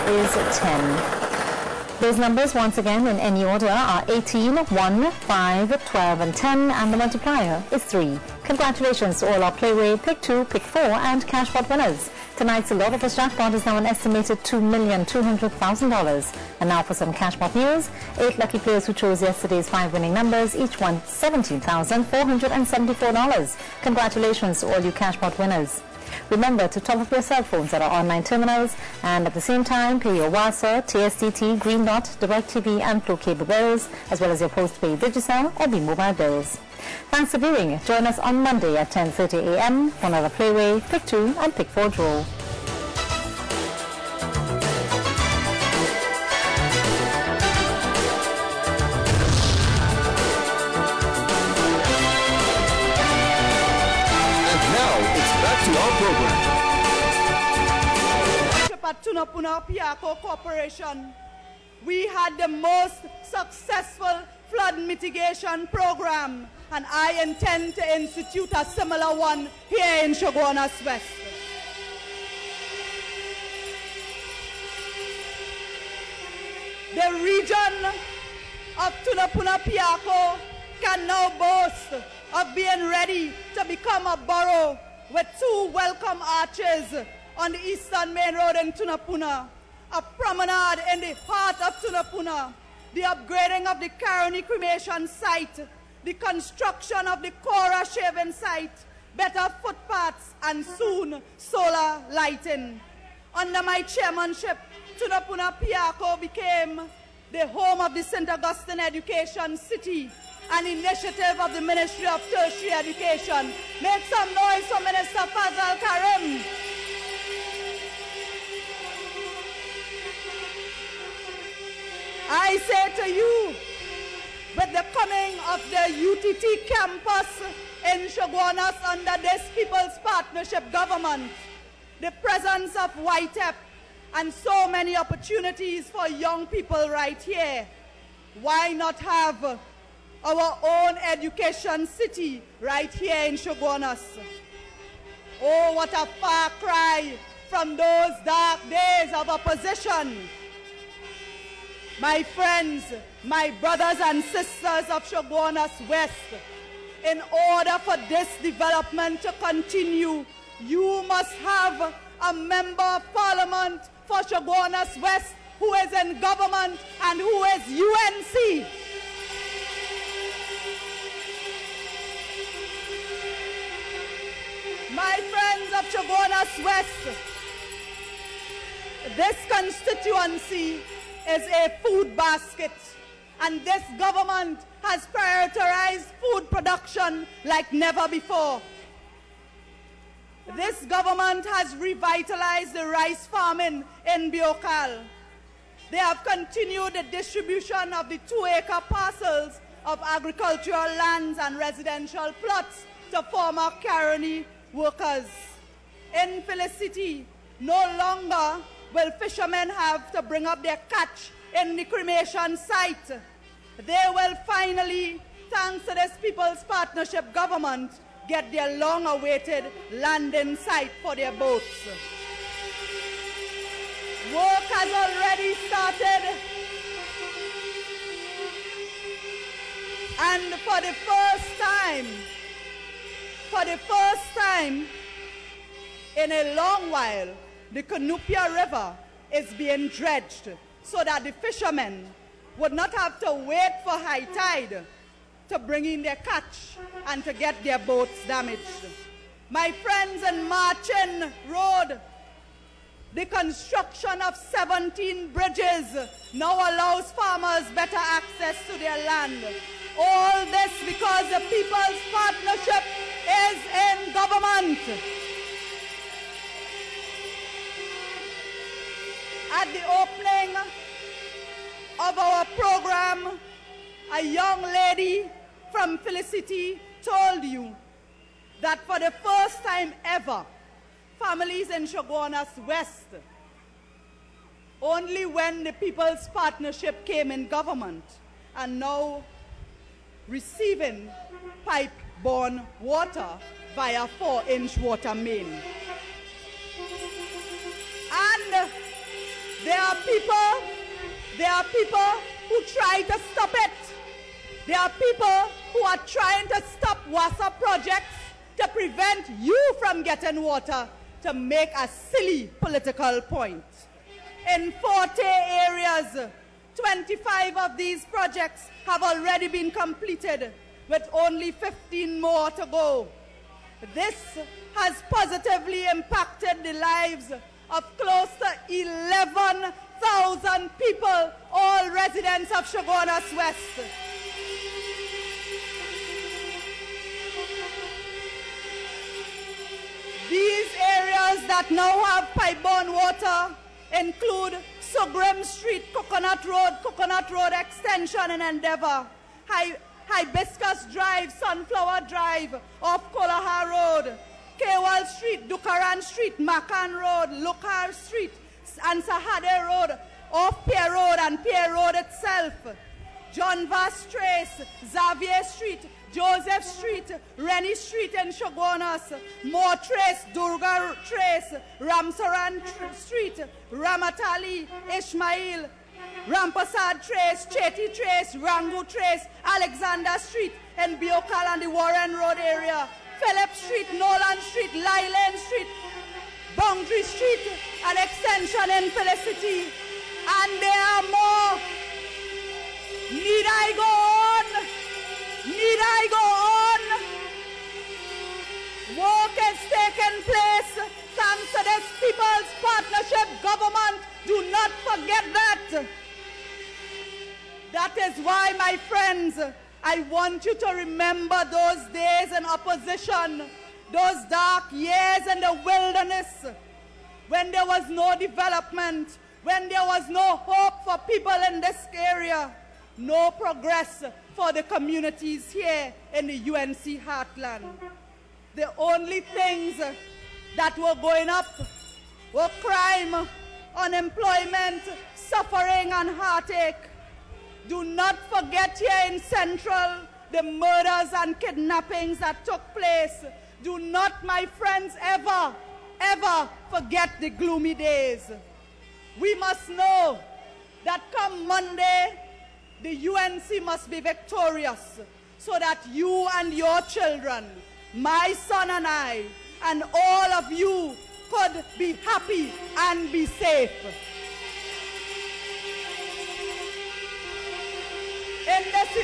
Is 10. Those numbers once again in any order are 18, 1, 5, 12 and 10, and the multiplier is 3. Congratulations to all our Playway Pick 2, Pick 4 and Cashpot winners. Tonight's Lotto Plus jackpot is now an estimated $2,200,000. And now for some Cashpot news. 8 lucky players who chose yesterday's 5 winning numbers each won $17,474. Congratulations to all you Cashpot winners. Remember to top up your cell phones at our online terminals and at the same time pay your WASA, TSTT, Green Dot, DirecTV and Flow cable bills as well as your post-paid Digicel or B-Mobile bills. Thanks for viewing. Join us on Monday at 10:30 a.m. for another Playway, Pick 2 and Pick 4 draw. To our program. At Tunapuna Piako Corporation, we had the most successful flood mitigation program, and I intend to institute a similar one here in Chaguanas West. The region of Tunapuna Piako can now boast of being ready to become a borough with 2 welcome arches on the Eastern Main Road in Tunapuna, a promenade in the heart of Tunapuna, the upgrading of the Caroni cremation site, the construction of the Cora shaving site, better footpaths, and soon solar lighting. Under my chairmanship, Tunapuna Piako became the home of the St. Augustine Education City, an initiative of the Ministry of Tertiary Education. Make some noise for Minister Fazal Karim. I say to you, with the coming of the UTT campus in Chaguanas under this People's Partnership government, the presence of YTEP, and so many opportunities for young people right here, why not have our own education city right here in Chaguanas? Oh, what a far cry from those dark days of opposition. My friends, my brothers and sisters of Chaguanas West, in order for this development to continue, you must have a member of parliament for Chaguanas West who is in government and who is UNC. My friends of Chaguanas West, this constituency is a food basket, and this government has prioritized food production like never before. This government has revitalized the rice farming in Biokal. They have continued the distribution of the 2-acre parcels of agricultural lands and residential plots to former Caroni workers. In Felicity, no longer will fishermen have to bring up their catch in the cremation site. They will finally, thanks to this People's Partnership government, get their long-awaited landing site for their boats. Work has already started, and for the first time in a long while, the Cunupia River is being dredged so that the fishermen would not have to wait for high tide to bring in their catch and to get their boats damaged. My friends, in Marchin Road, the construction of 17 bridges now allows farmers better access to their land. All this because the People's Partnership is in government. At the opening of our program, a young lady from Felicity told you that for the first time ever, families in Chaguanas West, only when the People's Partnership came in government, are now receiving pipe-borne water via 4-inch water main. And there are people who try to stop it. There are people who are trying to stop WASA projects to prevent you from getting water to make a silly political point. In 40 areas, 25 of these projects have already been completed, with only 15 more to go. This has positively impacted the lives of close to 11,000 people, all residents of Chaguanas West. These areas that now have pipe-borne water include Sugrim Street, Coconut Road Extension in Endeavour, Hibiscus Drive, Sunflower Drive off Kolaha Road, Kewal Street, Dukaran Street, Makan Road, Lukhar Street, and Sahade Road off Pier Road and Pier Road itself, John Vass Trace, Xavier Street, Joseph Street, Rennie Street in Chaguanas, Moore Trace, Durga Trace, Ramsaran Street, Ramatali, Ishmael, Rampasad Trace, Chetty Trace, Rangu Trace, Alexander Street, and Biokal and the Warren Road area, Phillip Street, Nolan Street, Lyland Street, Boundary Street, an extension in Felicity, and there are more. Need I go on? Need I go on? Work has taken place thanks to this People's Partnership government. Do not forget that. That is why, my friends, I want you to remember those days in opposition, those dark years in the wilderness, when there was no development, when there was no hope for people in this area, no progress for the communities here in the UNC heartland. The only things that were going up were crime, unemployment, suffering, and heartache. Do not forget here in Central the murders and kidnappings that took place. Do not, my friends, ever forget the gloomy days. We must know that come Monday, the UNC must be victorious so that you and your children, my son and I, and all of you could be happy and be safe. In this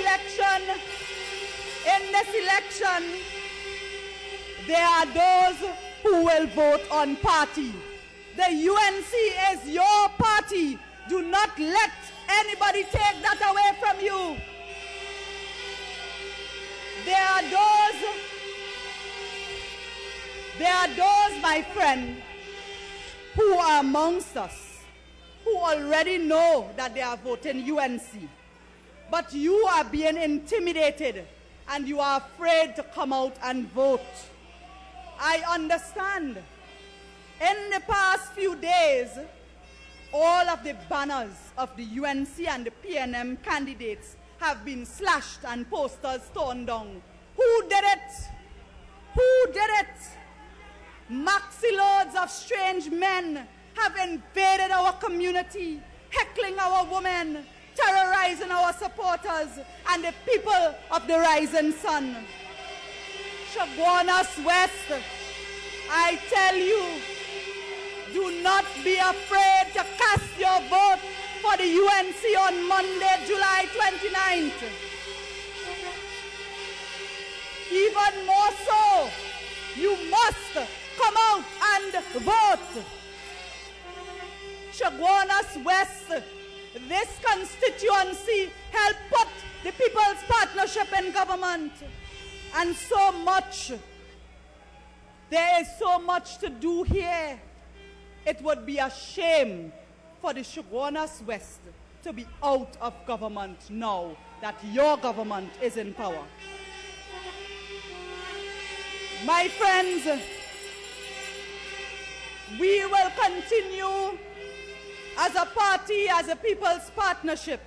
election, there are those who will vote on party. The UNC is your party. Do not let anybody take that away from you. There are those, my friend, who are amongst us, who already know that they are voting UNC. But you are being intimidated and you are afraid to come out and vote. I understand. In the past few days, all of the banners of the UNC and the PNM candidates have been slashed and posters torn down. Who did it? Who did it? Maxi loads of strange men have invaded our community, heckling our women, terrorizing our supporters and the people of the rising sun. Chaguanas West, I tell you, do not be afraid to cast your vote for the UNC on Monday, July 29th. Even more so, you must come out and vote. Chaguanas West, this constituency helped put the People's Partnership in government. And so much, there is so much to do here. It would be a shame for the Chaguanas West to be out of government now that your government is in power. My friends, we will continue as a party, as a People's Partnership,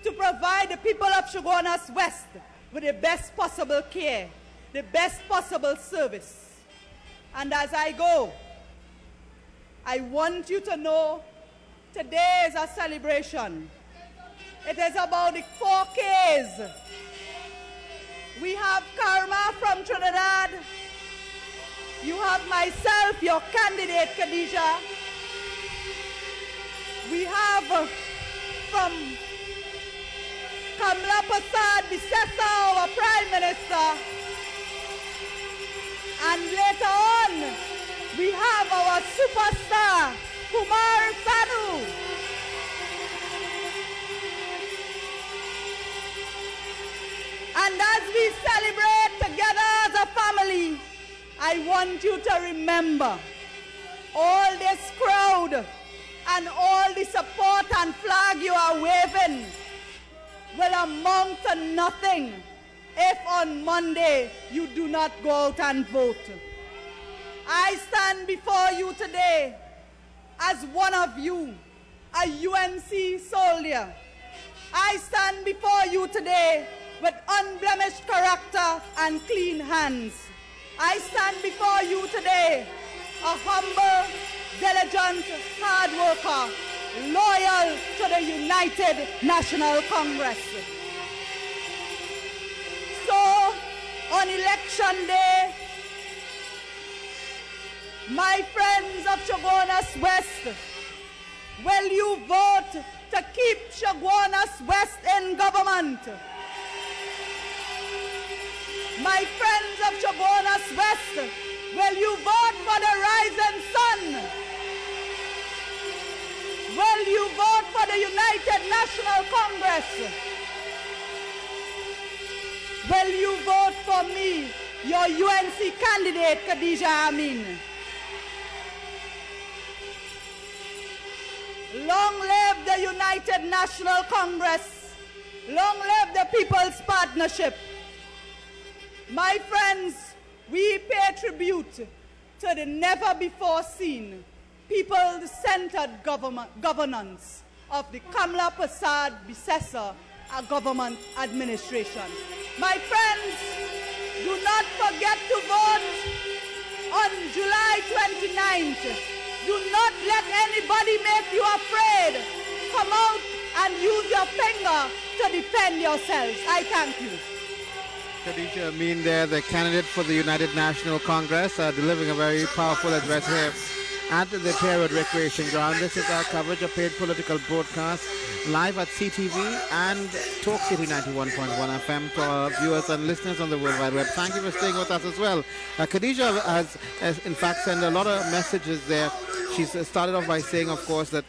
to provide the people of Chaguanas West with the best possible care, the best possible service. And as I go, I want you to know today is a celebration. It is about the 4Ks. We have Karma from Trinidad. You have myself, your candidate, Kadijah. We have from Kamla Prasad Bisesa, our Prime Minister. And we have our superstar, Kumar Sanu. And as we celebrate together as a family, I want you to remember all this crowd and all the support and flag you are waving will amount to nothing if on Monday you do not go out and vote. I stand before you today as one of you, a UNC soldier. I stand before you today with unblemished character and clean hands. I stand before you today, a humble, diligent, hard worker, loyal to the United National Congress. So, on election day, my friends of Chaguanas West, will you vote to keep Chaguanas West in government? My friends of Chaguanas West, will you vote for the rising sun? Will you vote for the United National Congress? Will you vote for me, your UNC candidate, Kadijah Amin? Long live the United National Congress. Long live the People's Partnership. My friends, we pay tribute to the never-before-seen, people-centered governance of the Kamla Prasad Bisesa government administration. My friends, do not forget to vote on July 29th. Do not let anybody make you afraid. Come out and use your finger to defend yourselves. I thank you. Kadijah Amin there, the candidate for the United National Congress, delivering a very powerful address here at the Terror Recreation Ground. This is our coverage of paid political broadcast live at CTV and Talk City 91.1 FM to our viewers and listeners on the World Wide Web. Thank you for staying with us as well. Kadijah has in fact sent a lot of messages there. She's started off by saying, of course, that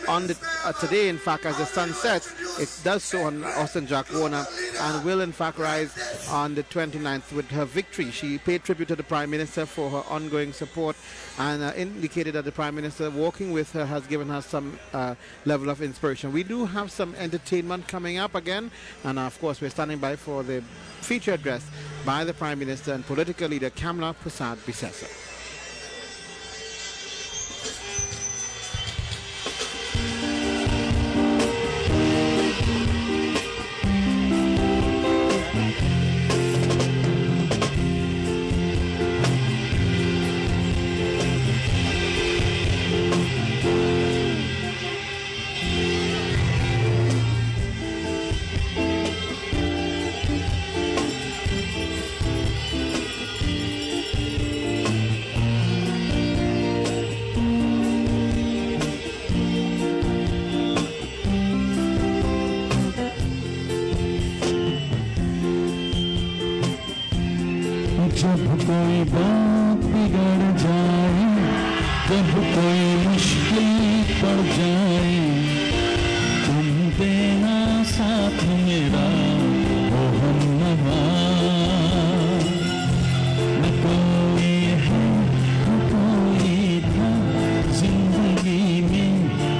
on today, in fact, as the sun sets, it does so on Austin Chaguanas and will, in fact, rise on the 29th with her victory. She paid tribute to the Prime Minister for her ongoing support and indicated that the Prime Minister walking with her has given her some level of inspiration. We do have some entertainment coming up again, and of course, we're standing by for the feature address by the Prime Minister and political leader Kamla Prasad Bisesa. जब कोई बात बिगड़ जाए, जब कोई मुश्किल पड़ जाए, तुम देना साथ मेरा ओ हमनवा। न कोई है न कोई था जिंदगी में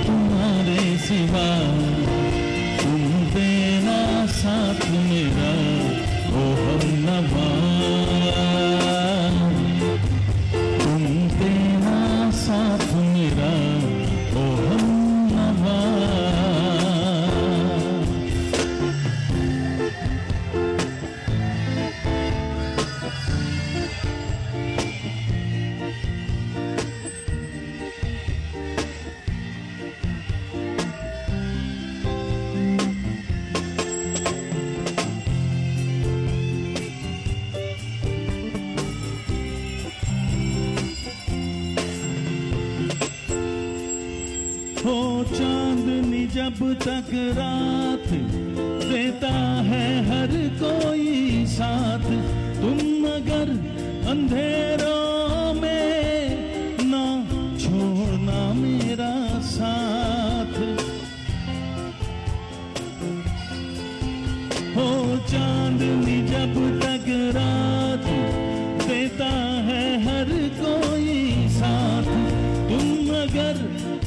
तुम्हारे सिवा, तुम देना साथ मेरा ओ हमनवा। जब तक रात देता है हर कोई साथ, तुम अगर अंधेरों में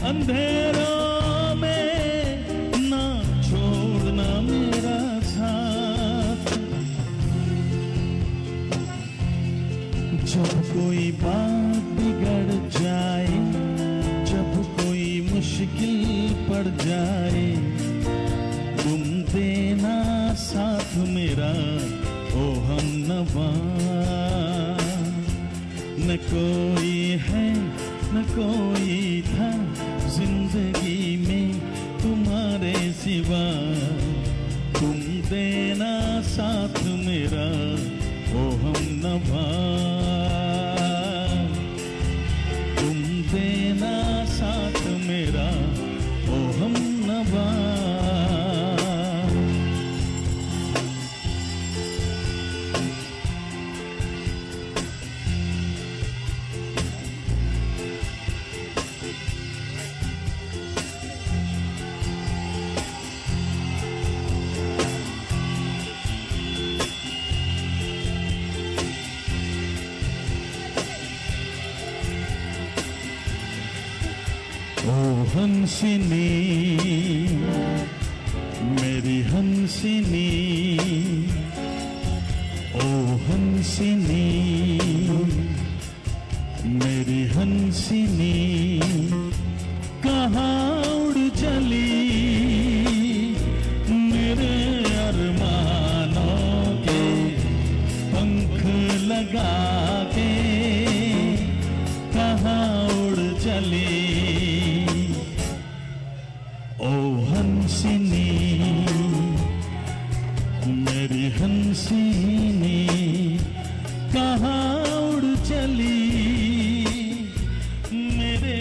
अंधेरों में ना छोड़ना मेरा साथ। जब कोई बात बिगड़ जाए, जब कोई मुश्किल पड़ जाए, तुम देना साथ मेरा ओ हमनवा। न कोई है न कोई था जिंदगी में तुम्हारे सिवा, तुम देना साथ मेरा ओ हमनवा। तुम देना साथ मेरा ओ हमनवा। हंसिनी मेरी हंसिनी, ओ हंसिनी मेरी हंसिनी, कहाँ उड़ चली मेरे अरमानों के पंख लगा के, कहाँ उड़ चली ओ हंसिनी मेरी हंसिनी, कहाँ उड़ चली मेरे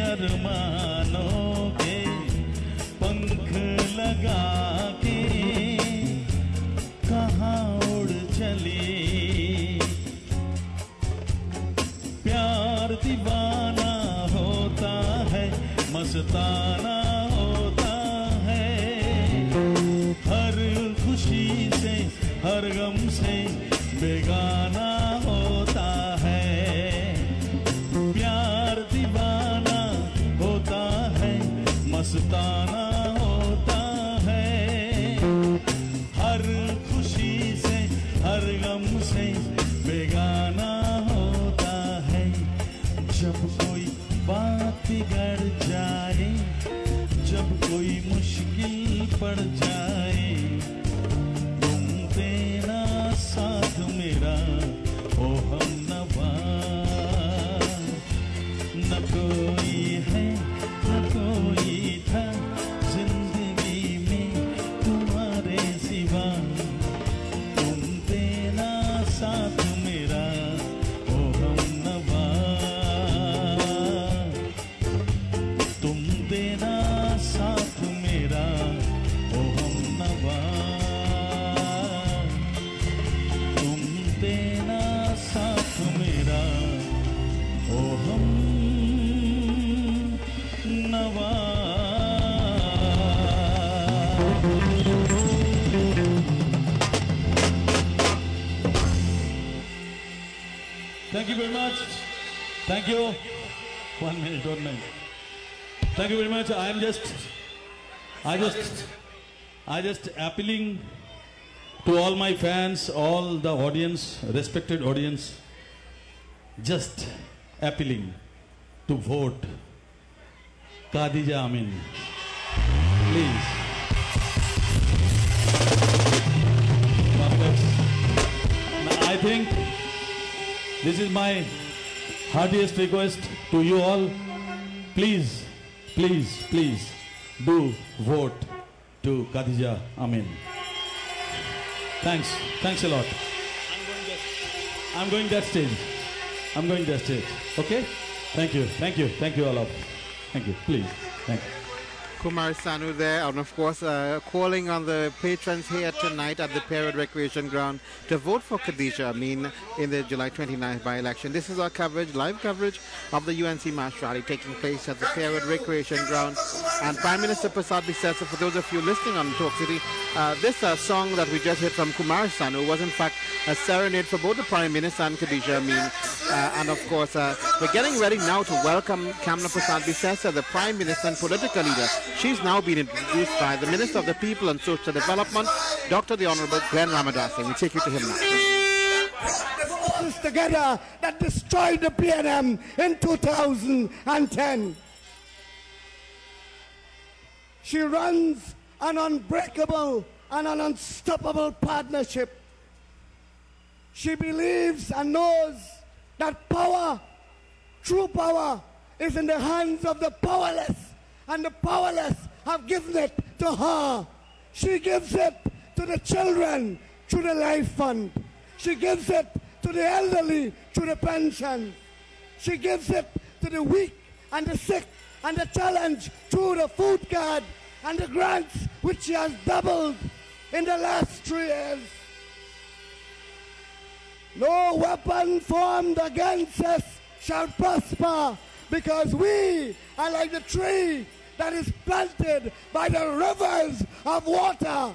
अरमानों के पंख लगा के, कहाँ उड़ चली। प्यार दीवाना होता है, मस्ताना हर गम से बेगाना होता है। प्यार दीवाना होता है, मस्ताना होता है। हर खुशी से हर गम से बेगाना होता है। जब कोई बात बिगड़ जाए, जब कोई मुश्किल पड़ जाए, देना साथ मेरा ओ हमनवा। न कोई है न कोई था जिंदगी में तुम्हारे सिवा, तुम देना साथ मेरा ओ हमनवा। तुम देना साथ मेरा ओ हमनवा। देना साथ मेरा ओ हम नवा। Thank you very much. Thank you. 1 minute, 1 minute. Thank you very much. I just appealing to all my fans, all the audience, respected audience, just appealing to vote Kadijah Amin. Please. I think this is my heartiest request to you all. Please, please, please do vote to Kadijah Amin. Thanks. Thanks a lot. I'm going that stage. I'm going that stage. Okay? Thank you. Thank you. Thank you all of you. Thank you. Please. Thank you. Kumar Sanu there, and of course calling on the patrons here tonight at the Parade Recreation Ground to vote for Kadijah Amin in the July 29th by-election. This is our coverage, live coverage of the UNC March Rally taking place at the Parade Recreation Ground. And Prime Minister Prasad Bisesa, for those of you listening on Talk City, this song that we just heard from Kumar Sanu was in fact a serenade for both the Prime Minister and Kadijah Amin. And of course, we're getting ready now to welcome Kamla Prasad Bisesa, the Prime Minister and political leader. She's now been introduced by the Minister of the People and Social Development, Dr. the Honorable Glenn Ramadasi. We take you to him now. Forces together that destroyed the PNM in 2010. She runs an unbreakable and an unstoppable partnership. She believes and knows that power, true power, is in the hands of the powerless, and the powerless have given it to her. She gives it to the children through the Life Fund. She gives it to the elderly through the pension. She gives it to the weak and the sick and the challenged through the food card and the grants, which she has doubled in the last 3 years. No weapon formed against us shall prosper, because we are like the tree that is planted by the rivers of water.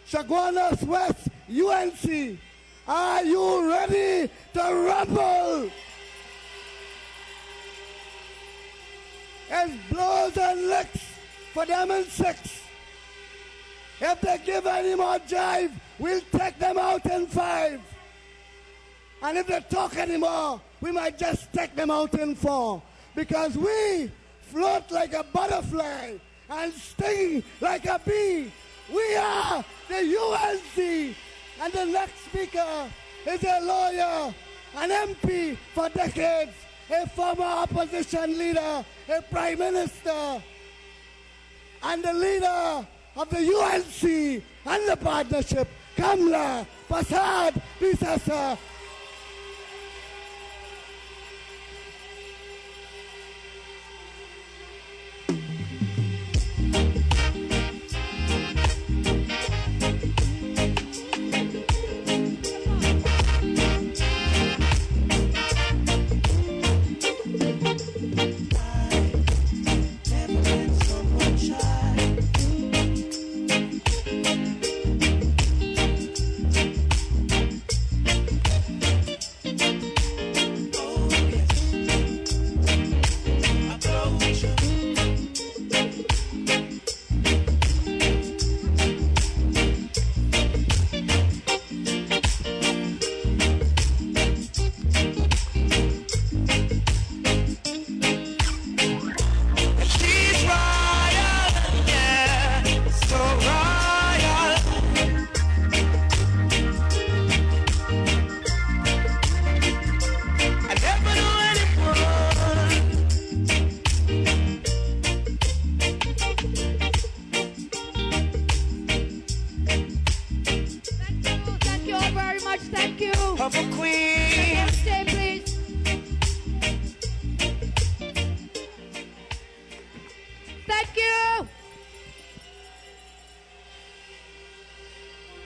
Chaguanas West, UNC, are you ready to rumble? It's blows and licks for them in 6. If they give any more jive, we'll take them out in 5. And if they talk anymore, we might just take them out in 4. Because we float like a butterfly and sting like a bee. We are the UNC. And the next speaker is a lawyer, an MP for decades, a former opposition leader, a prime minister, and the leader of the UNC and the partnership, Kamla Prasad Bisesa.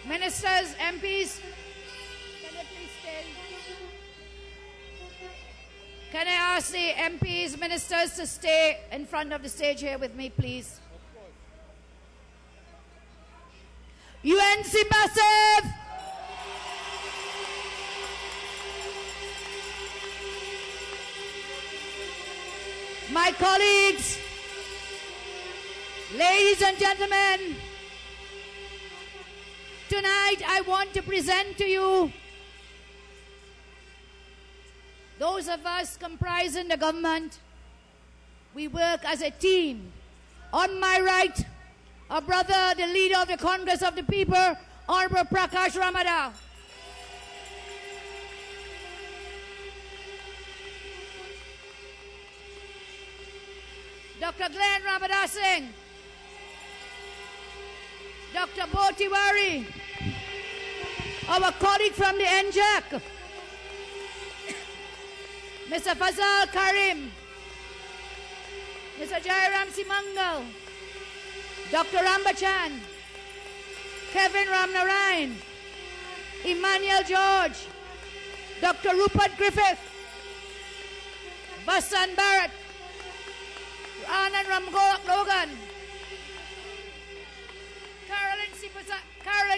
Ministers, MPs, can you please stay? Can I ask the MPs, ministers to stay in front of the stage here with me, please? UNC Massive! My colleagues, ladies and gentlemen, tonight I want to present to you those of us comprising the government. We work as a team. On my right, our brother, the leader of the Congress of the People, Honorable Prakash Ramada. Dr. Glenn Ramadasingh, Dr. Botiwari, our colleague from the NJAC, Mr. Fazal Karim, Mr. Jairam Simangal, Dr. Rambachan, Kevin Ramnarayan, Emmanuel George, Dr. Rupert Griffith, Basan Barrett, Anand Ramgorak Logan, Carolyn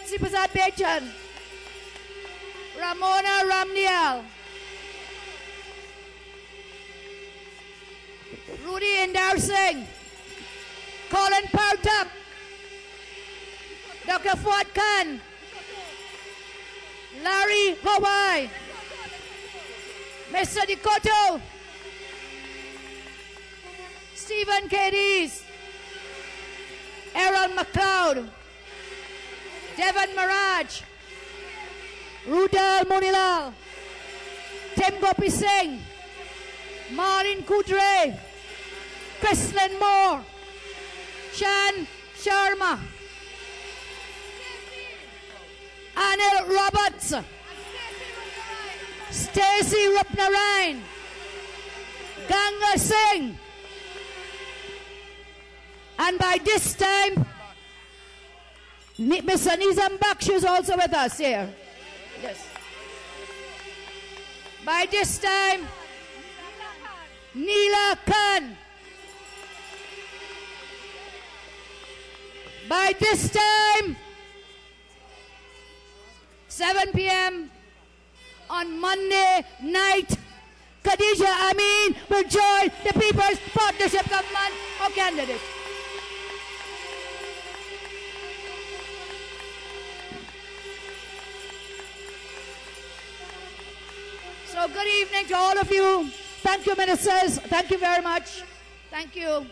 Sipasat Bechan, Ramona Ramnial, Rudy Indar Singh, Colin Partap, Dr. Fuad Khan, Larry Hawaii, Mr. Dikoto, Stephen Cadiz, Errol McLeod, Devon Maraj, Roodal Moonilal, Tim Gopi Singh, Maureen Cudjoe, Kristlyn Moore, Shan Sharma, Anil Roberts, Stacey Rupnarayan, Ganga Singh, and by this time, Mr. Nizam Baksh is also with us here. Yes. By this time, Neela Khan. By this time, 7 p.m. on Monday night, Kadijah Amin will join the People's Partnership Government or candidate. So good evening to all of you. Thank you, ministers. Thank you very much. Thank you.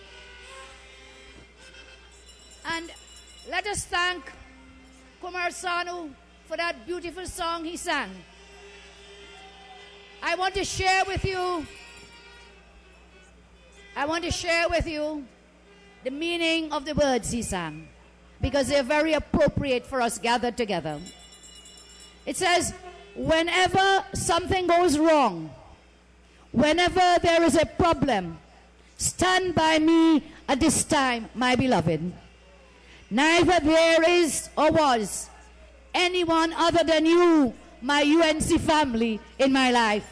And let us thank Kumar Sanu for that beautiful song he sang. I want to share with you the meaning of the words he sang, because they're very appropriate for us gathered together. It says, whenever something goes wrong, whenever there is a problem, stand by me at this time, my beloved. Neither there is or was anyone other than you, my UNC family, in my life.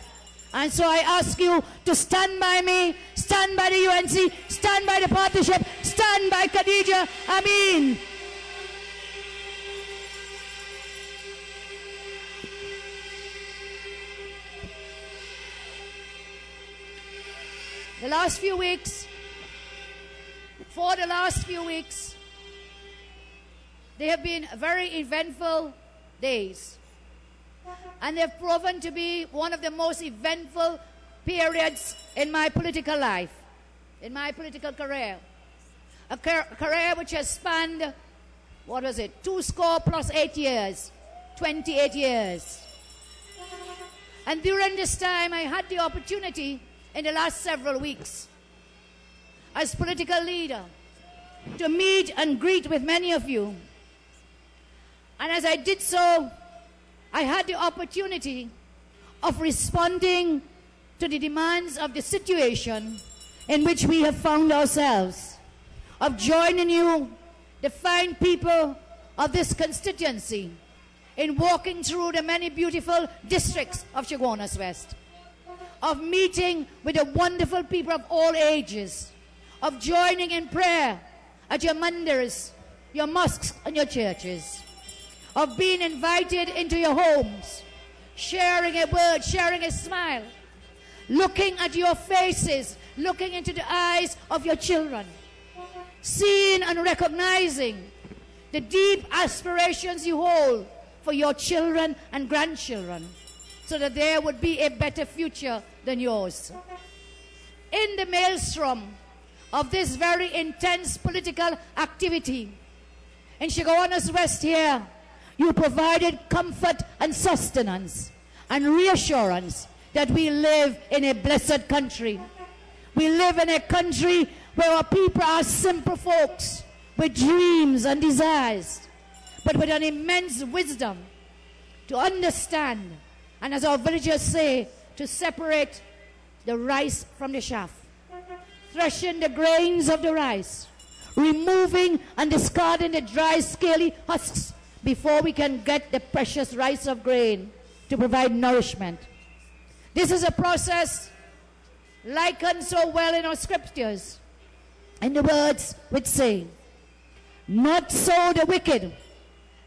And so I ask you to stand by me, stand by the UNC, stand by the partnership, stand by Kadijah Amin. For the last few weeks, they have been very eventful days. And they've proven to be one of the most eventful periods in my political life, in my political career. A career which has spanned, 28 years, 28 years. And during this time, I had the opportunity in the last several weeks, as political leader, to meet and greet with many of you. And as I did so, I had the opportunity of responding to the demands of the situation in which we have found ourselves, of joining you, the fine people of this constituency, in walking through the many beautiful districts of Chaguanas West, of meeting with the wonderful people of all ages, of joining in prayer at your mandirs, your mosques and your churches, of being invited into your homes, sharing a word, sharing a smile, looking at your faces, looking into the eyes of your children, seeing and recognizing the deep aspirations you hold for your children and grandchildren, so that there would be a better future than yours. In the maelstrom of this very intense political activity, in Chaguanas West here, you provided comfort and sustenance and reassurance that we live in a blessed country. We live in a country where our people are simple folks with dreams and desires, but with an immense wisdom to understand, and as our villagers say, to separate the rice from the chaff. threshing the grains of the rice, removing and discarding the dry, scaly husks before we can get the precious rice of grain to provide nourishment. This is a process likened so well in our scriptures, in the words which say, "Not so the wicked,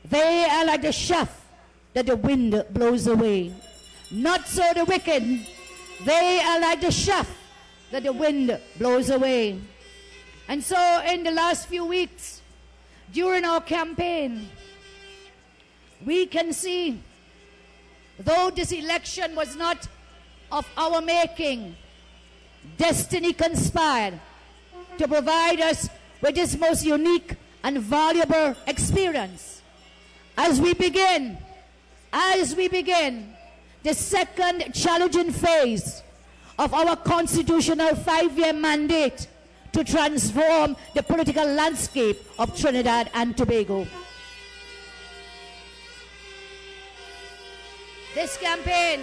they are like the chaff that the wind blows away." Not so the wicked, they are like the chaff that the wind blows away. And so in the last few weeks, during our campaign, we can see, though this election was not of our making, destiny conspired to provide us with this most unique and valuable experience. As we begin the second challenging phase of our constitutional 5-year mandate to transform the political landscape of Trinidad and Tobago. This campaign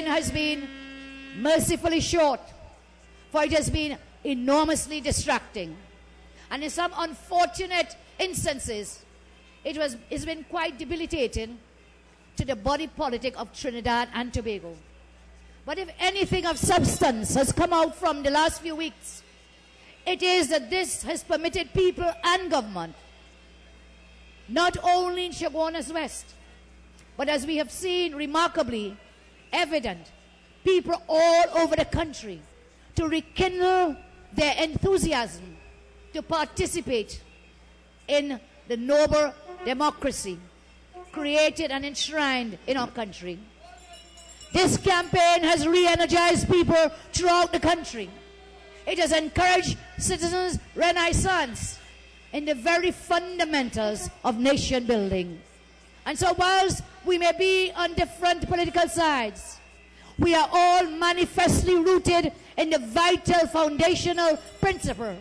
has been mercifully short, for it has been enormously distracting. And in some unfortunate instances, it's been quite debilitating to the body politic of Trinidad and Tobago. But if anything of substance has come out from the last few weeks, it is that this has permitted people and government, not only in Chaguanas West, but as we have seen remarkably evident, people all over the country, to rekindle their enthusiasm to participate in the noble democracy created and enshrined in our country. This campaign has re-energized people throughout the country. It has encouraged citizens' renaissance in the very fundamentals of nation building. And so whilst we may be on different political sides, we are all manifestly rooted in the vital foundational principle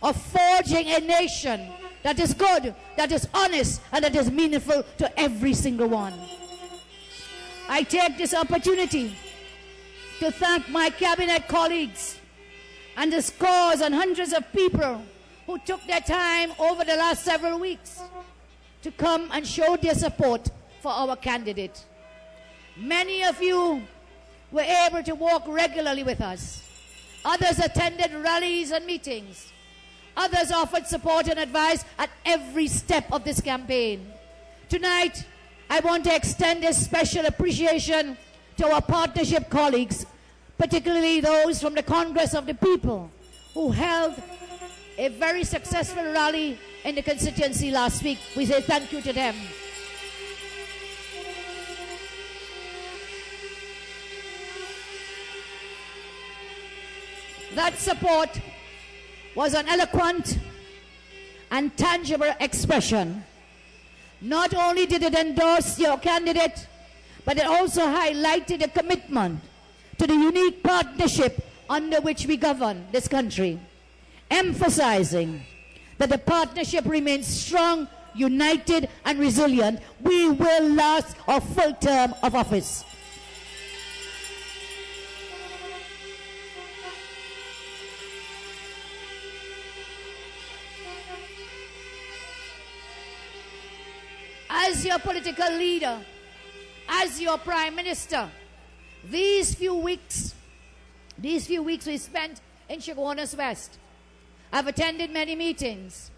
of forging a nation that is good, that is honest, and that is meaningful to every single one. I take this opportunity to thank my cabinet colleagues and the scores and hundreds of people who took their time over the last several weeks to come and show their support for our candidate. Many of you were able to walk regularly with us. Others attended rallies and meetings. Others offered support and advice at every step of this campaign. Tonight, I want to extend a special appreciation to our partnership colleagues, particularly those from the Congress of the People, who held a very successful rally in the constituency last week. We say thank you to them. That support was an eloquent and tangible expression. Not only did it endorse your candidate, but it also highlighted a commitment to the unique partnership under which we govern this country, emphasizing that the partnership remains strong, united, and resilient. We will last a full term of office. As your political leader, as your prime minister, these few weeks we spent in Chaguanas West, I've attended many meetings.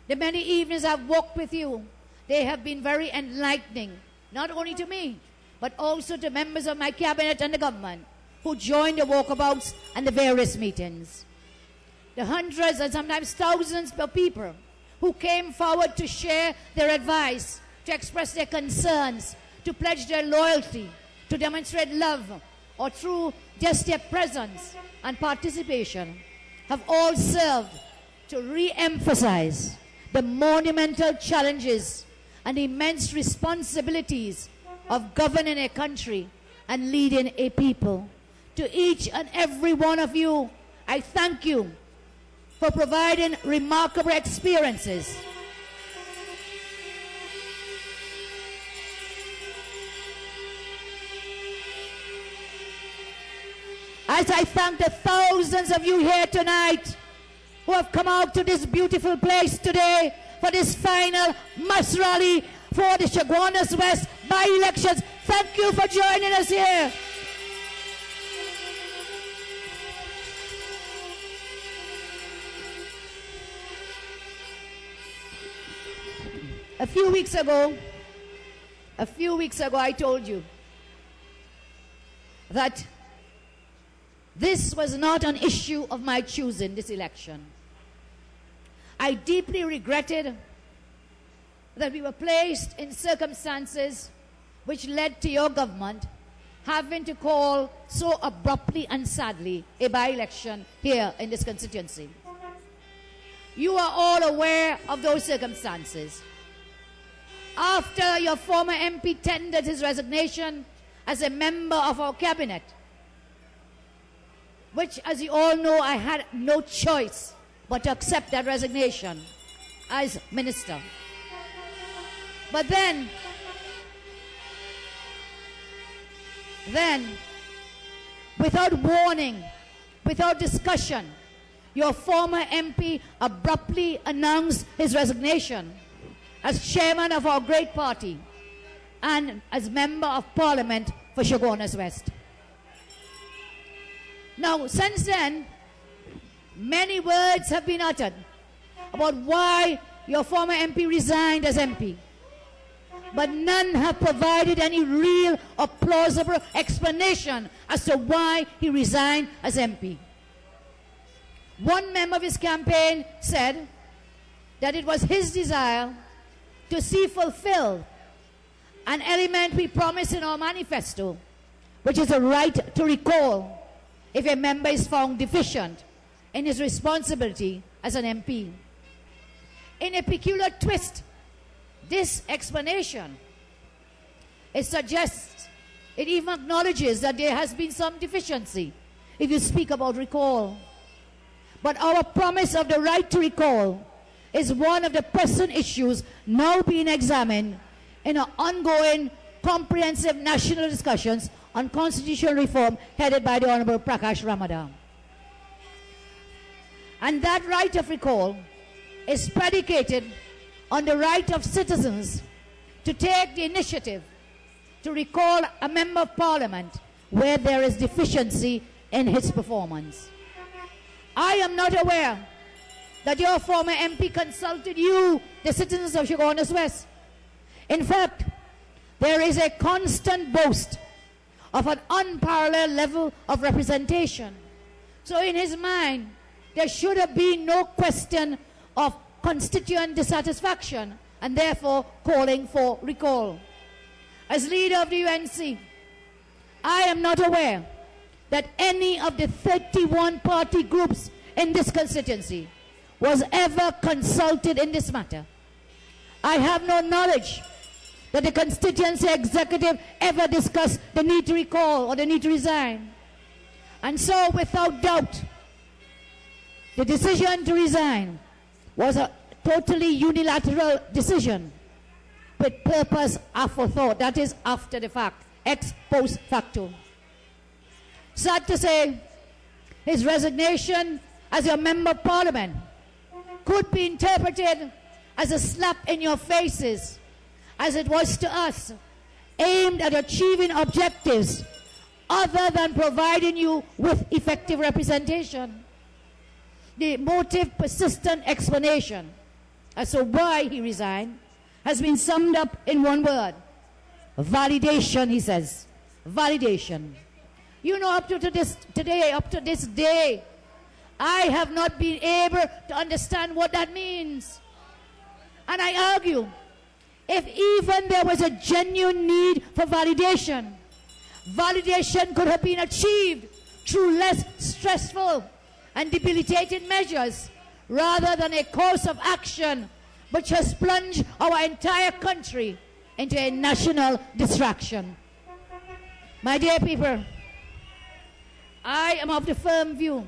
The many evenings I've walked with you, they have been very enlightening, not only to me, but also to members of my cabinet and the government who joined the walkabouts and the various meetings. The hundreds and sometimes thousands of people who came forward to share their advice, to express their concerns, to pledge their loyalty, to demonstrate love, or through just their presence and participation, have all served to re-emphasize the monumental challenges and immense responsibilities of governing a country and leading a people. To each and every one of you, I thank you for providing remarkable experiences. as I thank the thousands of you here tonight who have come out to this beautiful place today for this final mass rally for the Chaguanas West by-elections. Thank you for joining us here. A few weeks ago, I told you that this was not an issue of my choosing, this election. I deeply regretted that we were placed in circumstances which led to your government having to call so abruptly and sadly a by-election here in this constituency. You are all aware of those circumstances. After your former MP tendered his resignation as a member of our cabinet, which, as you all know, I had no choice but to accept that resignation as minister. But then, without warning, without discussion, your former MP abruptly announced his resignation as chairman of our great party and as member of parliament for Chaguanas West. Now, since then, many words have been uttered about why your former MP resigned as MP, but none have provided any real or plausible explanation as to why he resigned as MP. One member of his campaign said that it was his desire to see fulfilled an element we promised in our manifesto, which is a right to recall if a member is found deficient in his responsibility as an MP. In a peculiar twist, this explanation, it suggests, it even acknowledges that there has been some deficiency if you speak about recall. But our promise of the right to recall is one of the pressing issues now being examined in our ongoing comprehensive national discussions on constitutional reform headed by the Honorable Prakash Ramadan. And that right of recall is predicated on the right of citizens to take the initiative to recall a member of parliament where there is deficiency in his performance. I am not aware that your former MP consulted you, the citizens of Chaguanas West. In fact, there is a constant boast of an unparalleled level of representation. So in his mind, there should have been no question of constituent dissatisfaction and therefore calling for recall. As leader of the UNC, I am not aware that any of the 31 party groups in this constituency was ever consulted in this matter. I have no knowledge that the constituency executive ever discussed the need to recall or the need to resign. And so, without doubt, the decision to resign was a totally unilateral decision with purpose aforethought, that is, after the fact, ex post facto. Sad to say, his resignation as your member of parliament could be interpreted as a slap in your faces, as it was to us, aimed at achieving objectives other than providing you with effective representation. The motive persistent explanation as to why he resigned has been summed up in one word: validation, he says. Validation. You know, up to this day, I have not been able to understand what that means. And I argue, if even there was a genuine need for validation, validation could have been achieved through less stressful and debilitating measures rather than a course of action which has plunged our entire country into a national distraction. My dear people, I am of the firm view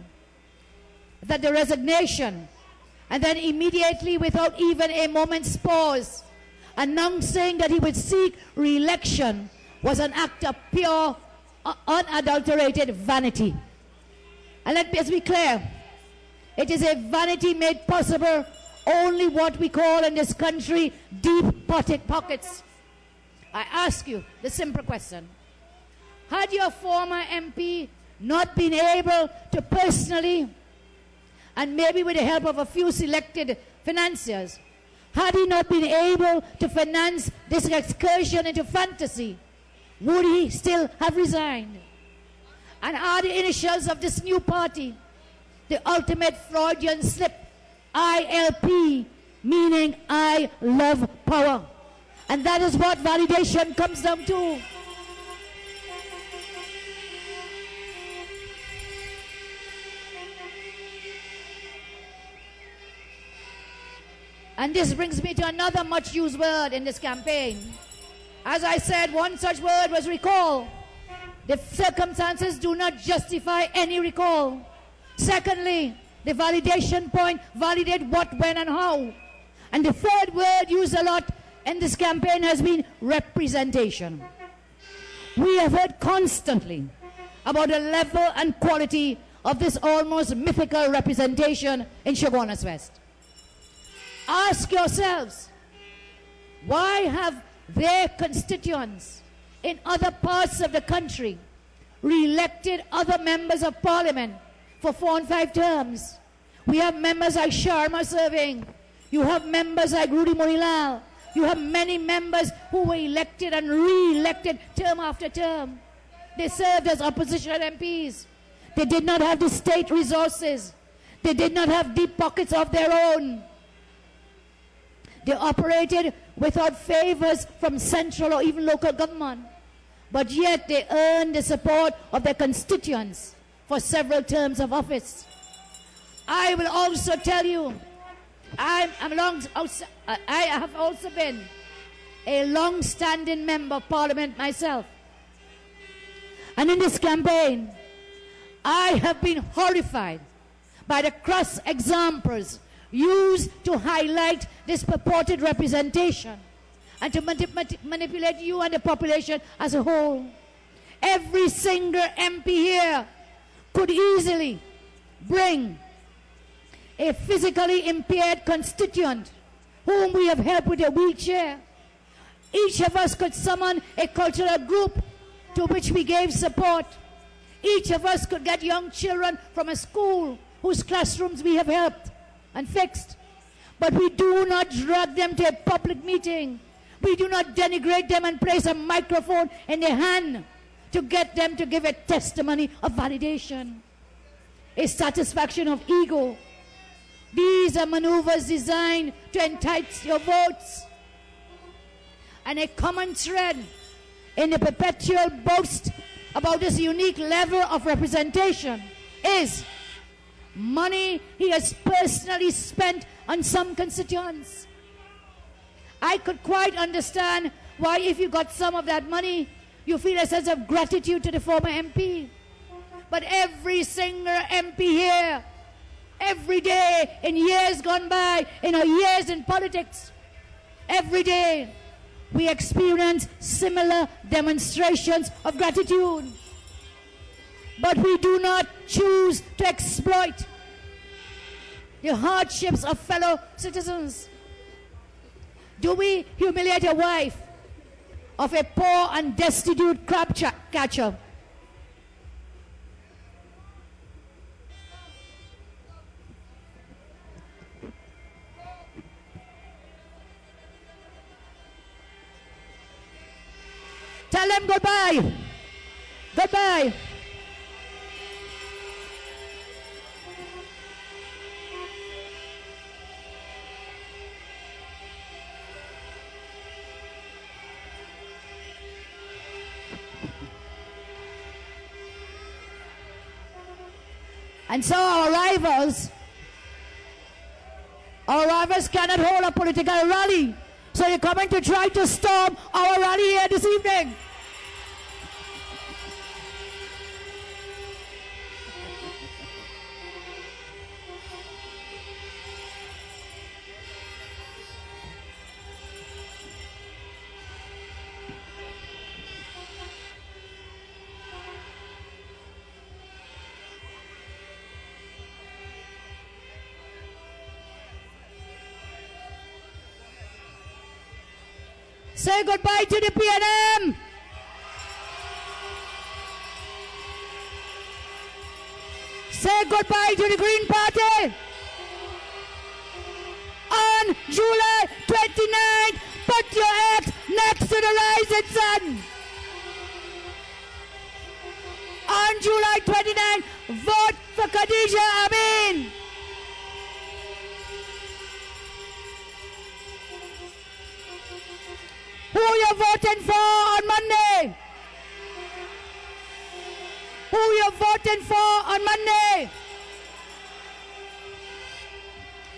that the resignation, and then immediately, without even a moment's pause, announcing that he would seek re-election, was an act of pure, unadulterated vanity. And let us be clear, it is a vanity made possible only what we call in this country deep pockets. I ask you the simple question. Had your former MP not been able to personally, and maybe with the help of a few selected financiers, had he not been able to finance this excursion into fantasy, would he still have resigned? And are the initials of this new party the ultimate Freudian slip, ILP, meaning I love power? And that is what validation comes down to. And this brings me to another much used word in this campaign. As I said, one such word was recall. The circumstances do not justify any recall. Secondly, the validation point, validate what, when, and how. And the third word used a lot in this campaign has been representation. We have heard constantly about the level and quality of this almost mythical representation in Chaguanas West. Ask yourselves, why have their constituents in other parts of the country re-elected other members of parliament for 4 and 5 terms? We have members like Sharma serving. You have members like Roodal Moonilal. You have many members who were elected and re-elected term after term. They served as opposition MPs. They did not have the state resources. They did not have deep pockets of their own. They operated without favors from central or even local government. But yet they earned the support of their constituents for several terms of office. I will also tell you, I have also been a long-standing member of parliament myself. And in this campaign, I have been horrified by the cross examples used to highlight this purported representation and to manipulate you and the population as a whole. Every single MP here could easily bring a physically impaired constituent whom we have helped with a wheelchair. Each of us could summon a cultural group to which we gave support. Each of us could get young children from a school whose classrooms we have helped and fixed. But we do not drag them to a public meeting. We do not denigrate them and place a microphone in their hand to get them to give a testimony of validation, a satisfaction of ego. These are maneuvers designed to entice your votes. And a common thread in the perpetual boast about this unique level of representation is money he has personally spent on some constituents. I could quite understand why, if you got some of that money, you feel a sense of gratitude to the former MP. But every single MP here, every day in years gone by, in our years in politics, every day we experience similar demonstrations of gratitude. But we do not choose to exploit the hardships of fellow citizens. Do we humiliate a wife of a poor and destitute crab catcher? Tell them goodbye. Goodbye. And so our rivals cannot hold a political rally. So they're coming to try to storm our rally here this evening. Say goodbye to the PNM. Say goodbye to the Green Party. On July 29th, put your head next to the rising sun. On July 29th, vote for Kadijah Amin. Who you're voting for on Monday? Who you're voting for on Monday?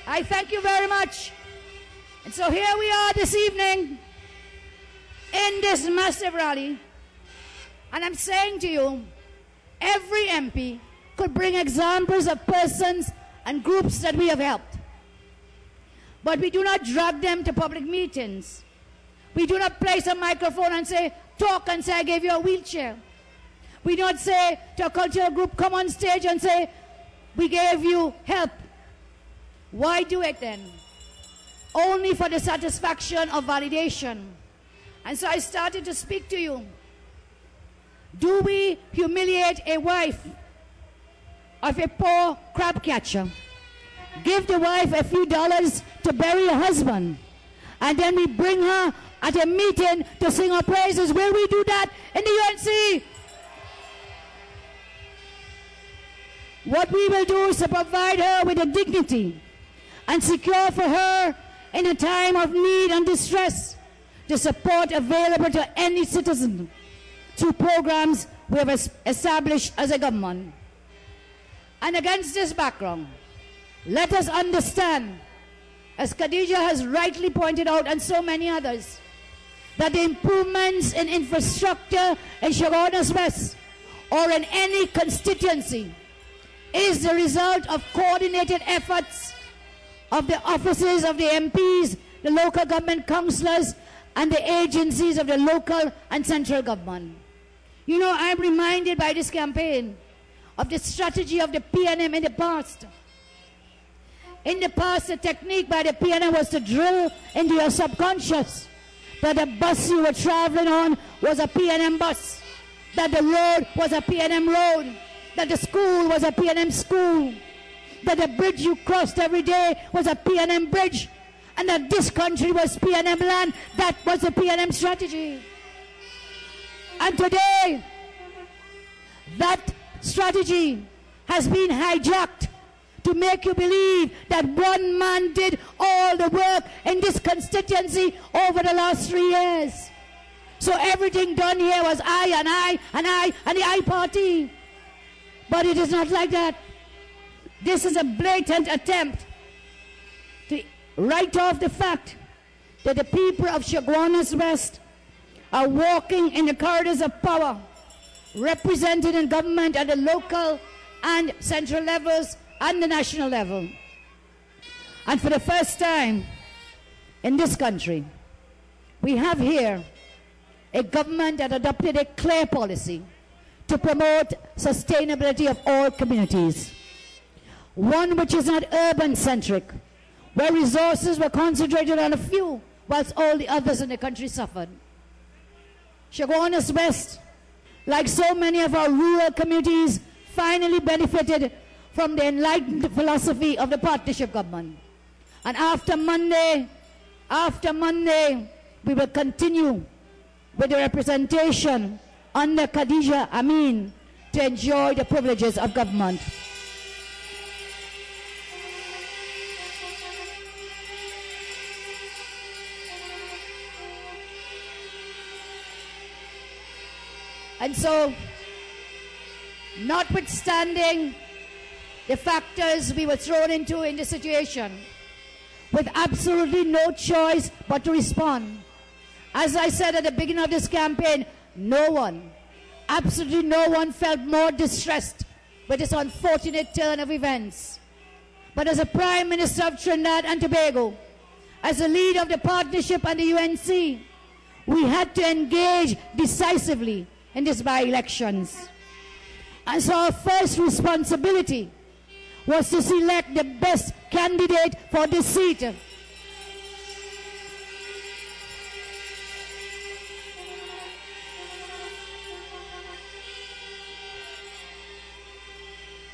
I thank you very much. And so here we are this evening in this massive rally. And I'm saying to you, every MP could bring examples of persons and groups that we have helped. But we do not drag them to public meetings. We do not place a microphone and say, talk and say, I gave you a wheelchair. We don't say to a cultural group, come on stage and say, we gave you help. Why do it then? Only for the satisfaction of validation. And so I started to speak to you. Do we humiliate a wife of a poor crab catcher? Give the wife a few dollars to bury her husband, and then we bring her at a meeting to sing her praises. Will we do that in the UNC? What we will do is to provide her with a dignity and secure for her in a time of need and distress the support available to any citizen through programs we have established as a government. And against this background, let us understand, as Kadijah has rightly pointed out and so many others, that the improvements in infrastructure in Chaguanas West or in any constituency is the result of coordinated efforts of the offices of the MPs, the local government councillors, and the agencies of the local and central government. You know, I'm reminded by this campaign of the strategy of the PNM in the past. In the past, the technique by the PNM was to drill into your subconscious that the bus you were traveling on was a PNM bus, that the road was a PNM road, that the school was a PNM school, that the bridge you crossed every day was a PNM bridge, and that this country was PNM land. That was the PNM strategy. And today, that strategy has been hijacked to make you believe that one man did all the work in this constituency over the last 3 years. So everything done here was I and I and I and the I party. But it is not like that. This is a blatant attempt to write off the fact that the people of Chaguanas West are walking in the corridors of power, represented in government at the local and central levels and the national level. And for the first time in this country, we have here a government that adopted a clear policy to promote sustainability of all communities. One which is not urban-centric, where resources were concentrated on a few, whilst all the others in the country suffered. Chaguanas West, like so many of our rural communities, finally benefited from the enlightened philosophy of the partnership government. And after Monday, we will continue with the representation under Kadijah Amin to enjoy the privileges of government. And so, notwithstanding the factors we were thrown into in this situation, with absolutely no choice but to respond. As I said at the beginning of this campaign, no one, absolutely no one felt more distressed with this unfortunate turn of events. But as a Prime Minister of Trinidad and Tobago, as a leader of the partnership and the UNC, we had to engage decisively in these by-elections. And so our first responsibility was to select the best candidate for this seat.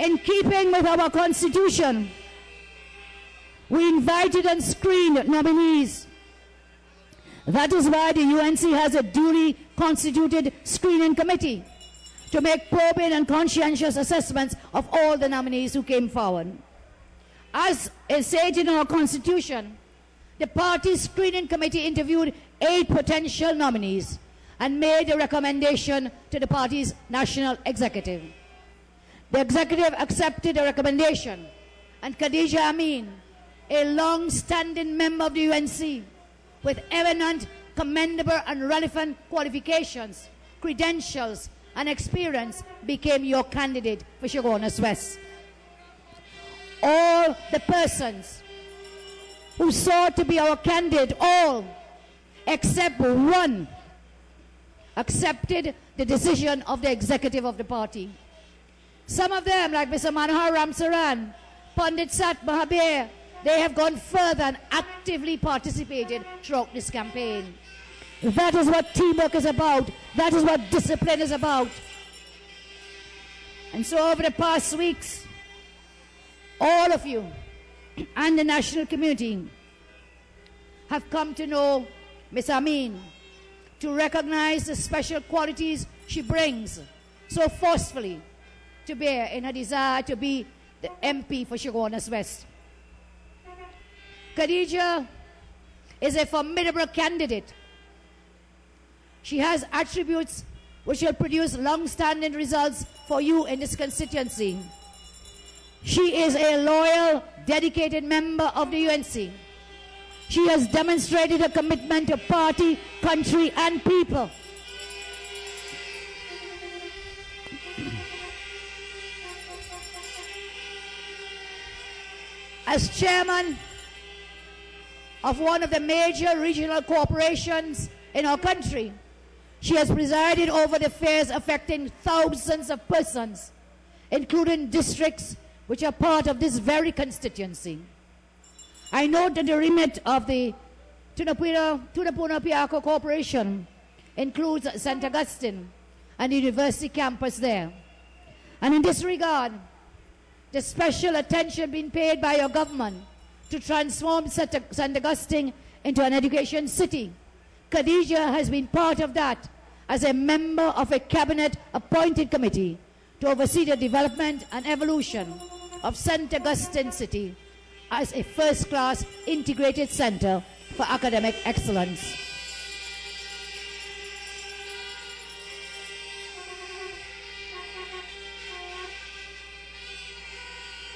In keeping with our constitution, we invited and screened nominees. That is why the UNC has a duly constituted screening committee to make probing and conscientious assessments of all the nominees who came forward. As is stated in our constitution, the party screening committee interviewed 8 potential nominees and made a recommendation to the party's national executive. The executive accepted the recommendation, and Kadijah Amin, a long-standing member of the UNC with eminent, commendable and relevant qualifications, credentials and experience, became your candidate for Chaguanas West. All the persons who sought to be our candidate, all except one, accepted the decision of the executive of the party. Some of them, like Mr. Manohar Ramsaran, Pandit Sat Mahabir, they have gone further and actively participated throughout this campaign. That is what teamwork is about. That is what discipline is about. And so over the past weeks, all of you and the national community have come to know Ms. Amin, to recognize the special qualities she brings so forcefully to bear in her desire to be the MP for Chaguanas West. Kadijah is a formidable candidate. She has attributes which will produce long-standing results for you in this constituency. She is a loyal, dedicated member of the UNC. She has demonstrated a commitment to party, country, and people. As chairman of one of the major regional corporations in our country, she has presided over the affairs affecting thousands of persons, including districts which are part of this very constituency. I note that the remit of the Tunapuna-Piarco Corporation includes St. Augustine and the university campus there. And in this regard, the special attention being paid by your government to transform St. Augustine into an education city. Kadijah has been part of that as a member of a cabinet-appointed committee to oversee the development and evolution of St. Augustine City as a first-class integrated center for academic excellence.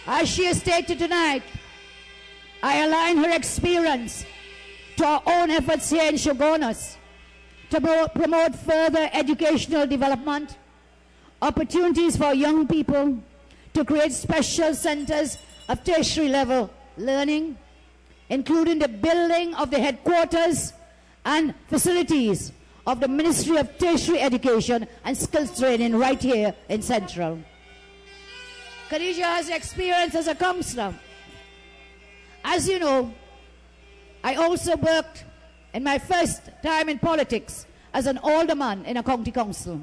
As she has stated tonight, I align her experience to our own efforts here in Chaguanas to promote further educational development, opportunities for young people, to create special centers of tertiary level learning, including the building of the headquarters and facilities of the Ministry of Tertiary Education and Skills Training right here in Central. Kadijah has experience as a councillor. As you know, I also worked in my first time in politics as an alderman in a county council.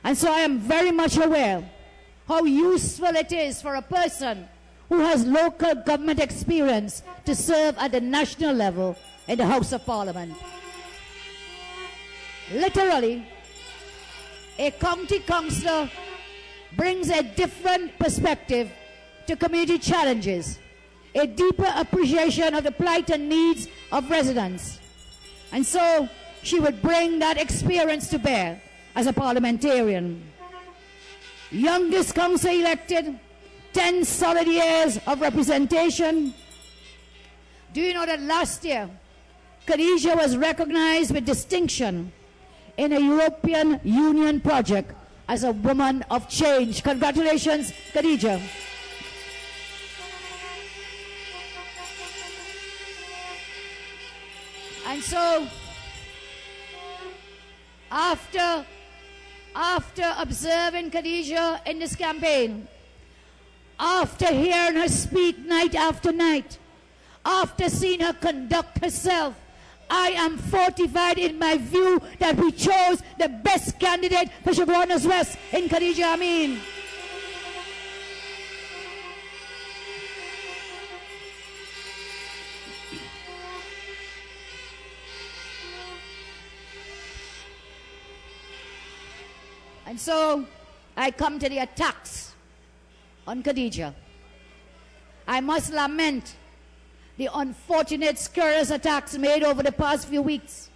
And so I am very much aware how useful it is for a person who has local government experience to serve at the national level in the House of Parliament. Literally, a county councillor brings a different perspective to community challenges, a deeper appreciation of the plight and needs of residents. And so she would bring that experience to bear as a parliamentarian. Youngest councillor elected, 10 solid years of representation. Do you know that last year, Kadijah was recognized with distinction in a European Union project as a woman of change? Congratulations, Kadijah. And so, after observing Kadijah in this campaign, after hearing her speak night after night, after seeing her conduct herself, I am fortified in my view that we chose the best candidate for Chaguanas West in Kadijah Amin. And so I come to the attacks on Kadijah. I must lament the unfortunate scurrilous attacks made over the past few weeks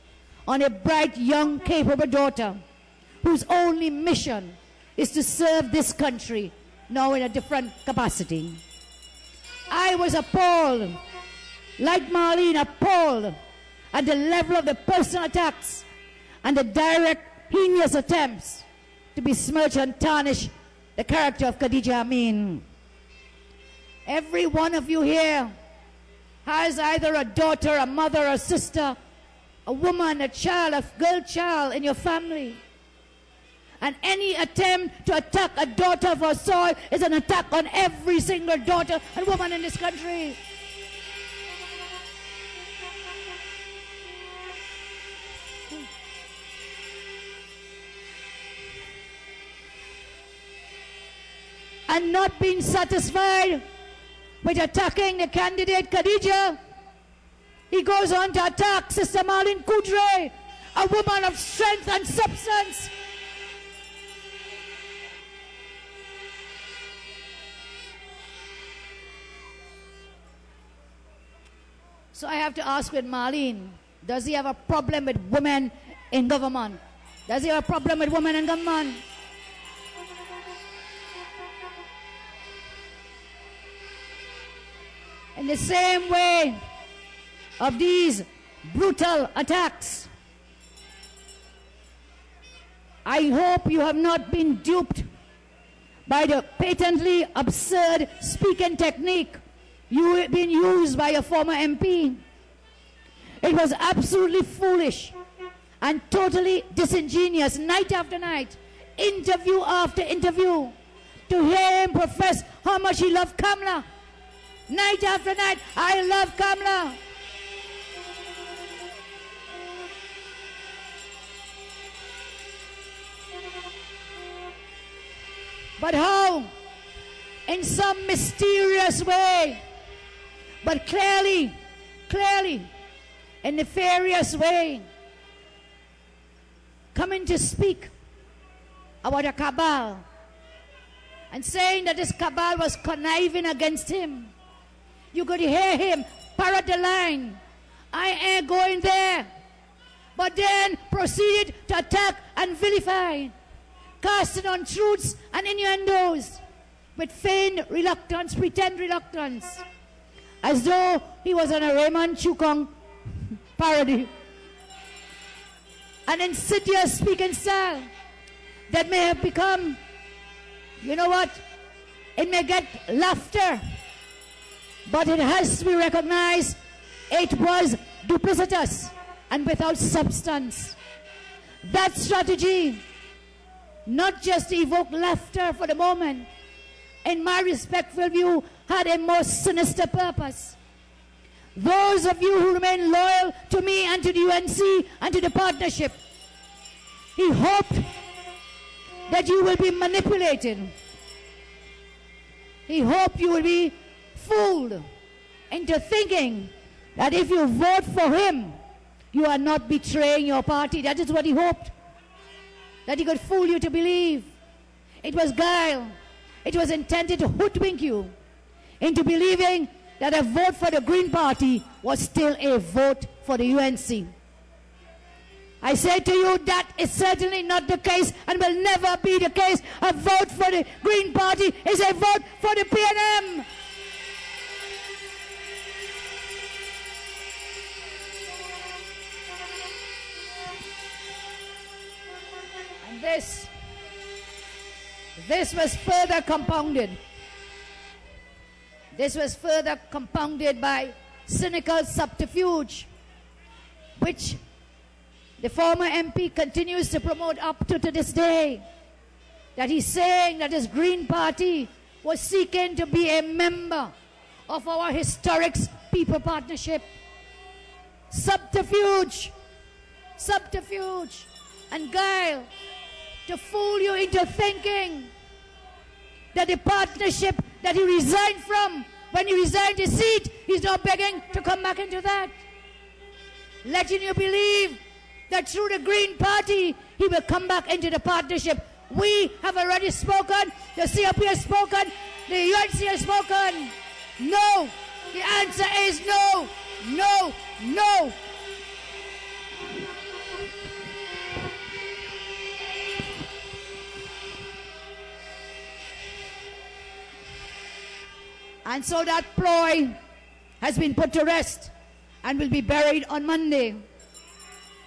on a bright, young, capable daughter whose only mission is to serve this country, now in a different capacity. I was appalled, like Marlene, appalled at the level of the personal attacks and the direct, heinous attempts to besmirch and tarnish the character of Kadijah Amin. Every one of you here has either a daughter, a mother, a sister, a woman, a child, a girl child in your family. And any attempt to attack a daughter of our soil is an attack on every single daughter and woman in this country. And not being satisfied with attacking the candidate Kadijah, he goes on to attack Sister Marlene Cudjoe, a woman of strength and substance. So I have to ask with Marlene, does he have a problem with women in government? Does he have a problem with women in government? In the same way of these brutal attacks, I hope you have not been duped by the patently absurd speaking technique being used by a former MP. It was absolutely foolish and totally disingenuous, night after night, interview after interview, to hear him profess how much he loved Kamala. Night after night, I love Kamala. But how? In some mysterious way, but clearly, in nefarious way, coming to speak about a cabal and saying that this cabal was conniving against him. You could hear him parrot the line, I ain't going there, but then proceeded to attack and vilify, casting on truths and innuendos with feigned reluctance, pretend reluctance, as though he was on a Raymond Chukong parody. An insidious speaking style that may have become, you know what, it may get laughter, but it has to be recognized it was duplicitous and without substance. That strategy, not just to evoke laughter for the moment, in my respectful view, had a more sinister purpose. Those of you who remain loyal to me and to the UNC and to the partnership, he hoped that you will be manipulated. He hoped you will be fooled into thinking that if you vote for him, you are not betraying your party. That is what he hoped. That he could fool you to believe. It was guile. It was intended to hoodwink you into believing that a vote for the Green Party was still a vote for the UNC. I say to you that is certainly not the case and will never be the case. A vote for the Green Party is a vote for the PNM. And this was further compounded. This was further compounded by cynical subterfuge, which the former MP continues to promote up to this day, that he's saying that his Green Party was seeking to be a member of our historic people partnership. Subterfuge and guile to fool you into thinking that the partnership that he resigned from, when he resigned his seat, he's now begging to come back into that. Letting you believe that through the Green Party, he will come back into the partnership. We have already spoken. The COP has spoken. The UNC has spoken. No. The answer is no. No. No. And so that ploy has been put to rest and will be buried on Monday.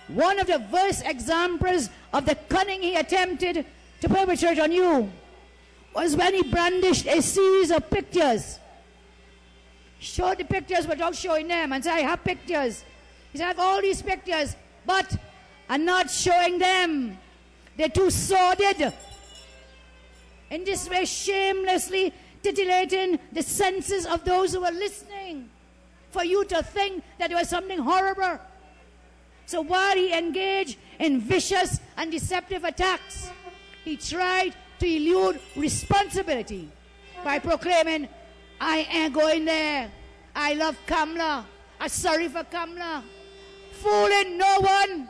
One of the worst examples of the cunning he attempted to perpetrate on you was when he brandished a series of pictures. Showed the pictures without showing them and said, I have pictures. He said, I have all these pictures, but I'm not showing them. They're too sordid. In this way, shamelessly titillating the senses of those who were listening for you to think that there was something horrible. So while he engaged in vicious and deceptive attacks, he tried to elude responsibility by proclaiming, I ain't going there. I love Kamla. I'm sorry for Kamla. Fooling no one,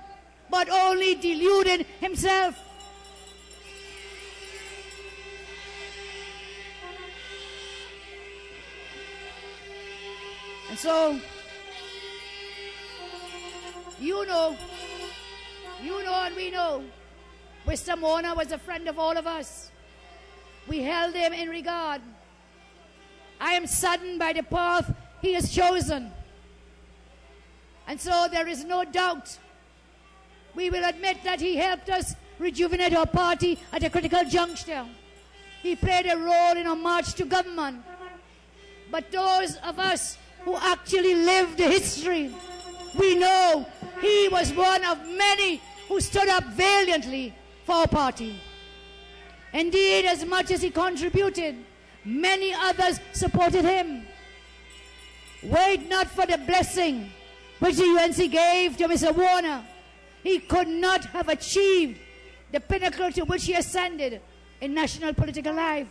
but only deluding himself. And so, you know and we know, Mr. Mona was a friend of all of us. We held him in regard. I am saddened by the path he has chosen. And so there is no doubt. We will admit that he helped us rejuvenate our party at a critical juncture. He played a role in our march to government. But those of us who actually lived the history, we know he was one of many who stood up valiantly for our party. Indeed, as much as he contributed, many others supported him. Wait not for the blessing which the UNC gave to Mr. Warner. He could not have achieved the pinnacle to which he ascended in national political life.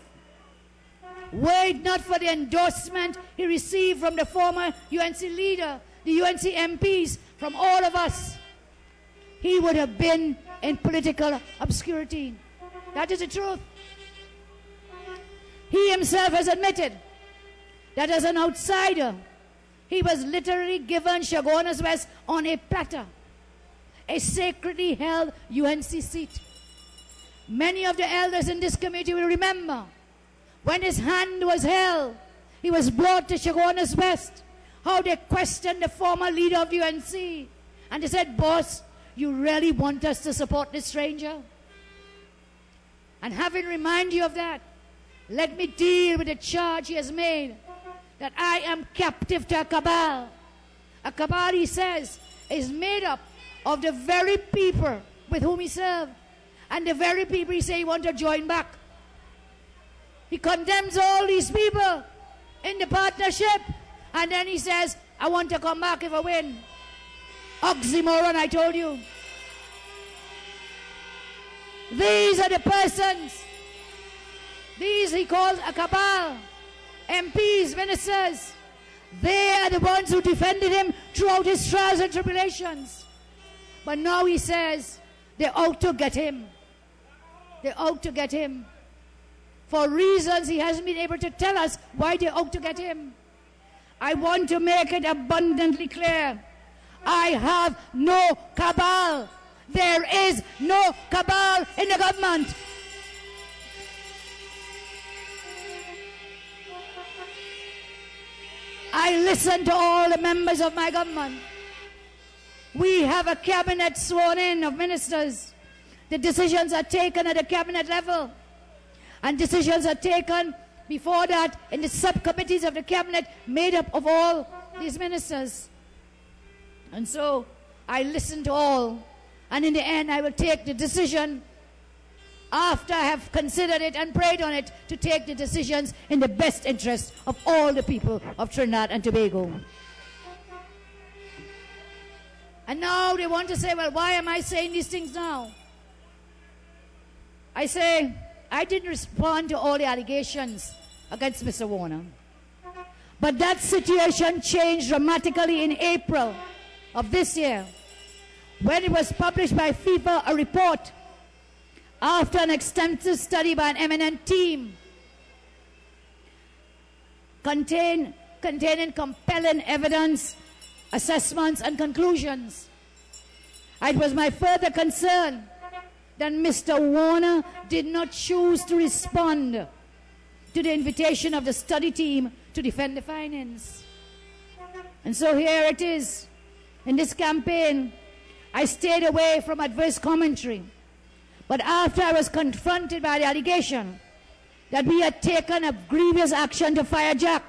Wait not for the endorsement he received from the former UNC leader, the UNC MPs, from all of us. He would have been in political obscurity. That is the truth. He himself has admitted that as an outsider, he was literally given Chaguanas West on a platter, a sacredly held UNC seat. Many of the elders in this community will remember when his hand was held, he was brought to Chaguanas West, how they questioned the former leader of UNC. And they said, boss, you really want us to support this stranger? And having reminded you of that, let me deal with the charge he has made, that I am captive to a cabal. A cabal, he says, is made up of the very people with whom he served, and the very people he says he wants to join back. He condemns all these people in the partnership, and then he says, I want to come back if I win. Oxymoron, I told you. These are the persons. These he calls a cabal. MPs, ministers. They are the ones who defended him throughout his trials and tribulations. But now he says, they're out to get him. They're out to get him. For reasons he hasn't been able to tell us why they're out to get him. I want to make it abundantly clear. I have no cabal. There is no cabal in the government. I listen to all the members of my government. We have a cabinet sworn in of ministers. The decisions are taken at the cabinet level. And decisions are taken before that in the subcommittees of the cabinet made up of all these ministers. And so I listen to all. And in the end, I will take the decision after I have considered it and prayed on it, to take the decisions in the best interest of all the people of Trinidad and Tobago. And now they want to say, well, why am I saying these things now? I say, I didn't respond to all the allegations against Mr. Warner. But that situation changed dramatically in April of this year, when it was published by FIFA, a report after an extensive study by an eminent team containing compelling evidence, assessments, and conclusions, it was my further concern that Mr. Warner did not choose to respond to the invitation of the study team to defend the findings. And so here it is. In this campaign, I stayed away from adverse commentary. But after I was confronted by the allegation that we had taken a grievous action to fire Jack,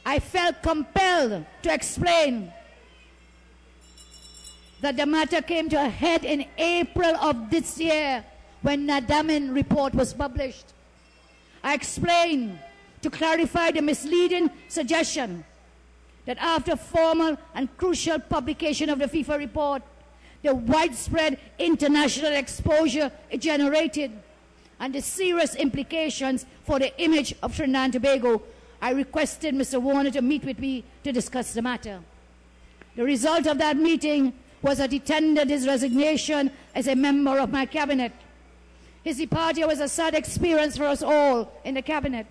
I felt compelled to explain that the matter came to a head in April of this year when Nadamin report was published. I explained to clarify the misleading suggestion that after formal and crucial publication of the FIFA report, the widespread international exposure it generated and the serious implications for the image of Trinidad and Tobago, I requested Mr. Warner to meet with me to discuss the matter. The result of that meeting was that he tendered his resignation as a member of my cabinet. His departure was a sad experience for us all in the cabinet.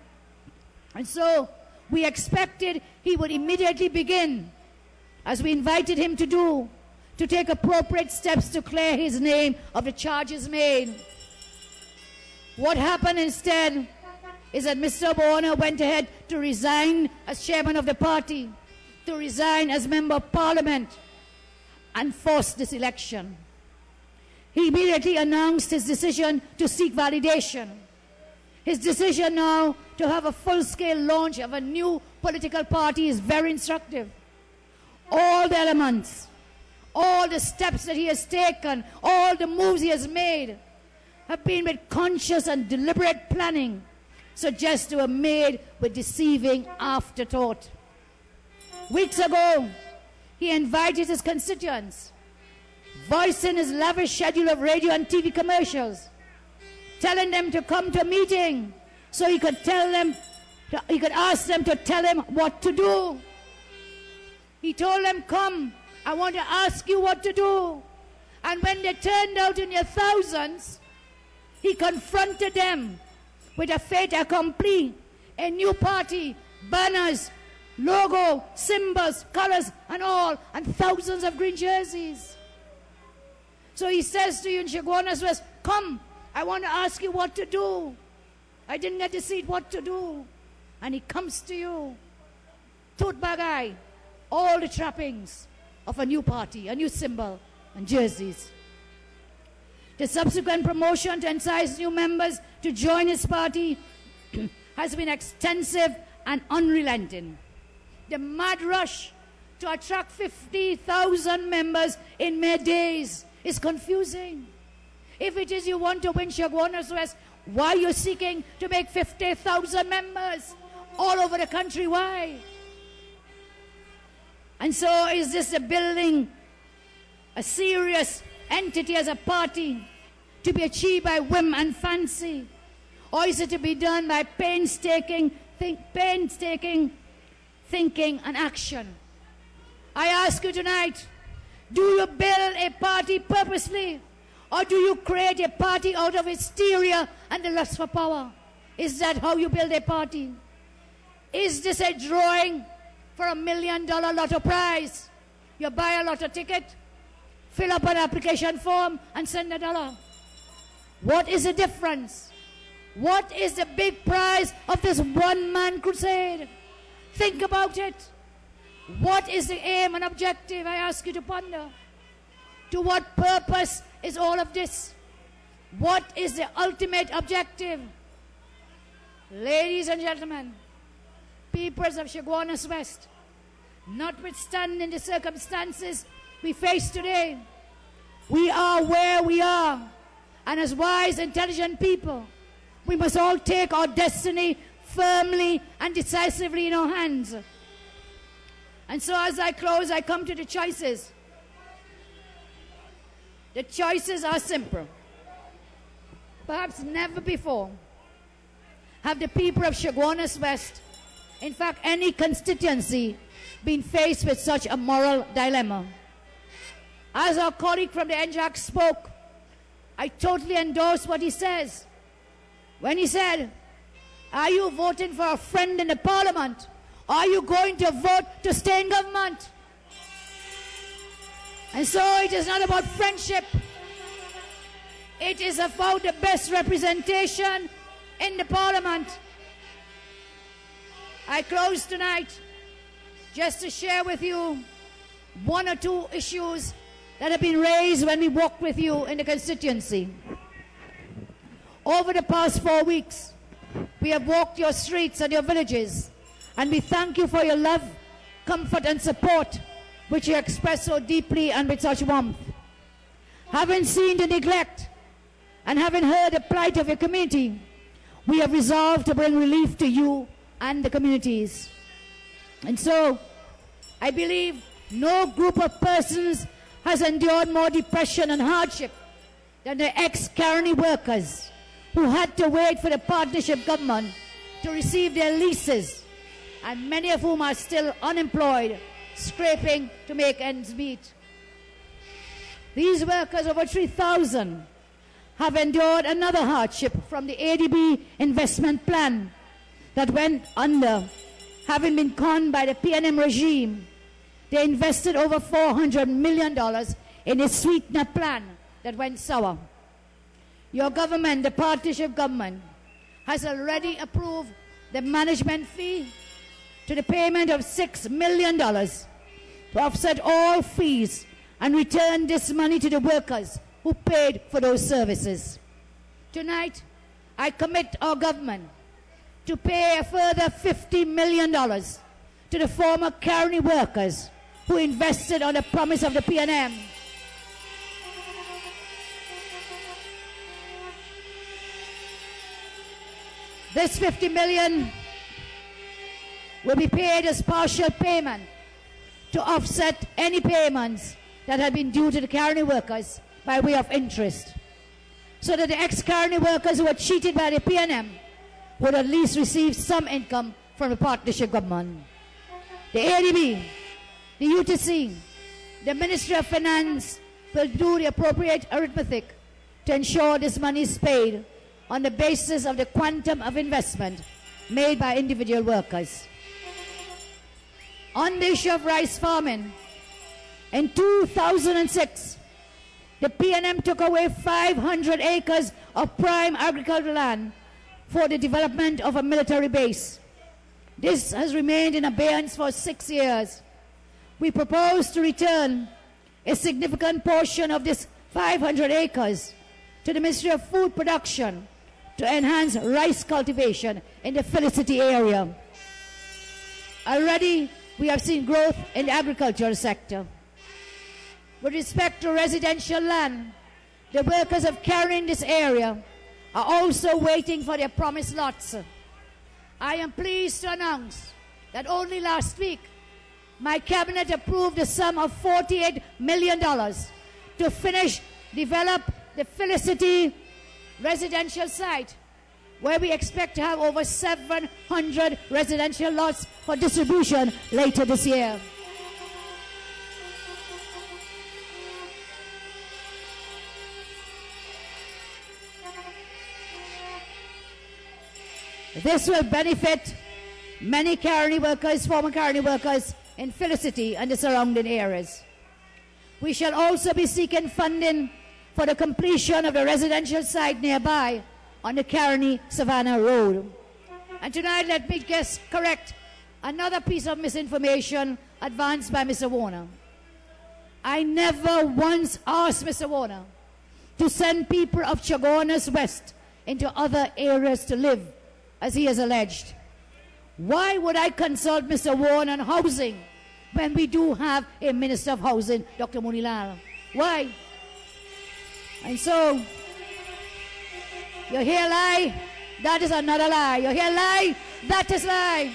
And so we expected he would immediately begin, as we invited him to do, to take appropriate steps to clear his name of the charges made. What happened instead is that Mr. Warner went ahead to resign as chairman of the party, to resign as member of parliament, and forced this election. He immediately announced his decision to seek validation. His decision now to have a full-scale launch of a new political party is very instructive. All the elements, all the steps that he has taken, all the moves he has made have been with conscious and deliberate planning, suggest to have made with deceiving afterthought. Weeks ago, he invited his constituents, voicing his lavish schedule of radio and TV commercials, telling them to come to a meeting so he could ask them to tell him what to do. He told them, come, I want to ask you what to do. And when they turned out in their thousands, he confronted them with a fait accompli, a new party, banners, logo, symbols, colors, and all, and thousands of green jerseys. So he says to you in Chaguanas West, come, I want to ask you what to do. I didn't get to see what to do. And he comes to you, tote bagay, all the trappings of a new party, a new symbol, and jerseys. The subsequent promotion to entice new members to join his party has been extensive and unrelenting. The mad rush to attract 50,000 members in mere days is confusing. If it is you want to win Chaguanas West, why are you seeking to make 50,000 members all over the country? Why? And so is this a building a serious entity as a party to be achieved by whim and fancy? Or is it to be done by painstaking thinking and action? I ask you tonight, do you build a party purposely, or do you create a party out of hysteria and the lust for power? Is that how you build a party? Is this a drawing for $1 million lotto prize? You buy a lotto ticket, fill up an application form, and send $1. What is the difference? What is the big prize of this one-man crusade? Think about it. What is the aim and objective? I ask you to ponder. To what purpose is all of this? What is the ultimate objective? Ladies and gentlemen, peoples of Chaguanas West, notwithstanding the circumstances we face today, we are where we are. And as wise, intelligent people, we must all take our destiny firmly and decisively in our hands. And so as I close, I come to the choices. The choices are simple. Perhaps never before have the people of Chaguanas West, in fact any constituency, been faced with such a moral dilemma. As our colleague from the NJAC spoke, I totally endorse what he says. When he said, are you voting for a friend in the parliament? Are you going to vote to stay in government? And so it is not about friendship. It is about the best representation in the parliament. I close tonight just to share with you one or two issues that have been raised when we walked with you in the constituency. Over the past 4 weeks, we have walked your streets and your villages, and we thank you for your love, comfort and support, which you express so deeply and with such warmth. Having seen the neglect and having heard the plight of your community, we have resolved to bring relief to you and the communities. And so, I believe no group of persons has endured more depression and hardship than the ex-Caroni workers who had to wait for the partnership government to receive their leases, and many of whom are still unemployed, scraping to make ends meet. These workers, over 3,000, have endured another hardship from the ADB investment plan that went under, having been conned by the PNM regime. They invested over $400 million in a sweetener plan that went sour. Your government, the partnership government, has already approved the management fee to the payment of $6 million to offset all fees and return this money to the workers who paid for those services. Tonight, I commit our government to pay a further $50 million to the former Caroni workers who invested on the promise of the PNM. This $50 million will be paid as partial payment to offset any payments that had been due to the Caroni workers by way of interest, so that the ex-Caroni workers who were cheated by the PNM would at least receive some income from the partnership government. The ADB, the UTC, the Ministry of Finance will do the appropriate arithmetic to ensure this money is paid on the basis of the quantum of investment made by individual workers. On the issue of rice farming, in 2006, the PNM took away 500 acres of prime agricultural land for the development of a military base. This has remained in abeyance for 6 years. We propose to return a significant portion of this 500 acres to the Ministry of Food Production to enhance rice cultivation in the Felicity area. Already, we have seen growth in the agricultural sector. With respect to residential land, the workers of Caroni in this area are also waiting for their promised lots. I am pleased to announce that only last week, my cabinet approved a sum of $48 million to develop the Felicity residential site, where we expect to have over 700 residential lots for distribution later this year. This will benefit many Caroni workers, former Caroni workers in Felicity and the surrounding areas. We shall also be seeking funding for the completion of the residential site nearby on the Caroni-Savannah Road. And tonight, let me just correct another piece of misinformation advanced by Mr. Warner. I never once asked Mr. Warner to send people of Chaguanas West into other areas to live, as he has alleged. Why would I consult Mr. Warner on housing when we do have a Minister of Housing, Dr. Moonilal? Why? And so, you hear lie? That is another lie. You hear lie? That is lie.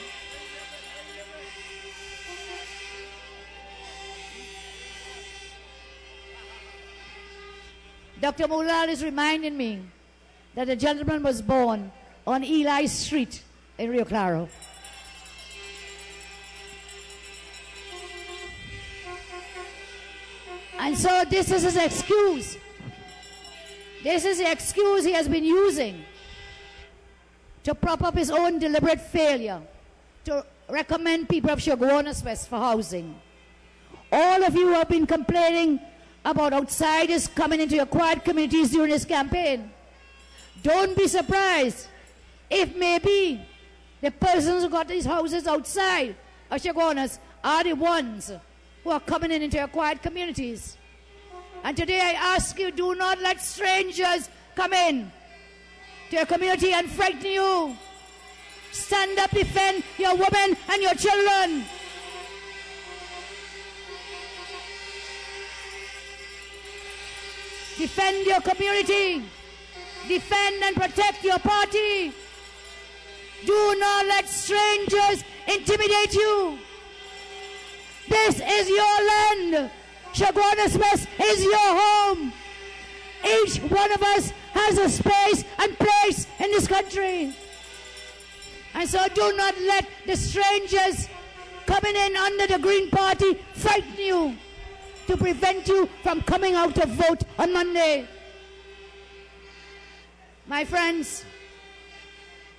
Dr. Moonilal is reminding me that a gentleman was born on Eli Street in Rio Claro. And so this is his excuse This is the excuse he has been using to prop up his own deliberate failure to recommend people of Chaguanas West for housing. All of you have been complaining about outsiders coming into your quiet communities during this campaign. Don't be surprised if maybe the persons who got these houses outside of Chaguanas are the ones who are coming into your quiet communities. And today I ask you, do not let strangers come in to your community and frighten you. Stand up, defend your women and your children. Defend your community. Defend and protect your party. Do not let strangers intimidate you. This is your land. Chaguanas West is your home. Each one of us has a space and place in this country. And so do not let the strangers coming in under the Green Party frighten you to prevent you from coming out to vote on Monday. My friends,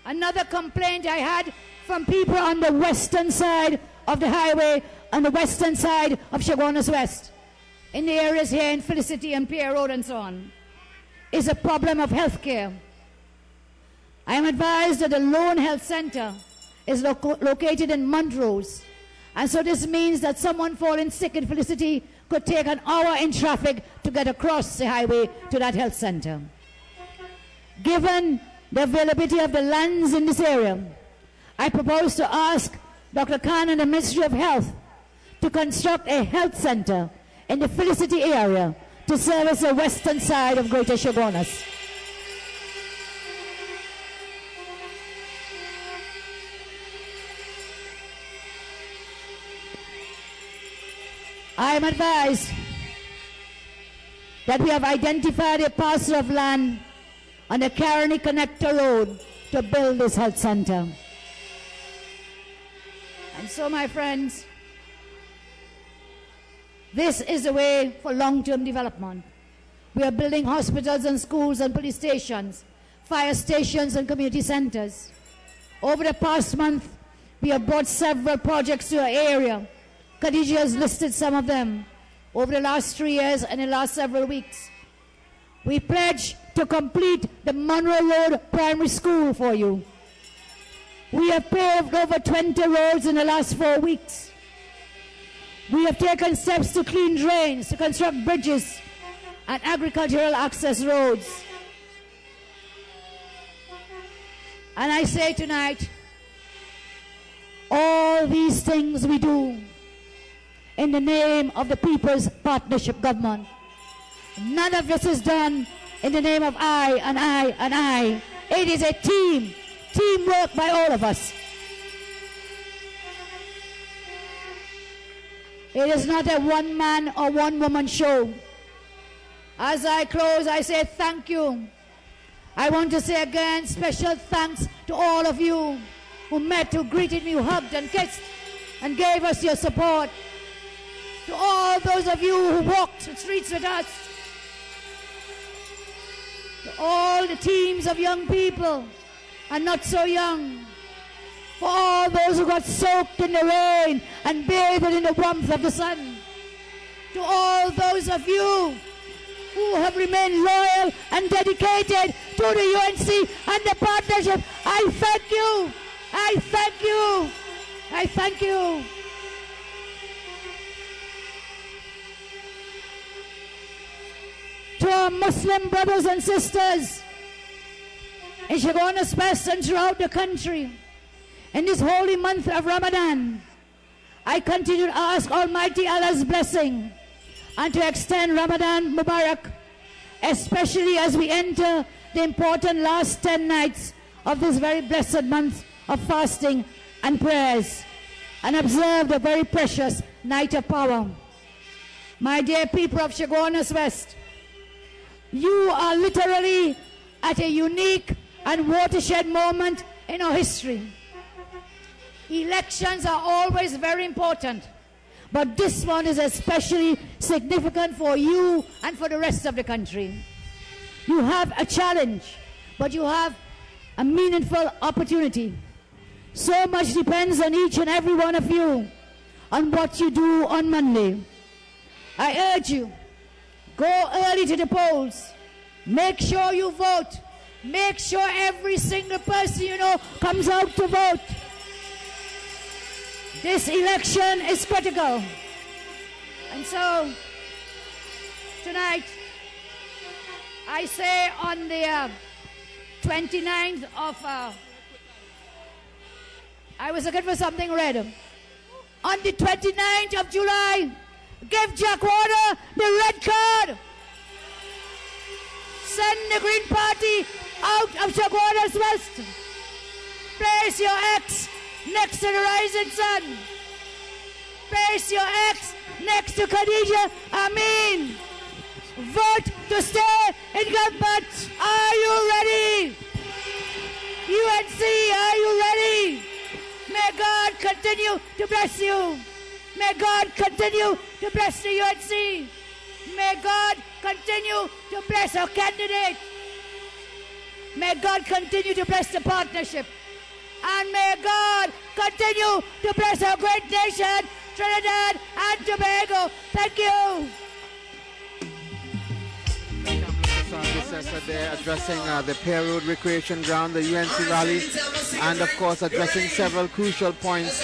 another complaint I had from people on the western side of the highway, on the western side of Chaguanas West, in the areas here in Felicity and Pierre Road and so on, is a problem of health care. I am advised that the Lone Health Center is located in Montrose, and so this means that someone falling sick in Felicity could take an hour in traffic to get across the highway to that health center. Given the availability of the lands in this area, I propose to ask Dr. Khan and the Ministry of Health to construct a health center in the Felicity area to service the western side of Greater Chaguanas. I am advised that we have identified a parcel of land on the Caroni Connector Road to build this health center. And so, my friends, this is the way for long-term development. We are building hospitals and schools and police stations, fire stations and community centers. Over the past month, we have brought several projects to our area. Kadijah has listed some of them over the last 3 years and the last several weeks. We pledge to complete the Monroe Road Primary School for you. We have paved over 20 roads in the last 4 weeks. We have taken steps to clean drains, to construct bridges and agricultural access roads. And I say tonight, all these things we do in the name of the People's Partnership Government. None of this is done in the name of I and I and I. It is a teamwork by all of us. It is not a one-man or one-woman show. As I close, I say thank you. I want to say again special thanks to all of you who met, who greeted me, who hugged and kissed and gave us your support. To all those of you who walked the streets with us. To all the teams of young people and not so young. For all those who got soaked in the rain and bathed in the warmth of the sun. To all those of you who have remained loyal and dedicated to the UNC and the partnership, I thank you. I thank you. I thank you. To our Muslim brothers and sisters in Chaguanas West and throughout the country, in this holy month of Ramadan, I continue to ask Almighty Allah's blessing and to extend Ramadan Mubarak, especially as we enter the important last 10 nights of this very blessed month of fasting and prayers, and observe the very precious night of power. My dear people of Chaguanas West, you are literally at a unique and watershed moment in our history. Elections are always very important, but this one is especially significant for you and for the rest of the country. You have a challenge, but you have a meaningful opportunity. So much depends on each and every one of you on what you do on Monday. I urge you, go early to the polls. Make sure you vote. Make sure every single person you know comes out to vote. This election is critical. And so, tonight, I say on the 29th of... I was looking for something red. On the 29th of July, give Chaguanas the red card. Send the Green Party out of Chaguanas West. Place your X next to the rising sun. Place your X next to Kadijah Amin. Vote to stay in government. Are you ready? UNC, are you ready? May God continue to bless you. May God continue to bless the UNC. May God continue to bless our candidate. May God continue to bless the partnership. And may God continue to bless our great nation, Trinidad and Tobago. Thank you. They're addressing the Pear Road Recreation Ground, the UNC rally, and of course addressing several crucial points.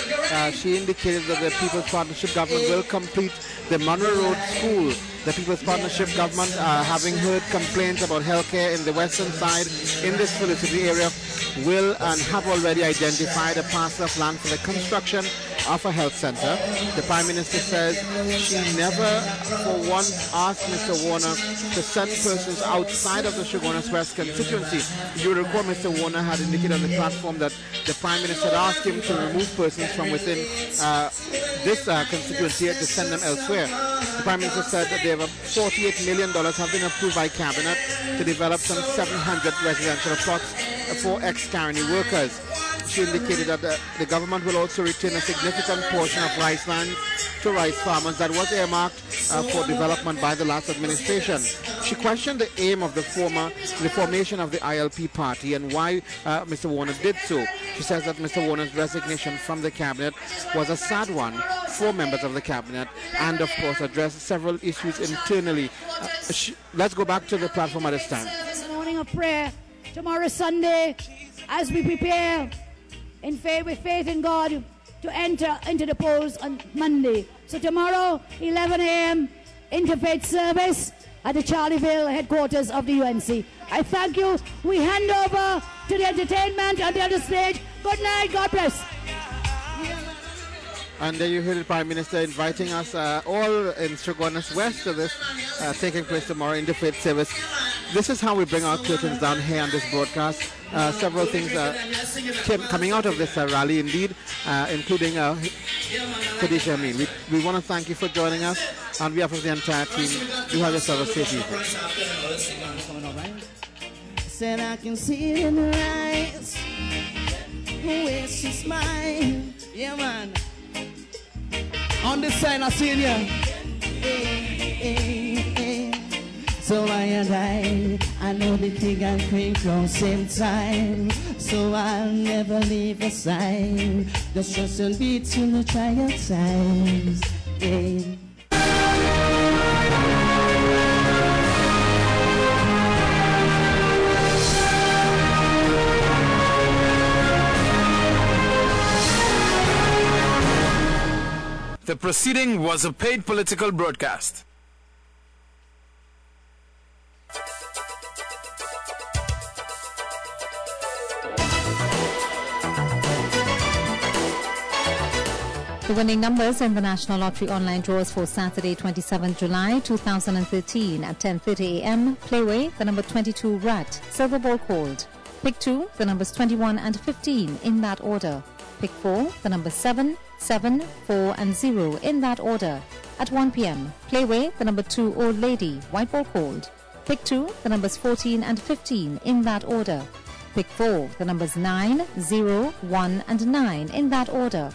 She indicated that the People's Partnership government will complete the Monroe Road School. The People's Partnership government, having heard complaints about healthcare in the western side in this Felicity area, will and have already identified a parcel of land for the construction of a health center. The Prime Minister says she never for once asked Mr. Warner to send persons outside of the Chaguanas West constituency. You recall Mr. Warner had indicated on the platform that the Prime Minister had asked him to remove persons from within this constituency to send them elsewhere. The Prime Minister said that there were $48 million have been approved by Cabinet to develop some 700 residential plots for ex-Caroni workers. She indicated that the government will also retain a significant portion of rice lands to rice farmers that was earmarked for development by the last administration. She questioned the aim of the formation of the ILP party and why Mr. Warner did so. She says that Mr. Warner's resignation from the cabinet was a sad one for members of the cabinet and of course addressed several issues internally. Let's go back to the platform at this time. It's a morning of prayer. Tomorrow Sunday, as we prepare with faith in God to enter into the polls on Monday. So tomorrow, 11 a.m., interfaith service at the Charlieville headquarters of the UNC. I thank you. We hand over to the entertainment on the other stage. Good night. God bless. And there you heard the Prime Minister inviting us all in Chaguanas West to this taking place tomorrow, interfaith service. This is how we bring our curtains down here on this broadcast. Several things coming out of this rally indeed, including Kadijah Amin. We want to thank you for joining us on behalf of the entire team. Do have yourself a safe evening. Said I can see it in her eyes, the way she smile. Yeah, man. On this side, I see you. So I know the king and queen from same time. So I'll never leave her side. The trust and beat till the trial times. The proceeding was a paid political broadcast. The winning numbers in the National Lottery online draws for Saturday, 27th July 2013 at 10:30 a.m. Playway, the number 22 Rat, Silver Ball called. Pick 2, the numbers 21 and 15 in that order. Pick 4, the numbers 7, 7, 4 and 0 in that order. At 1 p.m. Playway, the number 2 Old Lady, White Ball called. Pick 2, the numbers 14 and 15 in that order. Pick 4, the numbers 9, 0, 1 and 9 in that order.